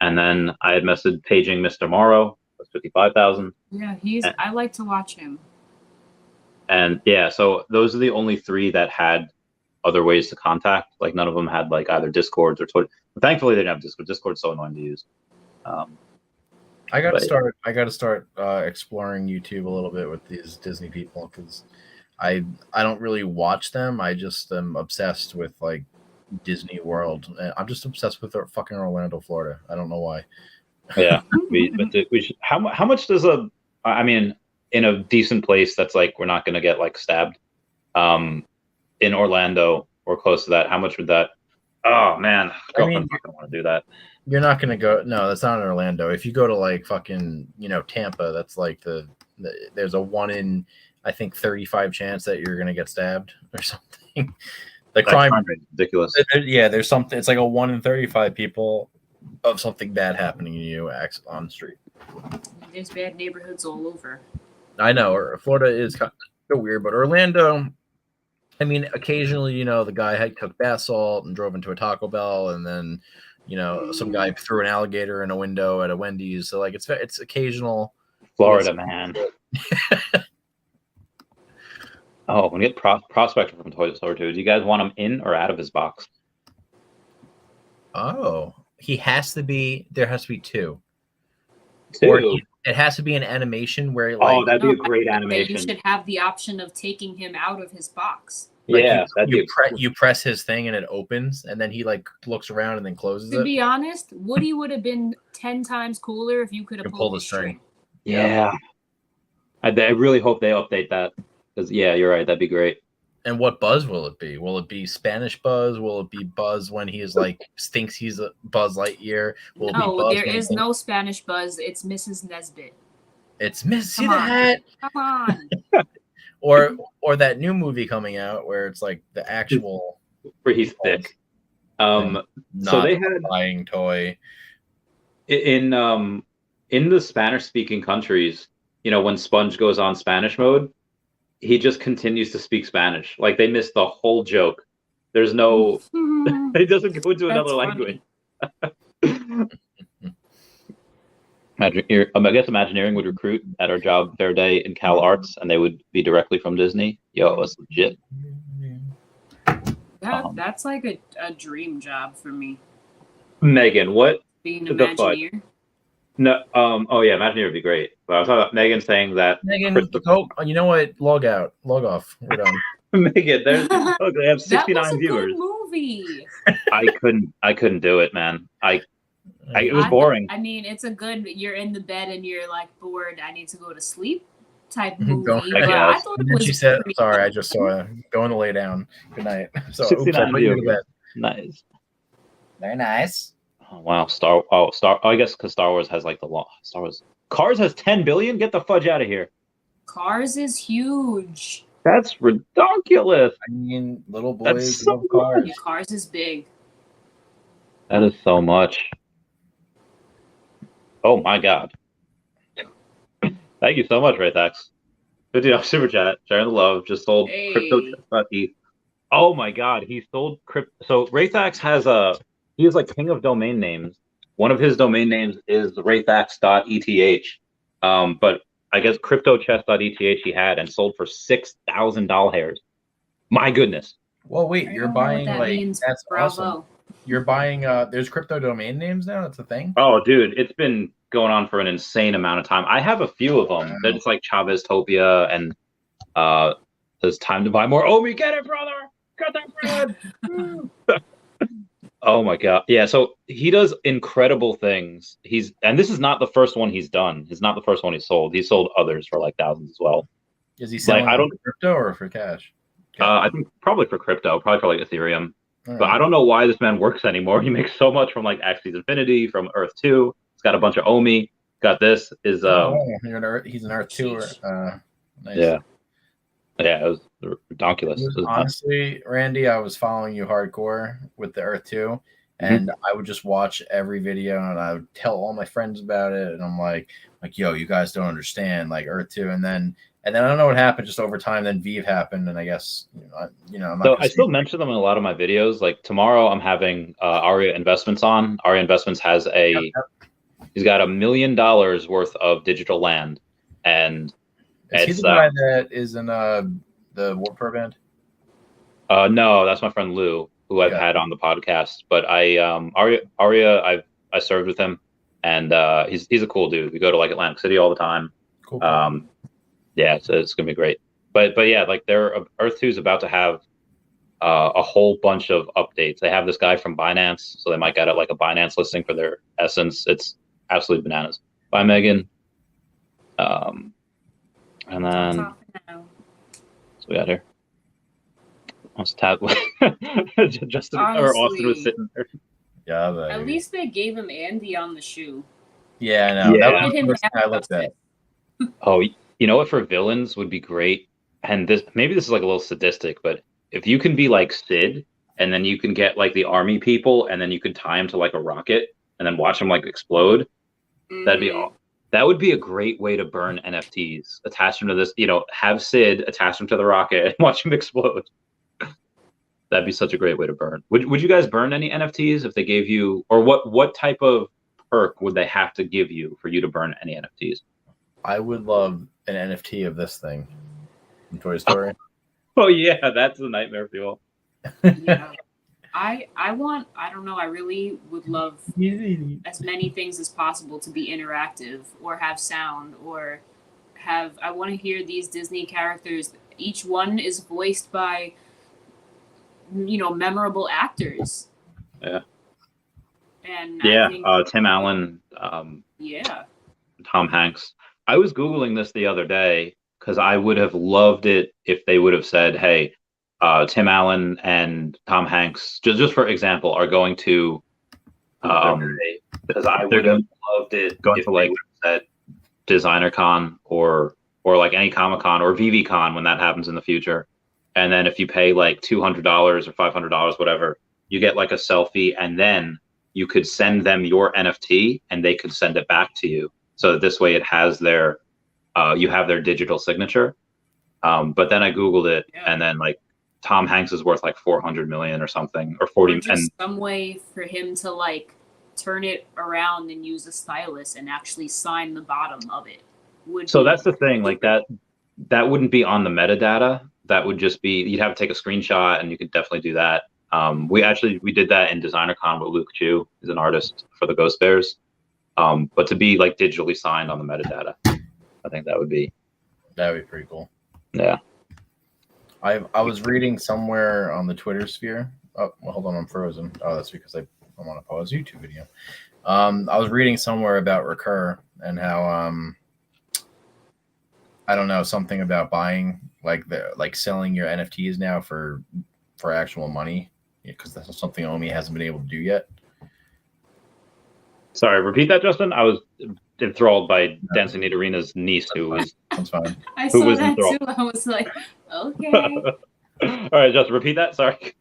Speaker 1: And then I had messaged Paging Mr. Morrow, that's 55,000.
Speaker 2: Yeah, I like to watch him.
Speaker 1: And yeah, so those are the only three that had other ways to contact. Like none of them had like either Discords or Twitter. But thankfully, they didn't have Discord. Discord's so annoying to use.
Speaker 3: I got to start exploring YouTube a little bit with these Disney people because I don't really watch them. I just am obsessed with like Disney World. I'm just obsessed with fucking Orlando, Florida. I don't know why.
Speaker 1: Yeah, we should. How much does I mean, in a decent place that's like we're not gonna get like stabbed, in Orlando or close to that. How much would that? Oh man, girlfriend's not gonna want to do that.
Speaker 3: You're not gonna go. No, that's not in Orlando. If you go to like fucking Tampa, that's like there's a 1 in I think 35 chance that you're gonna get stabbed or something. The crime rate is ridiculous. Yeah, there's something. It's like a 1 in 35 people of something bad happening to you on the street.
Speaker 2: There's bad neighborhoods all over.
Speaker 3: I know. Florida is kind of weird, but Orlando, I mean, occasionally, the guy had cooked bath salt and drove into a Taco Bell, and then, some guy threw an alligator in a window at a Wendy's. So, like, it's occasional.
Speaker 1: Florida, man. Oh, when you get Prospector from Toy Story 2, do you guys want him in or out of his box?
Speaker 3: Oh, there has to be two.
Speaker 1: Or
Speaker 3: it has to be an animation where
Speaker 1: that'd be a great animation.
Speaker 2: You should have the option of taking him out of his box.
Speaker 1: Yeah,
Speaker 3: you press his thing and it opens, and then he like looks around and then closes it.
Speaker 2: To be honest, Woody would have been 10 times cooler if you could have pulled the string.
Speaker 1: Yeah, I really hope they update that because you're right, that'd be great.
Speaker 3: And what Buzz will it be? Will it be Spanish Buzz? Will it be Buzz when he is like thinks he's a Buzz Lightyear? Will it be Buzz
Speaker 2: there is no Spanish Buzz. It's Mrs. Nesbitt.
Speaker 3: It's Miss. See the hat?
Speaker 2: Come on.
Speaker 3: or that new movie coming out where it's like the actual
Speaker 1: where he's thick. So they had a
Speaker 3: buying toy
Speaker 1: in the Spanish speaking countries. When Sponge goes on Spanish mode, he just continues to speak Spanish. Like they missed the whole joke. There's no. He doesn't go into another language. I guess Imagineering would recruit at our job fair day in Cal Arts, and they would be directly from Disney. Yo, that's legit.
Speaker 2: That's like a dream job for me.
Speaker 1: Megan, what?
Speaker 2: Being an Imagineer?
Speaker 1: No. Oh yeah, Imagineer would be great. But I was talking about Megan saying that.
Speaker 3: Megan, you know what? Log off. We're done.
Speaker 1: Megan, they have 69
Speaker 2: that was a
Speaker 1: viewers.
Speaker 2: Good movie.
Speaker 1: I couldn't do it, man. It was boring.
Speaker 2: I mean, it's a good. You're in the bed and you're like bored. I need to go to sleep. Type movie. I thought it was.
Speaker 3: She said, "Sorry, I just saw going to lay down. Good night." So,
Speaker 1: 69
Speaker 3: viewers.
Speaker 1: Nice.
Speaker 3: Very nice.
Speaker 1: Oh, wow, I guess because Star Wars has like the law. Star Wars. Cars has 10 billion. Get the fudge out of here.
Speaker 2: Cars is huge.
Speaker 1: That's ridiculous.
Speaker 3: I mean, little boys love cars.
Speaker 2: Yeah, Cars is big.
Speaker 1: That is so much. Oh my god. Thank you so much, Raythax. $50 super chat. Sharing the love. Just sold crypto chestnut. Oh my god, he sold crypto. So Raythax he is like king of domain names. One of his domain names is raythax.eth. But I guess cryptochest.eth he had and sold for $6,000. My goodness.
Speaker 3: Well, wait, you're buying that's
Speaker 2: Bravo.
Speaker 3: Awesome. You're buying there's crypto domain names now. That's a thing.
Speaker 1: Oh, dude, it's been going on for an insane amount of time. I have a few of them. Wow. It's like Chavez Topia and there's time to buy more. Oh, we get it, brother. Got that bread. Oh my god. Yeah, so he does incredible things. And this is not the first one he's done. It's not the first one he sold. He sold others for like thousands as well.
Speaker 3: Is he selling for crypto or for cash?
Speaker 1: I think probably for crypto, probably for like Ethereum. Right. But I don't know why this man works anymore. He makes so much from like Axis Infinity, from Earth 2. He's got a bunch of Omi. Got this is
Speaker 3: he's an Earth 2. Nice.
Speaker 1: Yeah. Yeah, it was ridiculous.
Speaker 3: Honestly, Randy, I was following you hardcore with the Earth 2, and I would just watch every video, and I would tell all my friends about it, and I'm like, yo, you guys don't understand, like Earth 2, and then I don't know what happened just over time. Then Veve happened, and I guess I'm not.
Speaker 1: So I still mention them in a lot of my videos. Like tomorrow, I'm having Arya Investments on. Arya Investments has he's got $1 million worth of digital land, and
Speaker 3: Is he the guy that is in the Warped Tour band?
Speaker 1: No, that's my friend Lou, who I've had on the podcast. But Arya, I served with him, and he's a cool dude. We go to like Atlantic City all the time.
Speaker 3: Cool.
Speaker 1: Yeah, so it's gonna be great. But yeah, like Earth 2 is about to have a whole bunch of updates. They have this guy from Binance, so they might get like a Binance listing for their Essence. It's absolutely bananas. Bye, Megan. And then so we got here. Let's tap. Justin or Austin was sitting there.
Speaker 3: Yeah, baby.
Speaker 2: At least they gave him Andy on the shoe.
Speaker 3: Yeah, I know.
Speaker 1: Yeah.
Speaker 3: That was the first thing I looked at.
Speaker 1: Oh, you know what? For villains would be great, and this is like a little sadistic, but if you can be like Sid, and then you can get like the army people, and then you can tie them to like a rocket, and then watch them like explode. That'd be all. That would be a great way to burn NFTs. Attach them to this, have Sid attach them to the rocket and watch them explode. That'd be such a great way to burn. Would you guys burn any NFTs if they gave you, or what type of perk would they have to give you for you to burn any NFTs?
Speaker 3: I would love an NFT of this thing from Toy Story.
Speaker 1: Oh yeah, that's a nightmare fuel.
Speaker 2: Yeah. I don't know, I really would love as many things as possible to be interactive or have sound or I want to hear these Disney characters. Each one is voiced by memorable actors.
Speaker 1: Yeah.
Speaker 2: And
Speaker 1: yeah,
Speaker 2: I think,
Speaker 1: Tim Allen, Tom Hanks. I was Googling this the other day because I would have loved it if they would have said, hey, Tim Allen and Tom Hanks, just for example, are going to because I would have loved it if they would have said Designer Con or like any Comic Con or Veve Con when that happens in the future. And then if you pay like $200 or $500, whatever, you get like a selfie, and then you could send them your NFT and they could send it back to you. So that this way it has their, you have their digital signature. But then I Googled it, and then like Tom Hanks is worth like 400 million or something, or 40.
Speaker 2: Or just some way for him to like turn it around and use a stylus and actually sign the bottom of it.
Speaker 1: So that's the thing, like that wouldn't be on the metadata. That would just be, you'd have to take a screenshot, and you could definitely do that. We did that in Designer Con with Luke Chu, who's an artist for the Ghost Bears. But to be like digitally signed on the metadata, I think that would be
Speaker 3: pretty cool.
Speaker 1: Yeah.
Speaker 3: I was reading somewhere on the Twitter sphere. Oh, well, hold on, I'm frozen. Oh, that's because I'm on a pause YouTube video. I was reading somewhere about Recur and how I don't know, something about buying like selling your NFTs now for actual money, because that's something Omi hasn't been able to do yet.
Speaker 1: Sorry, repeat that, Justin. I was enthralled by Dancing Nidorina's niece, who was.
Speaker 3: That's fine.
Speaker 2: I saw that too. I was like, okay.
Speaker 1: All right, Justin, repeat that. Sorry.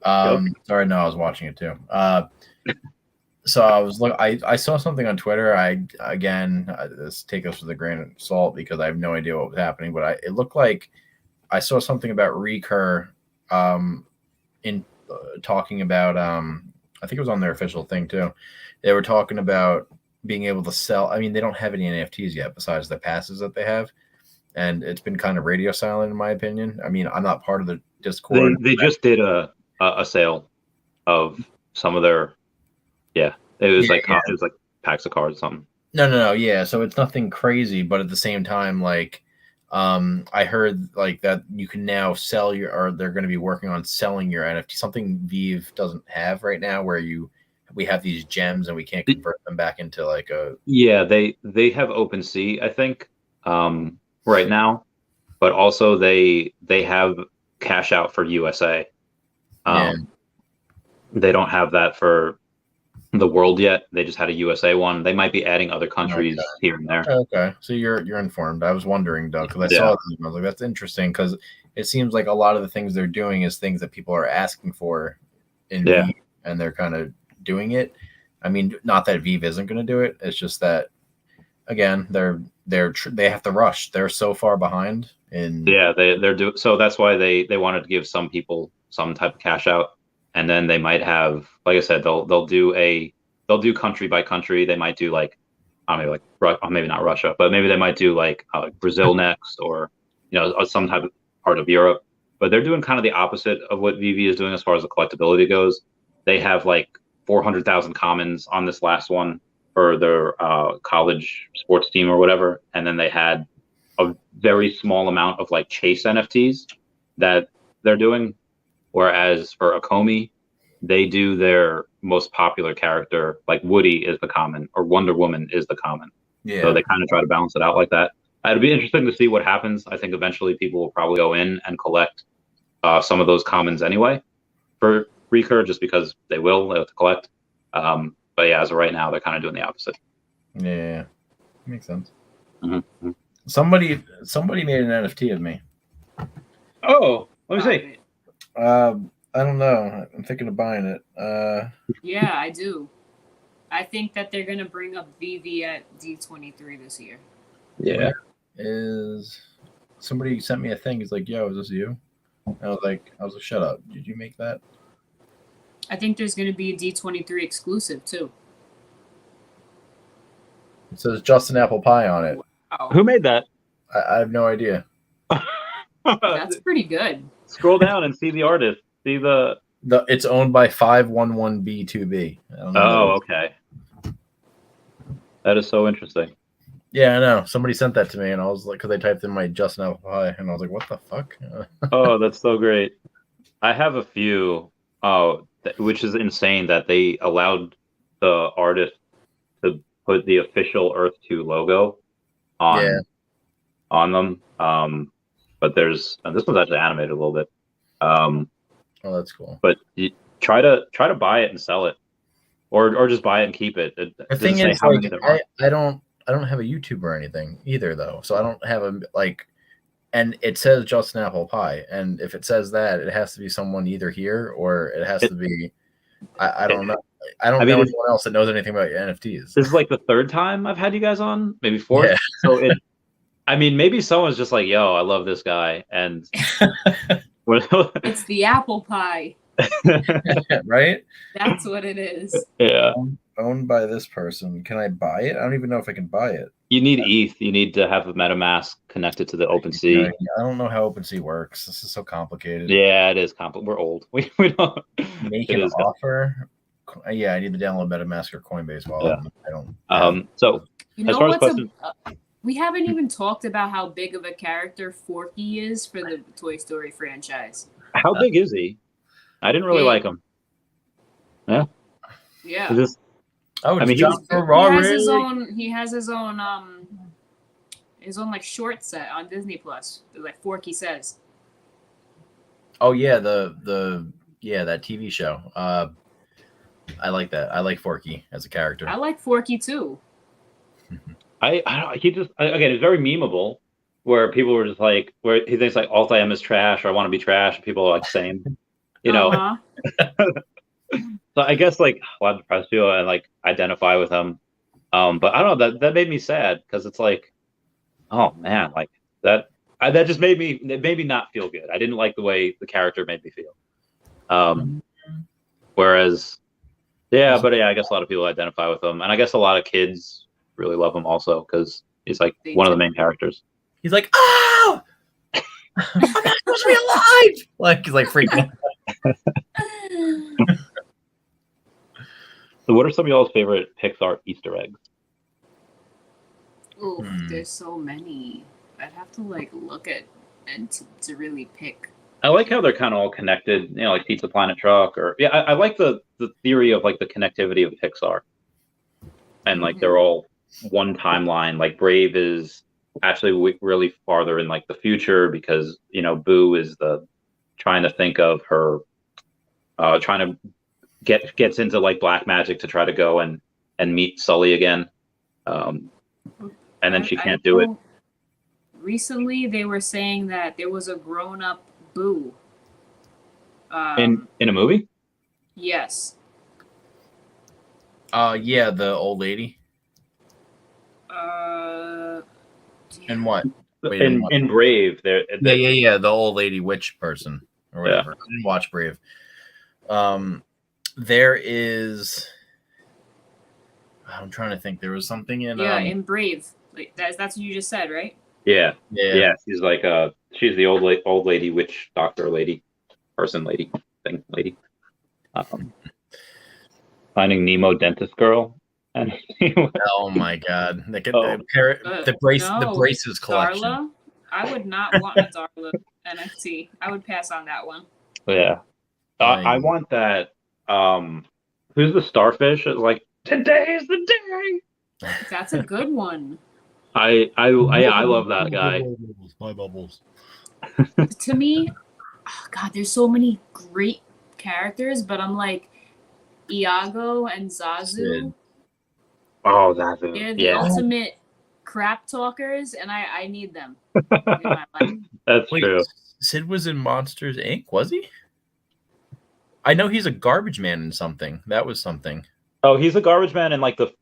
Speaker 3: Sorry, no, I was watching it too. So I saw something on Twitter. This take us with a grain of salt because I have no idea what was happening, but it looked like I saw something about Recur, in talking about I think it was on their official thing too. They were talking about being able to sell. I mean, they don't have any NFTs yet besides the passes that they have, and it's been kind of radio silent in my opinion. I mean, I'm not part of the Discord.
Speaker 1: They just did a sale of some of their. Yeah, it was it was like packs of cards or something.
Speaker 3: No. Yeah, so it's nothing crazy, but at the same time, like, I heard like that you can now sell or they're going to be working on selling your NFT. Something Veve doesn't have right now, where we have these gems and we can't convert them back into like a. Yeah,
Speaker 1: they have OpenSea, I think, right now, but also they have cash out for USA. They don't have that for the world yet. They just had a USA one. They might be adding other countries here and there.
Speaker 3: Okay, so you're informed. I was wondering though, because I saw it and I was like, that's interesting, because it seems like a lot of the things they're doing is things that people are asking for in Veve, and they're kind of doing it. I mean, not that Veve isn't going to do it. It's just that again, they have to rush. They're so far behind.
Speaker 1: They're doing. So that's why they wanted to give some people some type of cash out. And then they might have, like I said, they'll do country by country. They might do like maybe not Russia, but maybe they might do like Brazil next, or some type of part of Europe. But they're doing kind of the opposite of what Veve is doing as far as the collectability goes. They have like 400,000 commons on this last one for their college sports team or whatever, and then they had a very small amount of like chase NFTs that they're doing. Whereas for Akomi, they do their most popular character, like Woody is the common, or Wonder Woman is the common.
Speaker 3: Yeah.
Speaker 1: So they kind of try to balance it out like that. It'd be interesting to see what happens. I think eventually people will probably go in and collect some of those commons anyway for Recur, just because they have to collect. But yeah, as of right now, they're kind of doing the opposite.
Speaker 3: Yeah, makes sense.
Speaker 1: Mm-hmm.
Speaker 3: Somebody made an NFT of me.
Speaker 1: Oh, let me see.
Speaker 3: I don't know. I'm thinking of buying it.
Speaker 2: Yeah, I do. I think that they're gonna bring up Veve at D23 this year.
Speaker 1: Yeah.
Speaker 3: Is somebody sent me a thing? He's like, "Yo, is this you?" I was like, "Shut up! Did you make that?"
Speaker 2: I think there's gonna be a D23 exclusive too.
Speaker 3: It says Justin Apple Pie on it.
Speaker 2: Wow.
Speaker 1: Who made that?
Speaker 3: I have no idea.
Speaker 2: That's pretty good.
Speaker 1: Scroll down and see the artist. See the.
Speaker 3: It's owned by 511B2B.
Speaker 1: Oh, okay. That is so interesting.
Speaker 3: Yeah, I know. Somebody sent that to me, and I was like, because I typed in my Justin Apple Pie, and I was like, "What the fuck?"
Speaker 1: Oh, that's so great. I have a few, which is insane that they allowed the artist to put the official Earth 2 logo on them. But this one's actually animated a little bit.
Speaker 3: Oh, that's cool.
Speaker 1: But you try to buy it and sell it, or just buy it and keep it.
Speaker 3: The thing is, like, I don't have a YouTube or anything either, though, so I don't have and it says Justin Apple Pie, and if it says that, it has to be someone either here or it has to be. I don't know. I don't know anyone else that knows anything about NFTs.
Speaker 1: This is like the third time I've had you guys on, maybe fourth.
Speaker 3: Yeah.
Speaker 1: So maybe someone's just like, "Yo, I love this guy," and
Speaker 2: it's the apple pie.
Speaker 3: Right?
Speaker 2: That's what it is.
Speaker 1: Yeah.
Speaker 3: Owned by this person. Can I buy it? I don't even know if I can buy it.
Speaker 1: You need ETH. You need to have a MetaMask connected to the OpenSea.
Speaker 3: I don't know how OpenSea works. This is so complicated.
Speaker 1: Yeah, it is complicated. We're old. We don't
Speaker 3: make an offer. Yeah, I need to download MetaMask or Coinbase wallet. Yeah. I don't.
Speaker 1: So
Speaker 2: as far as questions, we haven't even talked about how big of a character Forky is for the Toy Story franchise.
Speaker 1: How big is he? I didn't really like him. Yeah.
Speaker 2: Yeah.
Speaker 1: He
Speaker 2: has his own like short set on Disney Plus, like Forky Says.
Speaker 3: Oh yeah, that TV show. I like that. I like Forky as a character.
Speaker 2: I like Forky too.
Speaker 1: It's very memeable, where people were just like, where he thinks like all I am is trash, or I want to be trash, and people are like, same, know. So I guess like a lot of depressed people and like identify with him, but I don't know, that made me sad, because it's like, oh man, like that just made me not feel good. I didn't like the way the character made me feel. Whereas, I guess a lot of people identify with him, and I guess a lot of kids really love him also, because he's like one of the main characters.
Speaker 3: He's like, oh, I'm not supposed to be alive. Like he's like freaking.
Speaker 1: So what are some of y'all's favorite Pixar Easter eggs?
Speaker 2: Oh, there's so many. I'd have to like look at and to really pick.
Speaker 1: I like how they're kind of all connected, like Pizza Planet Truck, or I like the theory of like the connectivity of Pixar, and like they're all one timeline. Like Brave is actually really farther in like the future, because Boo is trying to think of her, trying to gets into like black magic to try to go and meet Sully again, and then she can't do it.
Speaker 2: Recently, they were saying that there was a grown-up Boo.
Speaker 1: In a movie?
Speaker 2: Yes.
Speaker 3: Yeah, the old lady. And what? Wait,
Speaker 1: in Brave, there.
Speaker 3: Yeah, the old lady witch person or whatever. I didn't watch Brave. There is. I'm trying to think. There was something in
Speaker 2: in Brave. Like that's what you just said, right?
Speaker 1: Yeah.
Speaker 3: yeah.
Speaker 1: She's like she's the old lady witch doctor lady, person lady thing lady. Finding Nemo dentist girl, and
Speaker 3: Oh my god!
Speaker 1: Oh.
Speaker 3: The braces collection.
Speaker 2: Darla? I would not want a Darla NFT. I would pass on that one.
Speaker 1: Yeah. I want that. Who's the starfish? It's like today's the day.
Speaker 2: That's a good one.
Speaker 1: I love that guy.
Speaker 3: My bubbles.
Speaker 2: To me, oh God, there's so many great characters, but I'm like Iago and Zazu.
Speaker 3: Sid.
Speaker 1: Oh, that's
Speaker 2: They're the ultimate crap talkers, and I need them in my life.
Speaker 1: That's true.
Speaker 3: Sid was in Monsters Inc., was he? I know he's a garbage man in something. That was something.
Speaker 1: Oh, he's a garbage man in like the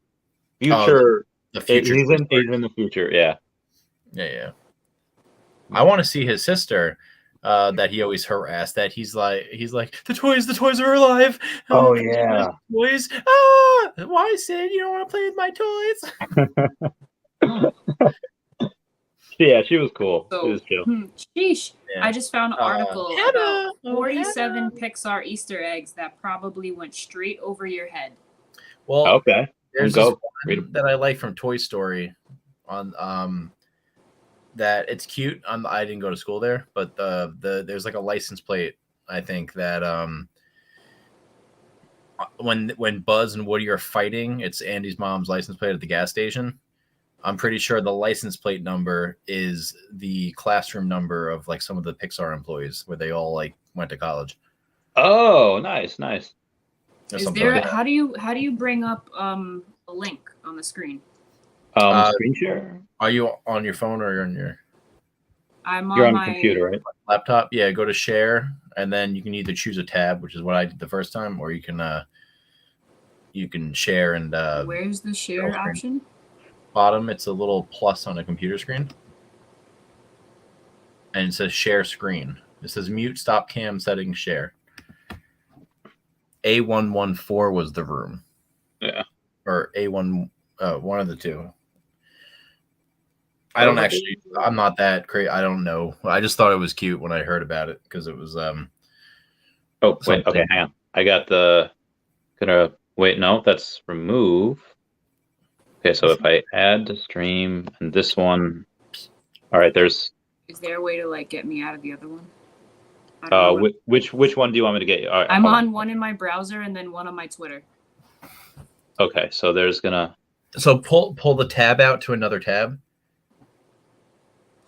Speaker 1: future.
Speaker 3: The future.
Speaker 1: He's in the future. Yeah.
Speaker 3: Yeah. I want to see his sister. That he always harassed. That he's like the toys are alive.
Speaker 1: Oh yeah.
Speaker 3: Toys. Ah, why, Sid? You don't want to play with my toys?
Speaker 1: Yeah, she was cool.
Speaker 2: So,
Speaker 1: she was chill.
Speaker 2: Sheesh.
Speaker 3: Yeah.
Speaker 2: I just found an article
Speaker 3: Hannah.
Speaker 2: about 47 Pixar Easter eggs that probably went straight over your head.
Speaker 3: Well,
Speaker 1: okay.
Speaker 3: There's this one that I like from Toy Story on that it's cute. I didn't go to school there, but there's like a license plate, I think, that when Buzz and Woody are fighting, it's Andy's mom's license plate at the gas station. I'm pretty sure the license plate number is the classroom number of like some of the Pixar employees where they all like went to college.
Speaker 1: Oh, nice.
Speaker 2: Is there how do you bring up a link on the screen?
Speaker 1: Screen share?
Speaker 3: Are you on your phone or on your?
Speaker 1: You're on my computer, right?
Speaker 3: Laptop. Yeah, go to share, and then you can either choose a tab, which is what I did the first time, or you can share and.
Speaker 2: Where's the share option?
Speaker 3: Bottom, it's a little plus on a computer screen, and it says share screen. It says mute, stop cam settings, share. A114 was the room.
Speaker 1: Yeah.
Speaker 3: Or A1, one of the two. I'm not that crazy. I don't know. I just thought it was cute when I heard about it because it was.
Speaker 1: Oh wait, something. Okay, hang on. I got no, that's remove. Okay, so if I add to stream and this one, all right.
Speaker 2: Is there a way to like get me out of the other one?
Speaker 1: Which one do you want me to get you? All right,
Speaker 2: I'm on one in my browser and then one on my Twitter.
Speaker 1: Okay, so there's gonna.
Speaker 3: So pull the tab out to another tab.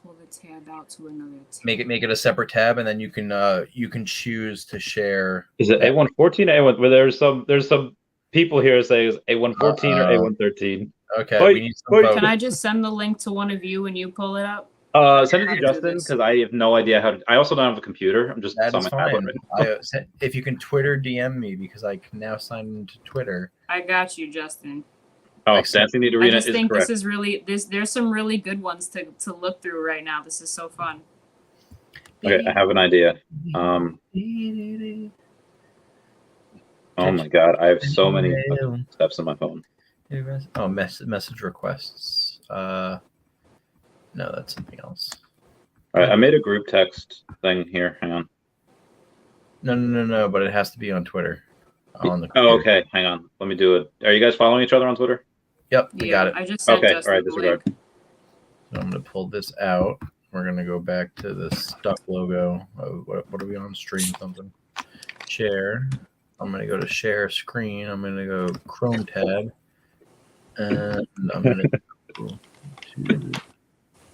Speaker 2: Pull the tab out to another tab.
Speaker 3: Make it a separate tab, and then you can choose to share.
Speaker 1: Is it A114 or A1? Well, there's some people here saying A114 or A113.
Speaker 3: Okay. We need some
Speaker 2: Can I just send the link to one of you and you pull it up?
Speaker 1: Send it to Justin because I have no idea how to. I also don't have a computer. I'm just on my tablet right now.
Speaker 3: If you can Twitter DM me because I can now sign into Twitter.
Speaker 2: I got you, Justin.
Speaker 1: Oh, Dancing Arena is correct. I just think
Speaker 2: this is really there's some really good ones to look through right now. This is so fun.
Speaker 1: Okay, I have an idea. Oh my god, I have so many steps on my phone.
Speaker 3: Oh, message requests. No, that's something else.
Speaker 1: All right, I made a group text thing here. Hang on.
Speaker 3: No, but it has to be on Twitter.
Speaker 1: Okay. Hang on. Let me do it. Are you guys following each other on Twitter?
Speaker 3: Yep, we got it.
Speaker 2: I just sent
Speaker 1: okay,
Speaker 2: Justin
Speaker 1: all right, disregard.
Speaker 3: So I'm going to pull this out. We're going to go back to the Stuck logo. What are we on? Stream something. Share. I'm going to go to share screen. I'm going to go Chrome tab. And I'm going to go to...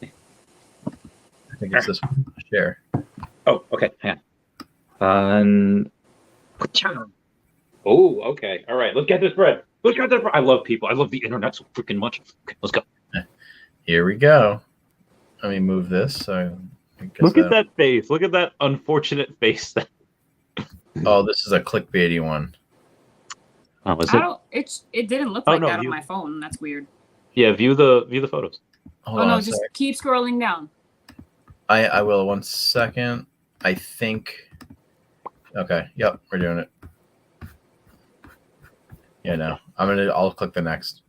Speaker 3: I think it's this one. Share.
Speaker 1: Oh, okay. Hang on. Oh, okay. All right. Let's get this bread. I love people. I love the internet so freaking much. Okay, let's go.
Speaker 3: Here we go. Let me move this. So
Speaker 1: look at that face. Look at that unfortunate face.
Speaker 3: Oh, this is a clickbaity one.
Speaker 1: Oh, is it?
Speaker 2: It didn't look like that on my phone. That's weird.
Speaker 1: Yeah, view the photos.
Speaker 3: Hold on
Speaker 2: just keep scrolling down.
Speaker 3: I will. 1 second. I think. Okay. Yep, we're doing it. Yeah, no. I'll click the next.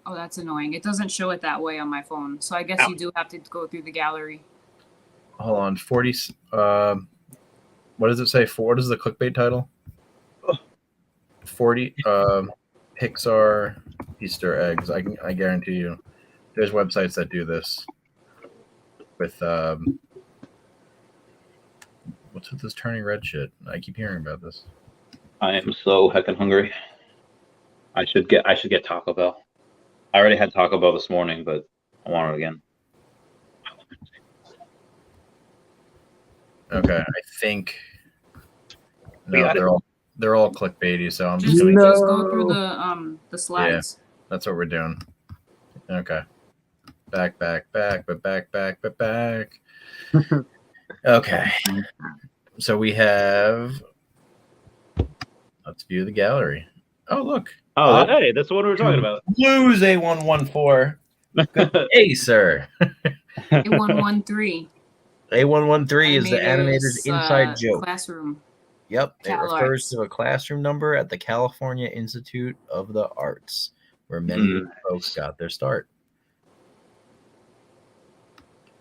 Speaker 2: Oh, that's annoying. It doesn't show it that way on my phone. So I guess you do have to go through the gallery.
Speaker 3: Hold on, 40. What does it say? What is the clickbait title? 40 Pixar Easter eggs. I guarantee you, there's websites that do this. With what's with this turning red shit? I keep hearing about this.
Speaker 1: I am so heckin' hungry. I should get Taco Bell. I already had Taco Bell this morning, but I want it again.
Speaker 3: Okay, I think no, they're all clickbaity, so I'm just
Speaker 2: Just,
Speaker 3: gonna
Speaker 2: just go through the slides.
Speaker 3: that's what we're doing. Okay. Back. Okay. So we have let's view the gallery. Oh look.
Speaker 1: Oh, hey, that's what we were talking about.
Speaker 3: Blues A114. Good day, sir.
Speaker 2: A113.
Speaker 3: A113 is the animator's inside joke.
Speaker 2: Classroom.
Speaker 3: Yep, it
Speaker 2: Cal
Speaker 3: refers
Speaker 2: Arts.
Speaker 3: to a classroom number at the California Institute of the Arts, where many folks got their start.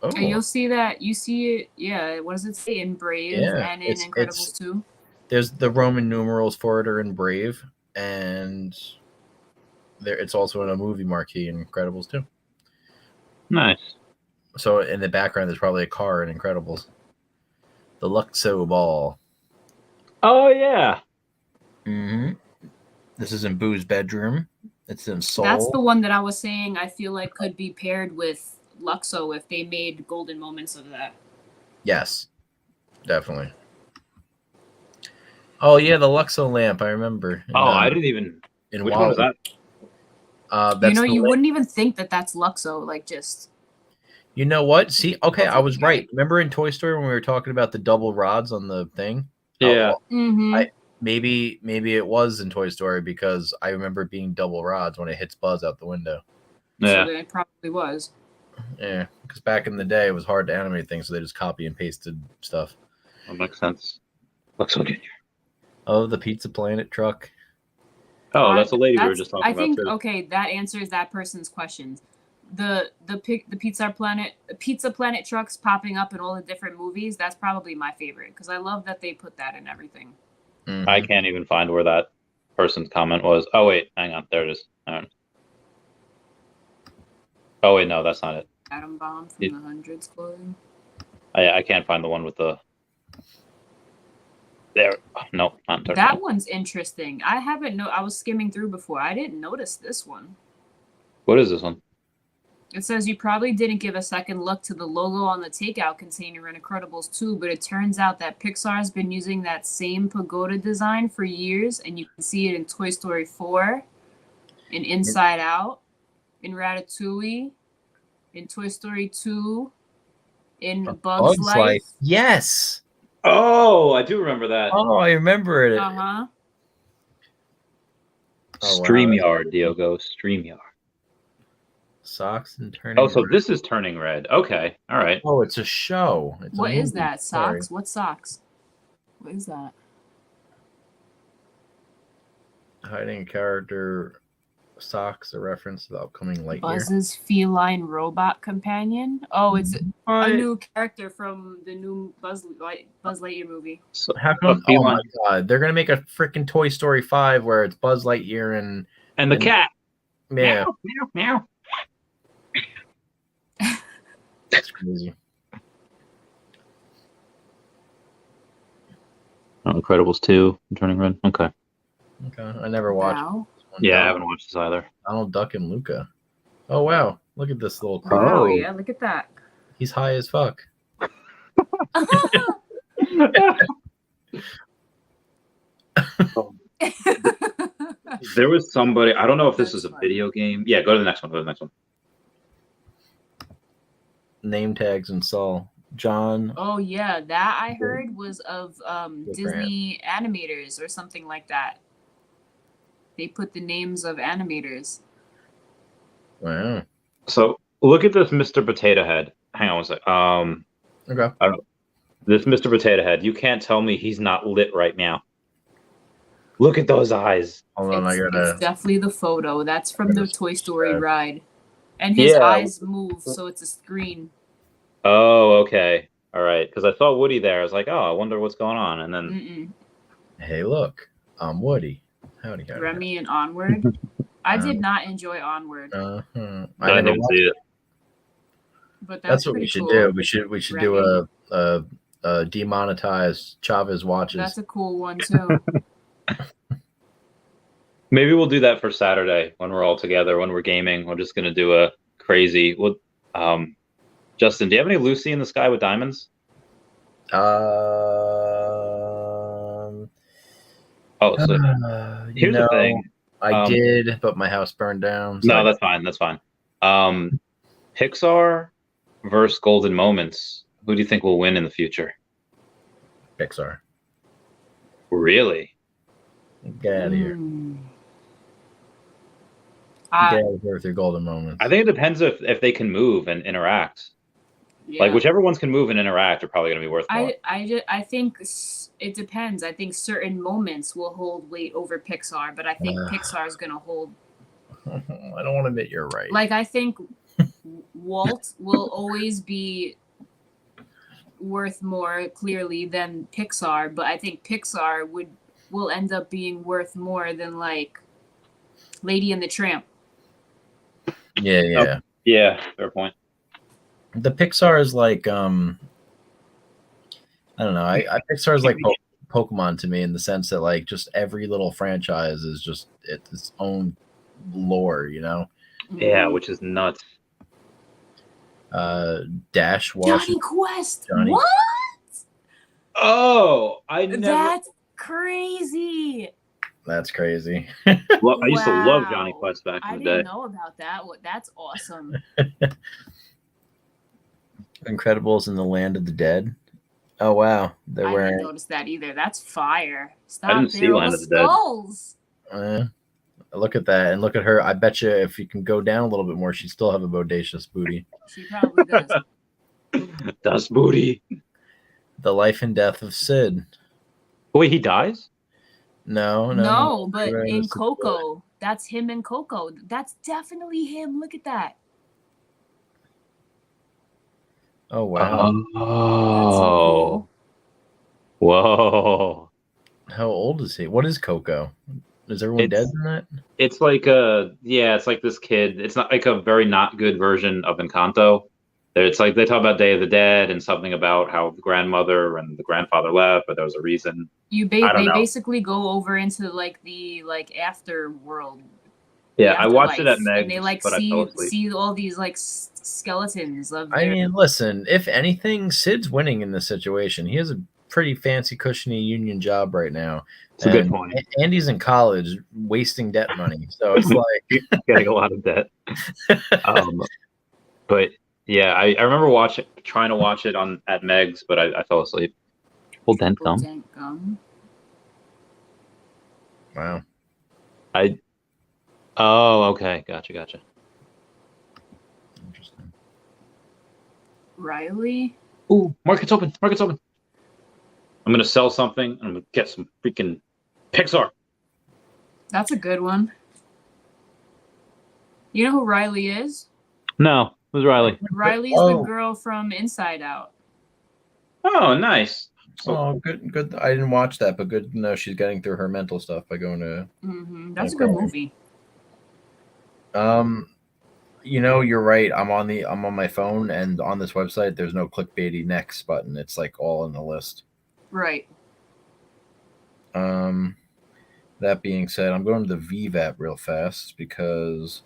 Speaker 3: Oh,
Speaker 2: And you'll see that. You see it. Yeah. What does it say in Brave and in Incredibles 2?
Speaker 3: There's the Roman numerals for it are in Brave, and it's also in a movie marquee in Incredibles 2.
Speaker 1: Nice.
Speaker 3: So in the background, there's probably a car in Incredibles. The Luxo Ball.
Speaker 1: Oh yeah.
Speaker 3: Mm-hmm. This is in Boo's bedroom. It's in Seoul.
Speaker 2: That's the one that I was saying I feel like could be paired with Luxo if they made golden moments of that.
Speaker 3: Yes, definitely. Oh yeah, the Luxo lamp. I remember.
Speaker 1: I didn't even.
Speaker 3: In
Speaker 1: Which one was that?
Speaker 3: That's
Speaker 2: you wouldn't even think that that's Luxo. Like just.
Speaker 3: You know what? See, okay, I was right. Remember in Toy Story when we were talking about the double rods on the thing?
Speaker 1: Yeah.
Speaker 3: Maybe it was in Toy Story because I remember it being double rods when it hits Buzz out the window.
Speaker 1: Yeah.
Speaker 2: So it probably was.
Speaker 3: Yeah, because back in the day it was hard to animate things, so they just copy and pasted stuff.
Speaker 1: That makes sense. Luxo Jr.
Speaker 3: Oh, the Pizza Planet truck.
Speaker 1: Oh, that's a lady we were just talking about.
Speaker 2: I think
Speaker 1: too.
Speaker 2: Okay, that answers that person's questions. The Pizza Planet trucks popping up in all the different movies. That's probably my favorite because I love that they put that in everything.
Speaker 3: Mm-hmm.
Speaker 1: I can't even find where that person's comment was. Oh wait, hang on. There it is. All right. Oh wait, no, that's not it.
Speaker 2: Atom bomb from the hundreds clothing.
Speaker 1: I can't find the one with the. There. Oh, no, not there.
Speaker 2: That one's interesting. I haven't I was skimming through before. I didn't notice this one.
Speaker 1: What is this one?
Speaker 2: It says you probably didn't give a second look to the logo on the takeout container in Incredibles 2, but it turns out that Pixar has been using that same pagoda design for years, and you can see it in Toy Story 4, in Inside Out, in Ratatouille, in Toy Story 2, in Bug's Life.
Speaker 3: Yes.
Speaker 1: Oh, I do remember that.
Speaker 3: Oh, I remember it.
Speaker 2: Uh-huh.
Speaker 1: StreamYard, Diogo. StreamYard.
Speaker 3: Socks and turning.
Speaker 1: Oh, so this is Turning Red. Okay. All right.
Speaker 3: Oh, it's a show. It's
Speaker 2: What
Speaker 3: a
Speaker 2: is
Speaker 3: movie.
Speaker 2: that?
Speaker 3: Sorry.
Speaker 2: Socks? What socks? What is that?
Speaker 3: Hiding a character. Socks, a reference to the upcoming Lightyear.
Speaker 2: Buzz's feline robot companion. Oh, it's a new character from the new Buzz Lightyear movie.
Speaker 1: So,
Speaker 3: How come? Oh my god, they're gonna make a freaking Toy Story 5 where it's Buzz Lightyear
Speaker 1: and the cat.
Speaker 3: Yeah,
Speaker 1: Meow, meow.
Speaker 3: that's crazy.
Speaker 1: Oh, Incredibles 2, Turning Red. Okay.
Speaker 3: Okay, I never watched.
Speaker 2: Wow.
Speaker 1: Yeah, I haven't watched this either.
Speaker 3: Donald Duck and Luca. Oh wow, look at this little creep.
Speaker 2: Wow,
Speaker 1: Oh.
Speaker 2: yeah, look at that.
Speaker 3: He's high as fuck.
Speaker 1: There was somebody, I don't know if this is a video game. Yeah, go to the next one. Go to the next one.
Speaker 3: Name tags and Saul. John.
Speaker 2: Oh yeah, that I heard was of Disney animators or something like that. They put the names of animators.
Speaker 3: Wow.
Speaker 1: So look at this Mr. Potato Head. Hang on one sec.
Speaker 3: Okay.
Speaker 1: This Mr. Potato Head. You can't tell me he's not lit right now. Look at those eyes.
Speaker 3: Hold on,
Speaker 2: It's definitely the photo. That's from the Toy Story ride. And his eyes move, so it's a screen.
Speaker 1: Oh, okay. All right. Because I saw Woody there. I was like, oh, I wonder what's going on. And then.
Speaker 3: Hey, look. I'm Woody. Howdy.
Speaker 2: Remy and Onward. I did not enjoy Onward.
Speaker 3: I
Speaker 1: didn't see it.
Speaker 2: But
Speaker 3: that's what we should do. We should do a demonetized Chavez watches.
Speaker 2: That's a cool one too.
Speaker 1: Maybe we'll do that for Saturday when we're all together, when we're gaming. We're just gonna do a crazy. Justin, do you have any Lucy in the Sky with Diamonds? Here's the thing.
Speaker 3: I did, but my house burned down.
Speaker 1: So no, that's fine. That's fine. Pixar versus Golden Moments. Who do you think will win in the future?
Speaker 3: Pixar.
Speaker 1: Really?
Speaker 3: Get out of here. Get out of here with your Golden Moments.
Speaker 1: I think it depends if they can move and interact. Yeah. Like whichever ones can move and interact are probably going to be worth more.
Speaker 2: I think it depends. I think certain moments will hold weight over Pixar, but I think Pixar is going to hold.
Speaker 3: I don't want to admit you're right.
Speaker 2: Like I think Walt will always be worth more clearly than Pixar, but I think Pixar will end up being worth more than like Lady and the Tramp.
Speaker 3: Yeah.
Speaker 1: Yeah, fair point.
Speaker 3: The Pixar is like I don't know. I Pixar is like Pokemon to me in the sense that like just every little franchise is just its own lore, you know?
Speaker 1: Yeah, which is nuts.
Speaker 3: Dash
Speaker 2: Johnny Quest.
Speaker 3: Johnny.
Speaker 2: What?
Speaker 1: Oh,
Speaker 2: That's crazy.
Speaker 3: That's crazy.
Speaker 1: Well, I used to love Johnny Quest back in the day.
Speaker 2: I didn't know about that. That's awesome.
Speaker 3: Incredibles in the Land of the Dead. Oh wow,
Speaker 2: I didn't notice that either. That's fire. Stop.
Speaker 1: I didn't see Land of the
Speaker 2: skulls.
Speaker 3: Look at that, and look at her. I bet you if you can go down a little bit more, she'd still have a bodacious booty.
Speaker 2: She probably does.
Speaker 1: Das booty.
Speaker 3: The Life and Death of Sid.
Speaker 1: Wait, he dies?
Speaker 2: No, but in Coco, that's him in Coco. That's definitely him. Look at that.
Speaker 3: Oh wow.
Speaker 1: Oh. Whoa.
Speaker 3: How old is he? What is Coco? Is everyone dead in that?
Speaker 1: It's like it's like this kid. It's not like a very not good version of Encanto. It's like they talk about Day of the Dead and something about how the grandmother and the grandfather left, but there was a reason.
Speaker 2: They basically go over into the after world.
Speaker 1: Yeah, I watched it at Meg's,
Speaker 2: and they see all these like skeletons of.
Speaker 3: I mean, listen. If anything, Sid's winning in this situation. He has a pretty fancy, cushiony union job right now.
Speaker 1: It's a good point.
Speaker 3: Andy's in college, wasting debt money, so it's like
Speaker 1: getting a lot of debt. But yeah, I remember trying to watch it at Meg's, but I fell asleep. Full dent gum.
Speaker 3: Wow.
Speaker 1: Oh, okay. Gotcha.
Speaker 3: Interesting.
Speaker 2: Riley?
Speaker 1: Ooh, market's open. I'm going to sell something. I'm going to get some freaking Pixar.
Speaker 2: That's a good one. You know who Riley is?
Speaker 1: No. Who's Riley?
Speaker 2: Riley's the girl from Inside Out.
Speaker 1: Oh, nice.
Speaker 3: Good. I didn't watch that, but good to know she's getting through her mental stuff by going to.
Speaker 2: That's a good movie.
Speaker 3: You know, you're right. I'm on my phone, and on this website, there's no clickbaity next button. It's like all in the list.
Speaker 2: Right.
Speaker 3: That being said, I'm going to the Veve app real fast because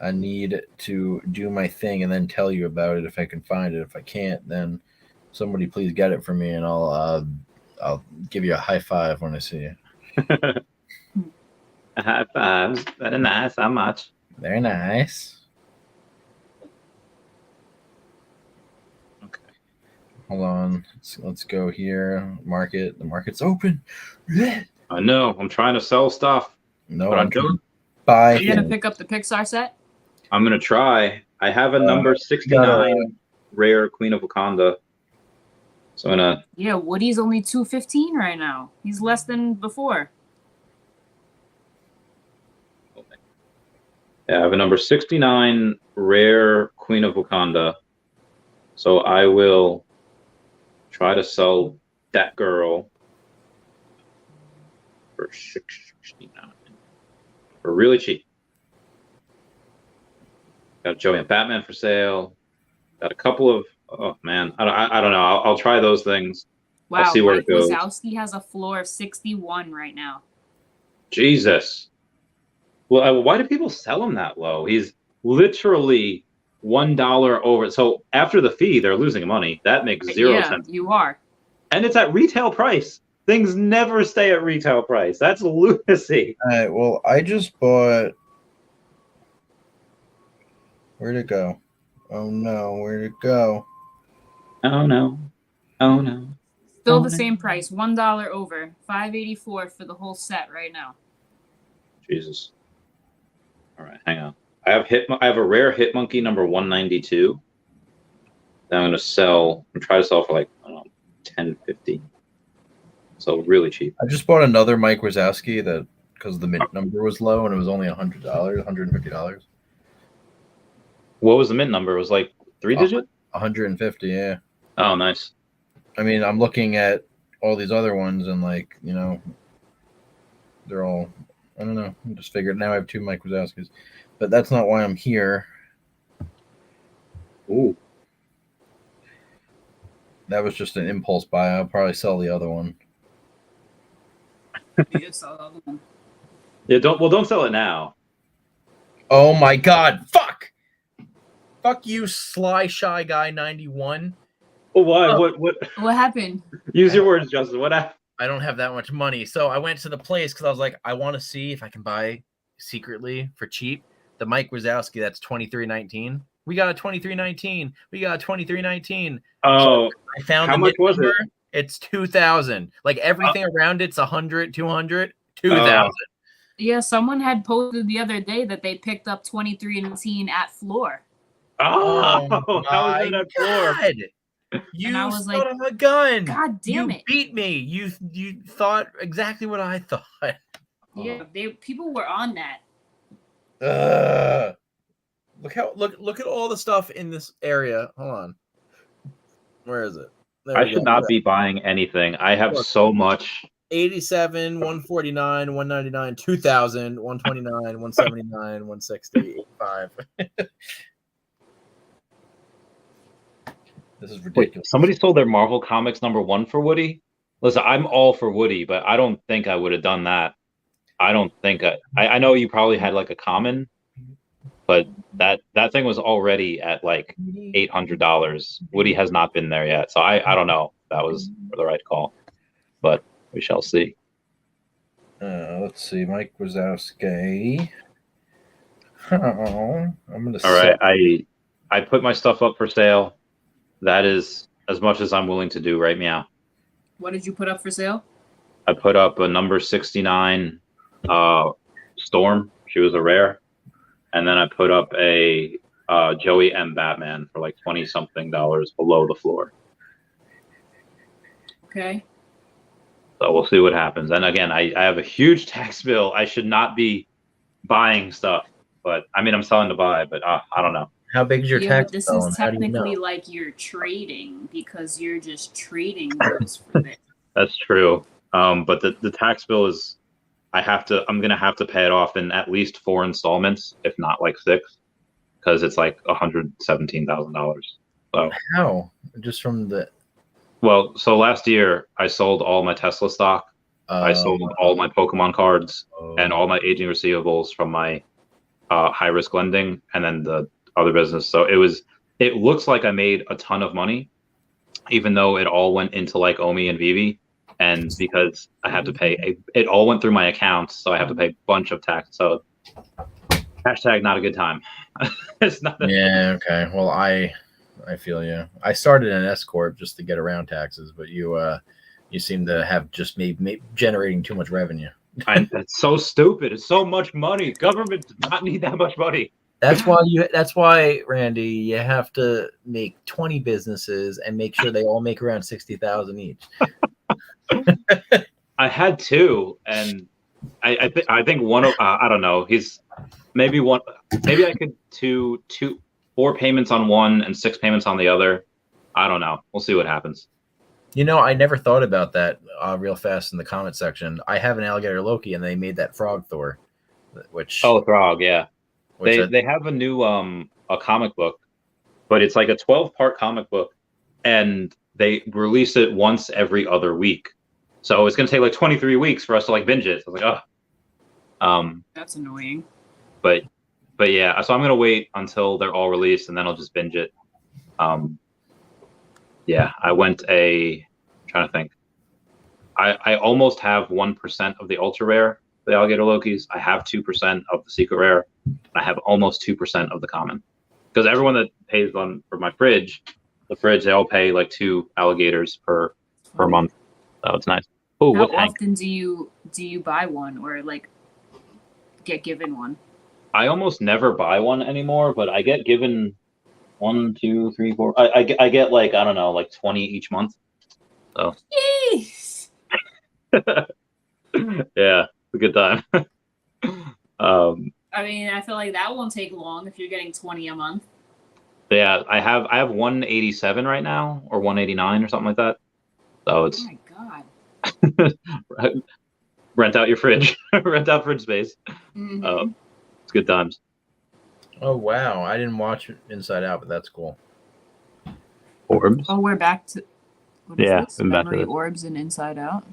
Speaker 3: I need to do my thing and then tell you about it if I can find it. If I can't, then somebody please get it for me, and I'll give you a high five when I see you.
Speaker 1: A high five. Very nice. How much?
Speaker 3: Very nice.
Speaker 1: Okay.
Speaker 3: Hold on. Let's go here. Market. The market's open.
Speaker 1: I know. I'm trying to sell stuff.
Speaker 3: No,
Speaker 1: but I'm doing.
Speaker 3: Buy.
Speaker 2: Are you gonna pick up the Pixar set?
Speaker 1: I'm gonna try. I have a number 69 rare Queen of Wakanda. So I'm gonna.
Speaker 2: Yeah, Woody's only $215 right now. He's less than before.
Speaker 1: Yeah, I have a number 69 rare Queen of Wakanda. So I will try to sell that girl for 69 for really cheap. Got Joey and Batman for sale. Got a couple of I don't know. I'll try those things.
Speaker 2: Wow,
Speaker 1: I'll see where
Speaker 2: Mike
Speaker 1: it goes.
Speaker 2: Wazowski has a floor of 61 right now.
Speaker 1: Jesus. Well, why do people sell him that low? He's literally $1 over. So after the fee, they're losing money. That makes zero sense.
Speaker 2: You are.
Speaker 1: And it's at retail price. Things never stay at retail price. That's lunacy.
Speaker 5: All right. Well, I just bought. Where'd it go? Oh no! Where'd it go?
Speaker 1: Oh no! Oh no!
Speaker 2: Still
Speaker 1: Oh,
Speaker 2: the
Speaker 1: no.
Speaker 2: same price, $1 over, $584 for the whole set right now.
Speaker 1: Jesus. All right, hang on. I have a rare Hit Monkey number 192 that I'm gonna sell and try to sell for like $10.50. So really cheap.
Speaker 5: I just bought another Mike Wazowski that because the mint number was low and it was only $100, $150.
Speaker 1: What was the mint number? It was like 3-digit?
Speaker 5: 150, yeah.
Speaker 1: Oh, nice.
Speaker 5: I mean, I'm looking at all these other ones and like, they're all, I don't know. I just figured now I have 2 Mike Wazowskis. But that's not why I'm here.
Speaker 1: Ooh.
Speaker 5: That was just an impulse buy. I'll probably sell the other one.
Speaker 1: Yeah, don't sell it now.
Speaker 5: Oh my god. Fuck! Fuck you, Sly Shy Guy 91.
Speaker 1: Oh, why?
Speaker 2: Oh.
Speaker 1: What
Speaker 2: happened?
Speaker 1: Use your words, Justin. What happened?
Speaker 3: I don't have that much money. So I went to the place because I was like, I want to see if I can buy secretly for cheap the Mike Wazowski that's 2319. We got a 2319. We got a 2319.
Speaker 1: Oh,
Speaker 3: so I found
Speaker 1: how much was it?
Speaker 3: It's 2,000. Like everything around it's 100, 200, 2,000.
Speaker 2: Yeah, someone had posted the other day that they picked up 2319 at floor.
Speaker 1: Oh, that was
Speaker 3: my
Speaker 1: in that floor.
Speaker 3: God. You
Speaker 2: And I was
Speaker 3: son
Speaker 2: like,
Speaker 3: of a gun.
Speaker 2: God damn
Speaker 3: You
Speaker 2: it.
Speaker 3: beat me. You thought exactly what I thought.
Speaker 2: Yeah, people were on that.
Speaker 3: Look at all the stuff in this area. Hold on. Where is it? There
Speaker 1: I
Speaker 3: we
Speaker 1: should
Speaker 3: go.
Speaker 1: not be buying anything. I have so much.
Speaker 3: 87, 149, 199, 2,000, 129, 179, 160, 85.
Speaker 5: This is
Speaker 1: Wait,
Speaker 5: ridiculous.
Speaker 1: somebody sold their Marvel Comics number 1 for Woody? Listen, I'm all for Woody, but I don't think I would have done that. I don't think I know you probably had like a common, but that thing was already at like $800. Woody has not been there yet, so I don't know if that was the right call, but we shall see.
Speaker 5: Let's see, Mike Wazowski. Oh, I'm gonna.
Speaker 1: All right, I put my stuff up for sale. That is as much as I'm willing to do right now.
Speaker 2: What did you put up for sale?
Speaker 1: I put up a number 69 Storm. She was a rare. And then I put up a Joey and Batman for like $20-something below the floor.
Speaker 2: Okay.
Speaker 1: So we'll see what happens. And again, I have a huge tax bill. I should not be buying stuff. But I mean, I'm selling to buy, but I don't know.
Speaker 5: How big is your tax
Speaker 2: But this
Speaker 5: bill?
Speaker 2: is
Speaker 5: And how do you
Speaker 2: technically
Speaker 5: know?
Speaker 2: like you're trading because you're just trading goods for this.
Speaker 1: That's true. But the tax bill is, I'm going to have to pay it off in at least 4 installments, if not like 6, because it's like $117,000. So
Speaker 5: How? Just from the.
Speaker 1: well, so last year I sold all my Tesla stock. I sold all my Pokemon cards and all my aging receivables from my high risk lending and then the other business. So it looks like I made a ton of money, even though it all went into like Omi and Veve. And because I have to pay, it all went through my accounts, so I have to pay a bunch of tax. So hashtag not a good time. It's not.
Speaker 5: Yeah. Okay. Well, I feel you. I started an S corp just to get around taxes, but you seem to have just made generating too much revenue.
Speaker 1: It's so stupid. It's so much money. Government does not need that much money.
Speaker 3: That's why, Randy, you have to make 20 businesses and make sure they all make around 60,000 each.
Speaker 1: I had 2, and I think one of I don't know. maybe one. Maybe I could two 4 payments on one and 6 payments on the other. I don't know. We'll see what happens.
Speaker 5: You know, I never thought about that real fast in the comment section. I have an alligator Loki, and they made that frog Thor, which
Speaker 1: Throg, yeah. They have a new a comic book, but it's like a 12-part comic book, and they release it once every other week. So it's gonna take like 23 weeks for us to like binge it. So I was like, oh.
Speaker 2: That's annoying.
Speaker 1: But yeah, so I'm gonna wait until they're all released, and then I'll just binge it. Yeah, I'm trying to think. I almost have 1% of the ultra rare, the alligator Lokis. I have 2% of the secret rare. I have almost 2% of the common. Because everyone that pays for my fridge, they all pay like 2 alligators per month. So it's nice. Oh,
Speaker 2: how often do you buy one or like get given one?
Speaker 1: I almost never buy one anymore, but I get given 1, 2, 3, 4. I get like, I don't know, like 20 each month. So
Speaker 2: Jeez.
Speaker 1: yeah, it's a good time.
Speaker 2: I mean, I feel like that won't take long if you're getting 20 a month.
Speaker 1: Yeah, I have 187 right now, or 189 or something like that. So it's
Speaker 2: Oh my god.
Speaker 1: rent out your fridge, rent out fridge space.
Speaker 2: Mm-hmm.
Speaker 1: It's good times.
Speaker 5: Oh wow, I didn't watch Inside Out, but that's cool.
Speaker 1: Orbs.
Speaker 2: Oh, we're back to what is
Speaker 1: Yeah,
Speaker 2: this?
Speaker 1: I'm back to
Speaker 2: Memory
Speaker 1: this.
Speaker 2: Orbs and Inside Out.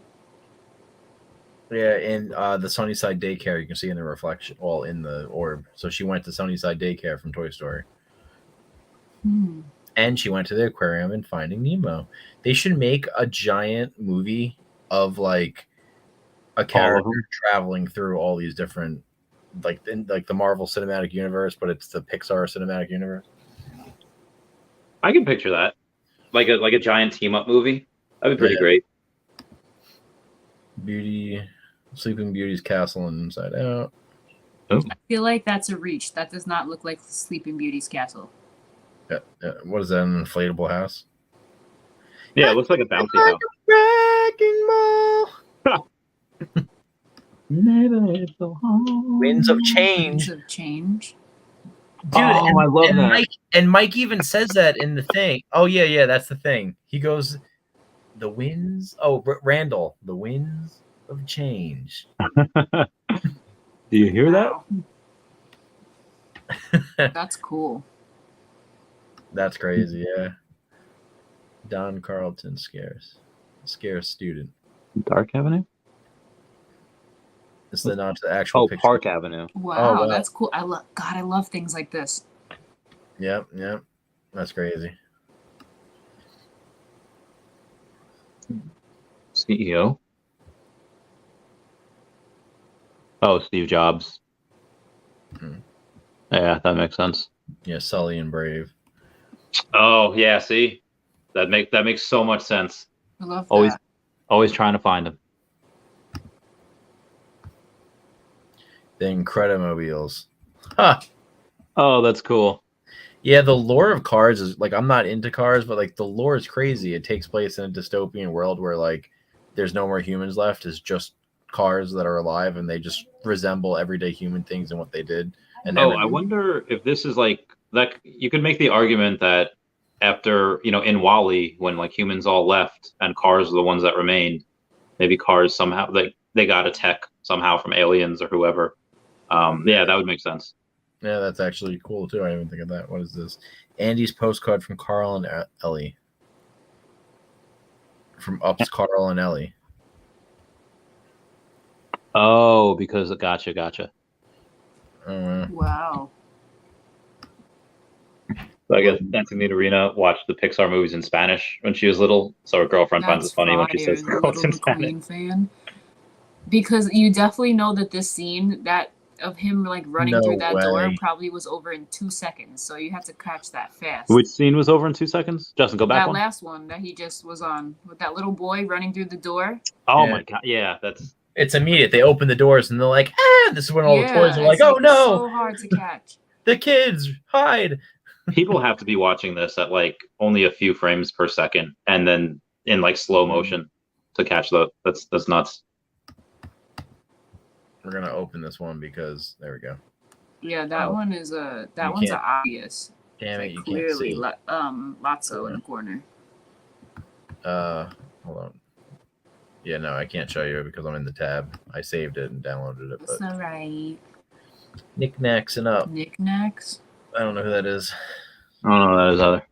Speaker 5: Yeah, in the Sunnyside Daycare, you can see in the reflection, well, in the orb. So she went to Sunnyside Daycare from Toy Story. And she went to the aquarium in Finding Nemo. They should make a giant movie of like a character traveling through all these different, like the Marvel Cinematic Universe, but it's the Pixar Cinematic Universe.
Speaker 1: I can picture that, like a giant team up movie. That'd be pretty great.
Speaker 5: Sleeping Beauty's castle and Inside Out.
Speaker 1: Oh.
Speaker 2: I feel like that's a reach. That does not look like Sleeping Beauty's castle.
Speaker 5: Yeah. What is that? An inflatable house?
Speaker 1: Yeah, it looks like a bouncy house.
Speaker 5: Winds of Change.
Speaker 2: Winds of Change.
Speaker 5: Dude,
Speaker 1: I love that.
Speaker 5: Mike even says that in the thing. Oh yeah, that's the thing. He goes, the winds. Oh, Randall, the winds of change.
Speaker 1: Do you hear
Speaker 2: that? That's cool.
Speaker 5: That's crazy, yeah. Don Carlton scarce student.
Speaker 1: Dark Avenue?
Speaker 5: It's the not the actual picture.
Speaker 1: Park Avenue.
Speaker 2: Wow, that's cool. I love things like this.
Speaker 5: Yep. That's crazy.
Speaker 1: CEO? Oh, Steve Jobs. Yeah, that makes sense.
Speaker 5: Yeah, Sully and Brave.
Speaker 1: Oh, yeah, see? That makes so much sense.
Speaker 2: I love that.
Speaker 1: Always trying to find them.
Speaker 5: The Incredimobiles. Huh.
Speaker 1: Oh, that's cool.
Speaker 5: Yeah, the lore of Cars is like, I'm not into Cars, but like the lore is crazy. It takes place in a dystopian world where like there's no more humans left. It's just cars that are alive and they just resemble everyday human things and what they did. And
Speaker 1: I wonder if this is like that. You could make the argument that after, in WALL-E, when like humans all left and cars are the ones that remained, maybe cars somehow they got a tech somehow from aliens or whoever. Yeah, that would make sense.
Speaker 5: Yeah, that's actually cool too. I didn't even think of that. What is this? Andy's postcard from Carl and Ellie. From Up's Carl and Ellie.
Speaker 1: Oh, because gotcha.
Speaker 2: Wow.
Speaker 1: So I guess Antonina Arena watched the Pixar movies in Spanish when she was little, so her girlfriend finds it funny when she says quotes in Spanish.
Speaker 2: Fan. Because you definitely know that this scene of him like running through that door probably was over in 2 seconds, so you have to catch that fast.
Speaker 1: Which scene was over in 2 seconds? Justin, go back.
Speaker 2: That last one that he just was on with that little boy running through the door.
Speaker 1: Oh my god! Yeah,
Speaker 5: it's immediate. They open the doors and they're like, this is when all the toys are like, oh no,
Speaker 2: so hard to catch.
Speaker 5: The kids hide.
Speaker 1: People have to be watching this at like only a few frames per second, and then in like slow motion to catch that's nuts.
Speaker 5: We're gonna open this one because there we go.
Speaker 2: Yeah, that
Speaker 5: Oh.
Speaker 2: one is that
Speaker 5: You
Speaker 2: one's
Speaker 5: can't-
Speaker 2: obvious.
Speaker 5: Damn it,
Speaker 2: Like,
Speaker 5: you
Speaker 2: clearly,
Speaker 5: can't see.
Speaker 2: Lotso in the corner.
Speaker 5: Hold on. Yeah, no, I can't show you because I'm in the tab. I saved it and downloaded it,
Speaker 2: That's
Speaker 5: but
Speaker 2: all right.
Speaker 5: knickknacks and up.
Speaker 2: Knickknacks.
Speaker 5: I don't know who that is.
Speaker 1: I don't know what that is either.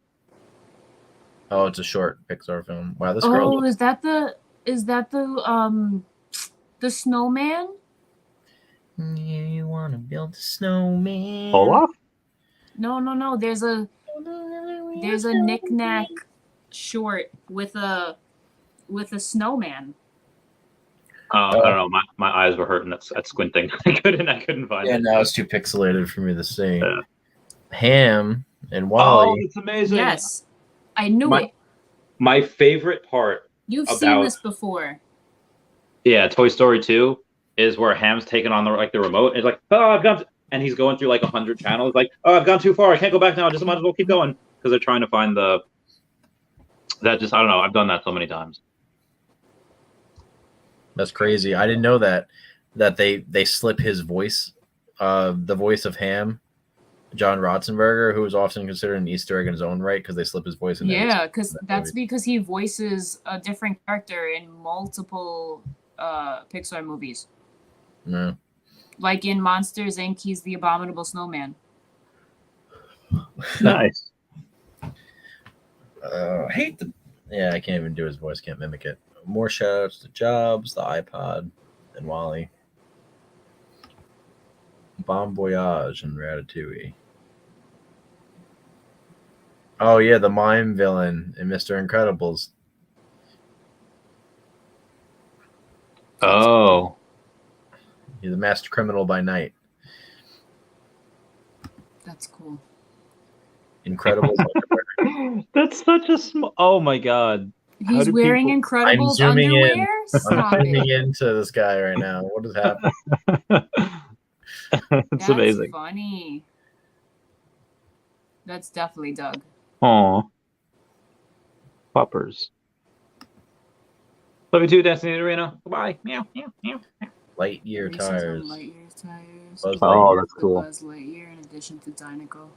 Speaker 5: Oh, it's a short Pixar film. Wow, this girl.
Speaker 2: Oh,
Speaker 5: Looks,
Speaker 2: is that the snowman?
Speaker 5: you want to build a snowman?
Speaker 1: Olaf?
Speaker 2: No. There's a knickknack short with a snowman.
Speaker 1: I don't know. My eyes were hurting at squinting. I couldn't find
Speaker 5: Yeah,
Speaker 1: it.
Speaker 5: now it's too pixelated for me to see.
Speaker 1: Yeah.
Speaker 5: Ham and
Speaker 1: Oh,
Speaker 5: Wally.
Speaker 1: it's amazing.
Speaker 2: Yes, I knew it.
Speaker 1: My favorite part,
Speaker 2: You've seen this before.
Speaker 1: yeah, Toy Story 2 is where Ham's taking on the remote. And he's like, oh, I've gone, and he's going through like 100 channels. Like, oh, I've gone too far. I can't go back now. Just might as well keep going because they're trying to find that. Just I don't know. I've done that so many times.
Speaker 5: That's crazy. I didn't know that they slip his voice, the voice of Ham, John Ratzenberger, who is often considered an Easter egg in his own right because they slip his voice in.
Speaker 2: Yeah, because that's because he voices a different character in multiple Pixar movies.
Speaker 5: No.
Speaker 2: Like in Monsters Inc., he's the Abominable Snowman.
Speaker 1: Nice.
Speaker 5: I hate the. Yeah, I can't even do his voice. Can't mimic it. More shout outs to Jobs, the iPod, and Wally. Bon Voyage and Ratatouille. Oh yeah, the mime villain in Mr. Incredibles.
Speaker 1: Oh.
Speaker 5: He's a master criminal by night.
Speaker 2: That's cool.
Speaker 5: Incredibles.
Speaker 1: That's such a small. Oh my god. How
Speaker 2: He's
Speaker 1: do
Speaker 2: wearing
Speaker 1: people-
Speaker 2: Incredibles
Speaker 5: zooming in.
Speaker 2: underwear? Stop
Speaker 5: I'm zooming
Speaker 2: it.
Speaker 5: into this guy right now. What is happening?
Speaker 1: It's
Speaker 2: That's
Speaker 1: amazing.
Speaker 2: funny. That's definitely Doug.
Speaker 1: Aw. Puppers. Love you too, Destiny Arena. Goodbye. Meow, meow, meow.
Speaker 5: Lightyear
Speaker 2: Races on
Speaker 5: tires.
Speaker 2: Lightyear tires.
Speaker 5: Buzz
Speaker 1: Oh,
Speaker 5: Lightyear.
Speaker 1: that's cool.
Speaker 2: Buzz Lightyear in addition to Dinoco.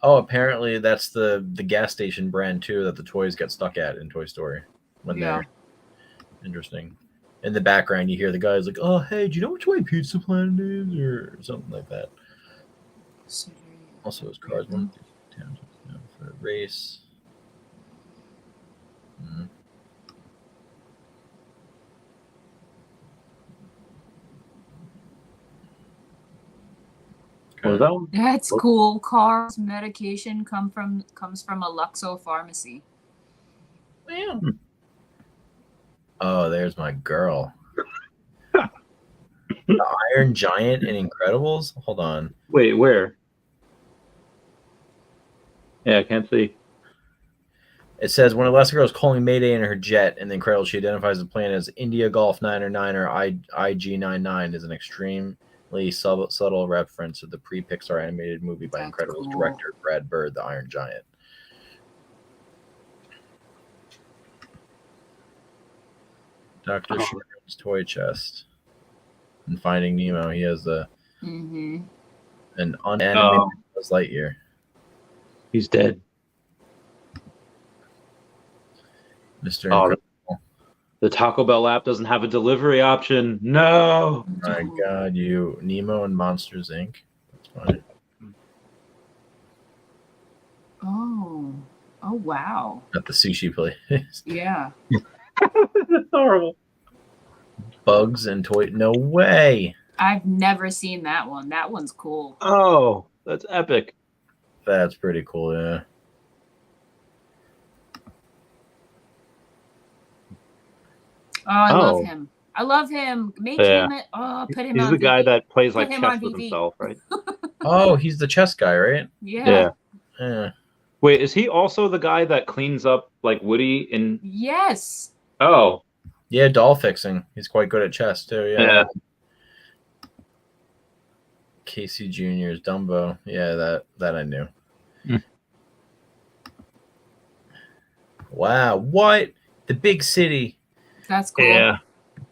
Speaker 5: Oh, apparently that's the gas station brand too that the toys get stuck at in Toy Story when they're interesting. In the background, you hear the guys like, "Oh, hey, do you know which way Pizza Planet is?" or something like that. Also, his cars went for a race.
Speaker 1: What was that one?
Speaker 2: That's cool. Car's medication comes from a Luxo pharmacy.
Speaker 5: Oh, there's my girl. The Iron Giant in Incredibles? Hold on.
Speaker 1: Wait, where? Yeah, I can't see.
Speaker 5: It says when Elastigirl is calling Mayday in her jet in the Incredibles, she identifies the plane as India Golf 909 or IG99 is an extremely subtle reference to the pre-Pixar animated movie by
Speaker 2: That's
Speaker 5: Incredibles
Speaker 2: cool.
Speaker 5: director Brad Bird, The Iron Giant. Dr. Shannon's toy chest. In Finding Nemo, he has an unanimated Buzz Lightyear.
Speaker 1: He's dead.
Speaker 5: Mr.
Speaker 1: Oh,
Speaker 5: Incredible.
Speaker 1: the Taco Bell app doesn't have a delivery option. No.
Speaker 5: Oh my God, you Nemo and Monsters Inc. That's fine.
Speaker 2: Oh wow.
Speaker 5: At the sushi place.
Speaker 2: Yeah.
Speaker 1: That's horrible.
Speaker 5: Bugs and toy. No way.
Speaker 2: I've never seen that one. That one's cool.
Speaker 1: Oh, that's epic.
Speaker 5: That's pretty cool. Yeah.
Speaker 2: Oh, I love him. I love him. Make
Speaker 1: Yeah.
Speaker 2: him. Put him
Speaker 1: He's
Speaker 2: on.
Speaker 1: the guy
Speaker 2: VV.
Speaker 1: that plays
Speaker 2: Put
Speaker 1: like
Speaker 2: him
Speaker 1: chess
Speaker 2: on
Speaker 1: with
Speaker 2: VV.
Speaker 1: himself, right?
Speaker 5: Oh, he's the chess guy, right?
Speaker 2: Yeah.
Speaker 5: Yeah.
Speaker 1: Wait, is he also the guy that cleans up like Woody in?
Speaker 2: Yes.
Speaker 1: Oh,
Speaker 5: Yeah, doll fixing. He's quite good at chess too. Yeah.
Speaker 1: yeah.
Speaker 5: Casey Jr.'s Dumbo. Yeah, that I knew.
Speaker 1: Hmm.
Speaker 5: Wow, what? The big city.
Speaker 2: That's cool.
Speaker 1: Yeah,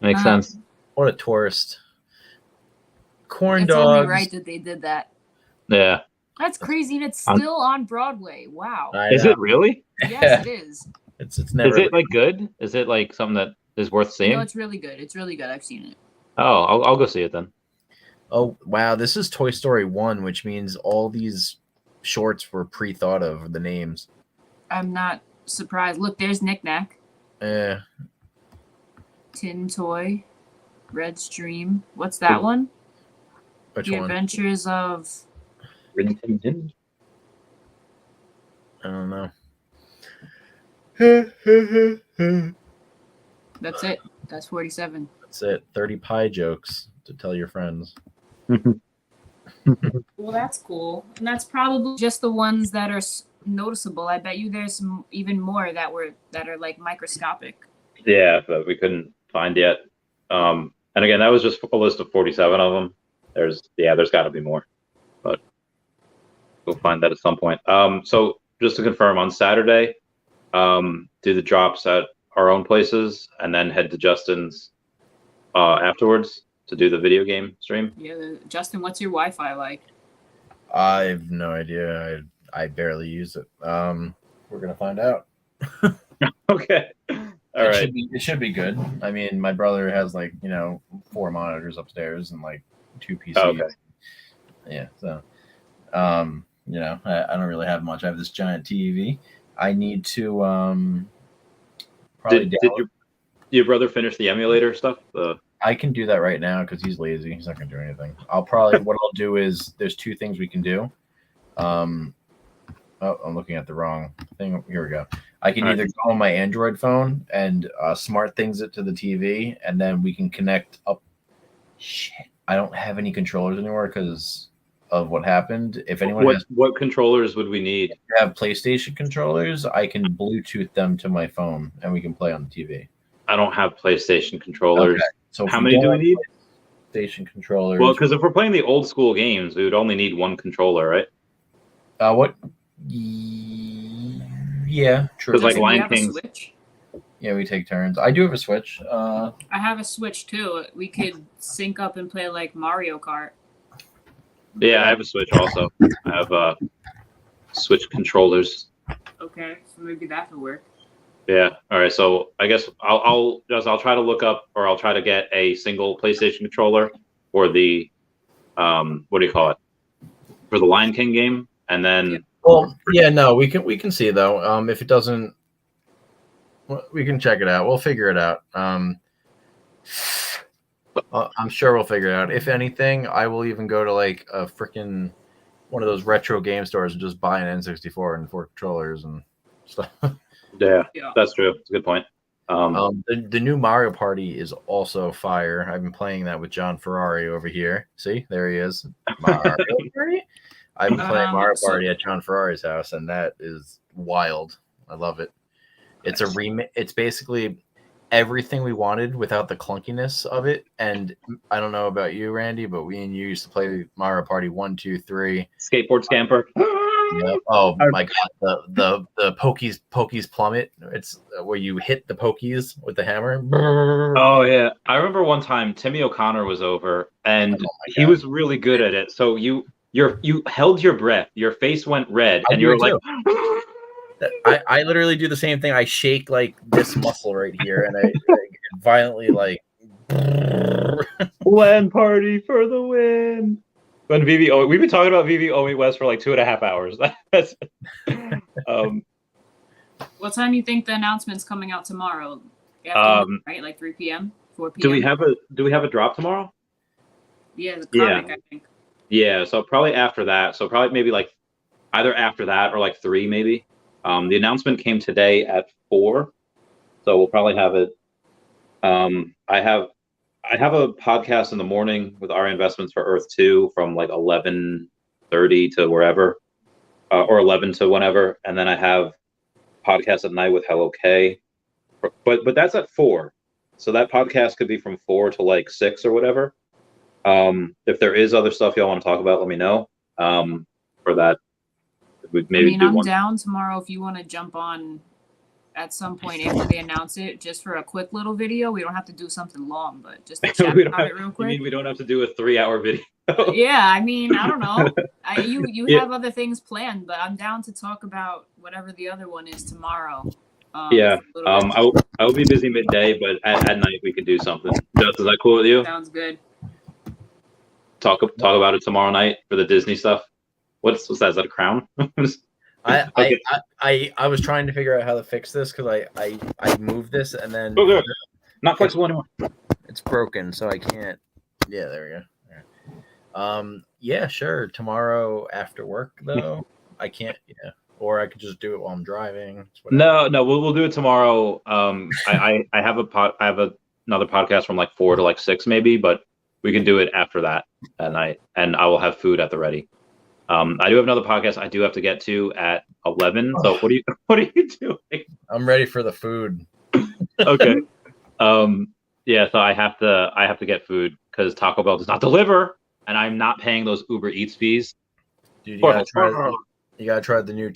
Speaker 1: makes
Speaker 2: Uh,
Speaker 1: sense.
Speaker 5: What a tourist. Corn
Speaker 2: It's
Speaker 5: dogs.
Speaker 2: only right that they did that.
Speaker 1: Yeah.
Speaker 2: That's crazy, and it's still on Broadway. Wow.
Speaker 1: Is it really?
Speaker 2: Yes, it is.
Speaker 5: It's never.
Speaker 1: Is it like good? Is it like something that is worth seeing?
Speaker 2: No, it's really good. It's really good. I've seen it.
Speaker 1: Oh, I'll go see it then.
Speaker 5: Oh wow, this is Toy Story 1, which means all these shorts were pre-thought of the names.
Speaker 2: I'm not surprised. Look, there's Knick Knack,
Speaker 5: Yeah.
Speaker 2: Tin Toy, Red Stream. What's that one?
Speaker 5: Which
Speaker 2: The
Speaker 5: one?
Speaker 2: Adventures of.
Speaker 1: Rin Tin Tin?
Speaker 5: I don't know.
Speaker 2: That's it. That's 47.
Speaker 5: That's it. 30 pie jokes to tell your friends.
Speaker 2: Well, that's cool, and that's probably just the ones that are noticeable. I bet you there's even more that are like microscopic.
Speaker 1: Yeah, but we couldn't find yet. And again, that was just a list of 47 of them. There's got to be more, but we'll find that at some point. So just to confirm, on Saturday, do the drops at our own places and then head to Justin's afterwards to do the video game stream.
Speaker 2: Yeah, Justin, what's your Wi-Fi like?
Speaker 5: I have no idea. I barely use it. We're gonna find out.
Speaker 1: Okay. All right.
Speaker 5: It should be good. I mean, my brother has 4 monitors upstairs and 2 PCs.
Speaker 1: Oh, okay.
Speaker 5: Yeah. So, I don't really have much. I have this giant TV. I need to probably.
Speaker 1: Did your brother finish the emulator stuff?
Speaker 5: I can do that right now because he's lazy. He's not gonna do anything. What I'll do is there's 2 things we can do. I'm looking at the wrong thing. Here we go. I can either go on my Android phone and smart things it to the TV, and then we can connect up. Shit, I don't have any controllers anymore because of what happened. If anyone
Speaker 1: what controllers would we need?
Speaker 5: have PlayStation controllers, I can Bluetooth them to my phone, and we can play on the TV.
Speaker 1: I don't have PlayStation controllers.
Speaker 5: Okay. So
Speaker 1: how many do we need?
Speaker 5: PlayStation controllers.
Speaker 1: Well, because if we're playing the old school games, we would only need 1 controller, right?
Speaker 5: What? Yeah, true.
Speaker 1: Because like
Speaker 2: Justin, do you
Speaker 1: Lion
Speaker 2: have a
Speaker 1: King.
Speaker 2: Switch?
Speaker 5: Yeah, we take turns. I do have a Switch.
Speaker 2: I have a Switch too. We could sync up and play like Mario Kart.
Speaker 1: Yeah, I have a Switch also. I have Switch controllers.
Speaker 2: Okay, so maybe that could work.
Speaker 1: Yeah. All right. So I guess I'll try to look up, or I'll try to get a single PlayStation controller for the what do you call it, for the Lion King game, and then.
Speaker 5: Well, yeah, no, we can see though. If it doesn't, we can check it out. We'll figure it out. I'm sure we'll figure it out. If anything, I will even go to a freaking one of those retro game stores and just buy an N64 and 4 controllers and stuff.
Speaker 1: Yeah, that's true. It's a good point.
Speaker 5: The new Mario Party is also fire. I've been playing that with John Ferrari over here. See, there he is. Mario Party. I've been playing Mario Party at John Ferrari's house, and that is wild. I love it. It's a remake. It's basically everything we wanted without the clunkiness of it. And I don't know about you, Randy, but we and you used to play Mario Party 1, 2, 3.
Speaker 1: Skateboard Scamper.
Speaker 5: Yeah. Oh my god, the Pokies plummet. It's where you hit the Pokies with the hammer.
Speaker 1: Oh yeah, I remember one time Timmy O'Connor was over, and he was really good at it. So you held your breath, your face went red, and you were like.
Speaker 5: I literally do the same thing. I shake this muscle right here, and I violently
Speaker 1: LAN party for the win. When Veve, we've been talking about Veve Omi West for 2.5 hours. That's
Speaker 2: What time do you think the announcement's coming out tomorrow? Right, 3 p.m., 4 p.m.
Speaker 1: Do we have a drop tomorrow?
Speaker 2: Yeah, the comic, I think.
Speaker 1: Yeah, so probably after that. So probably maybe either after that or 3 maybe. The announcement came today at 4, so we'll probably have it. I have a podcast in the morning with Arya Investments for Earth 2 from 11:30 to wherever, or 11 to whenever, and then I have podcast at night with Hello K, but that's at 4, so that podcast could be from 4 to 6 or whatever. If there is other stuff y'all want to talk about, let me know. For that. I'm
Speaker 2: down tomorrow if you want to jump on at some point after they announce it, just for a quick little video. We don't have to do something long, but just to chat about it real
Speaker 1: You
Speaker 2: quick.
Speaker 1: mean we don't have to do a 3-hour video?
Speaker 2: Yeah, I mean, I don't know. You
Speaker 1: Yeah.
Speaker 2: have other things planned, but I'm down to talk about whatever the other one is tomorrow.
Speaker 1: Yeah.
Speaker 2: for a little bit.
Speaker 1: I will be busy midday, but at night we could do something. Just, is that cool with you?
Speaker 2: Sounds good.
Speaker 1: Talk about it tomorrow night for the Disney stuff. What's that? Is that a crown? Okay.
Speaker 5: I was trying to figure out how to fix this because I moved this and then
Speaker 1: Okay. Not flexible anymore.
Speaker 5: it's broken, so I can't. Yeah, there we go. All right. Yeah, sure. Tomorrow after work though, I can't. Yeah, or I could just do it while I'm driving. It's whatever.
Speaker 1: No, we'll do it tomorrow. I have another podcast from like 4 to like 6 maybe, but we can do it after that at night, and I will have food at the ready. I do have another podcast I do have to get to at 11. So what are you doing?
Speaker 5: I'm ready for the food.
Speaker 1: Okay. Yeah, so I have to get food because Taco Bell does not deliver, and I'm not paying those Uber Eats fees.
Speaker 5: Dude, you gotta try the new.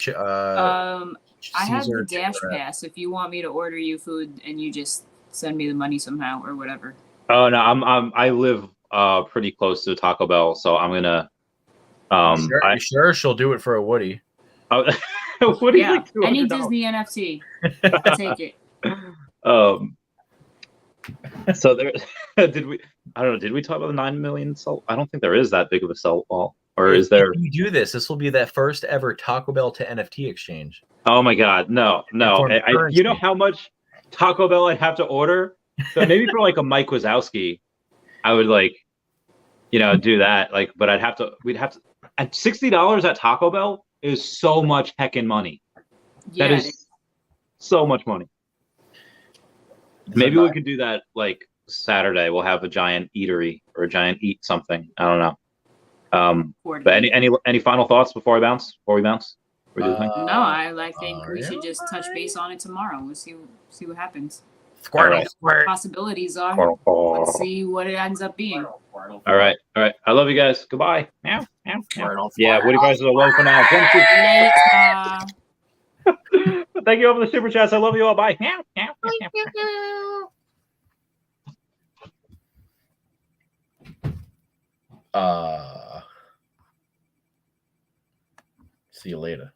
Speaker 2: I have the
Speaker 5: Caesar
Speaker 2: Dash
Speaker 5: chicken wrap.
Speaker 2: Pass if you want me to order you food and you just send me the money somehow or whatever.
Speaker 1: Oh no, I live pretty close to Taco Bell, so I'm gonna
Speaker 5: You sure she'll do it for a Woody?
Speaker 1: what do you
Speaker 2: Yeah,
Speaker 1: like
Speaker 2: any
Speaker 1: $200?
Speaker 2: Disney NFT, I'll take it.
Speaker 1: So there did we talk about the 9 million salt? I don't think there is that big of a salt wall, or is there?
Speaker 5: If you do this will be that first ever Taco Bell to NFT exchange.
Speaker 1: Oh my God, no. You know how much Taco Bell I'd have to order? So maybe for like a Mike Wazowski, I would do that. Like, but we'd have to at $60 at Taco Bell is so much heckin' money.
Speaker 2: Yeah,
Speaker 1: That is so much money. Maybe we could do that like Saturday. We'll have a giant eatery or a giant eat something. I don't know. But any final thoughts before we bounce? What do you think?
Speaker 2: No, I think we should just touch base on it tomorrow. We'll see what happens.
Speaker 1: Squirtle,
Speaker 5: squirt.
Speaker 2: Possibilities are. Let's see what it ends up being.
Speaker 1: All right. I love you guys. Goodbye. Meow, meow, meow. Yeah, Woody Price is a low for now.
Speaker 2: Later.
Speaker 1: Thank you all for the super chats. I love you all. Bye. Meow, meow, meow.
Speaker 5: See you later.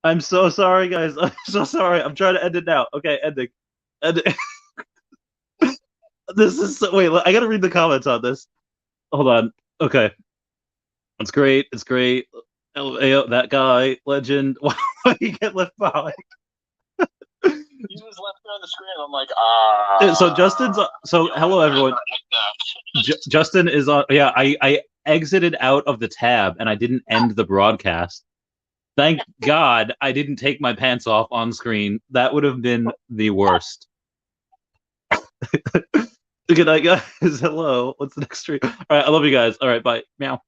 Speaker 1: I'm so sorry, guys. I'm so sorry. I'm trying to end it now. Okay, ending. Ending. This is so, wait. I gotta read the comments on this. Hold on. Okay, it's great. It's great. LAO, that guy, legend. Why did he get left behind?
Speaker 6: He was left there on the screen. I'm like,
Speaker 1: So Justin's. So hello, everyone. Justin is on. Yeah, I exited out of the tab and I didn't end the broadcast. Thank God I didn't take my pants off on screen. That would have been the worst. Good night, guys. Hello. What's the next stream? All right, I love you guys. All right, bye. Meow.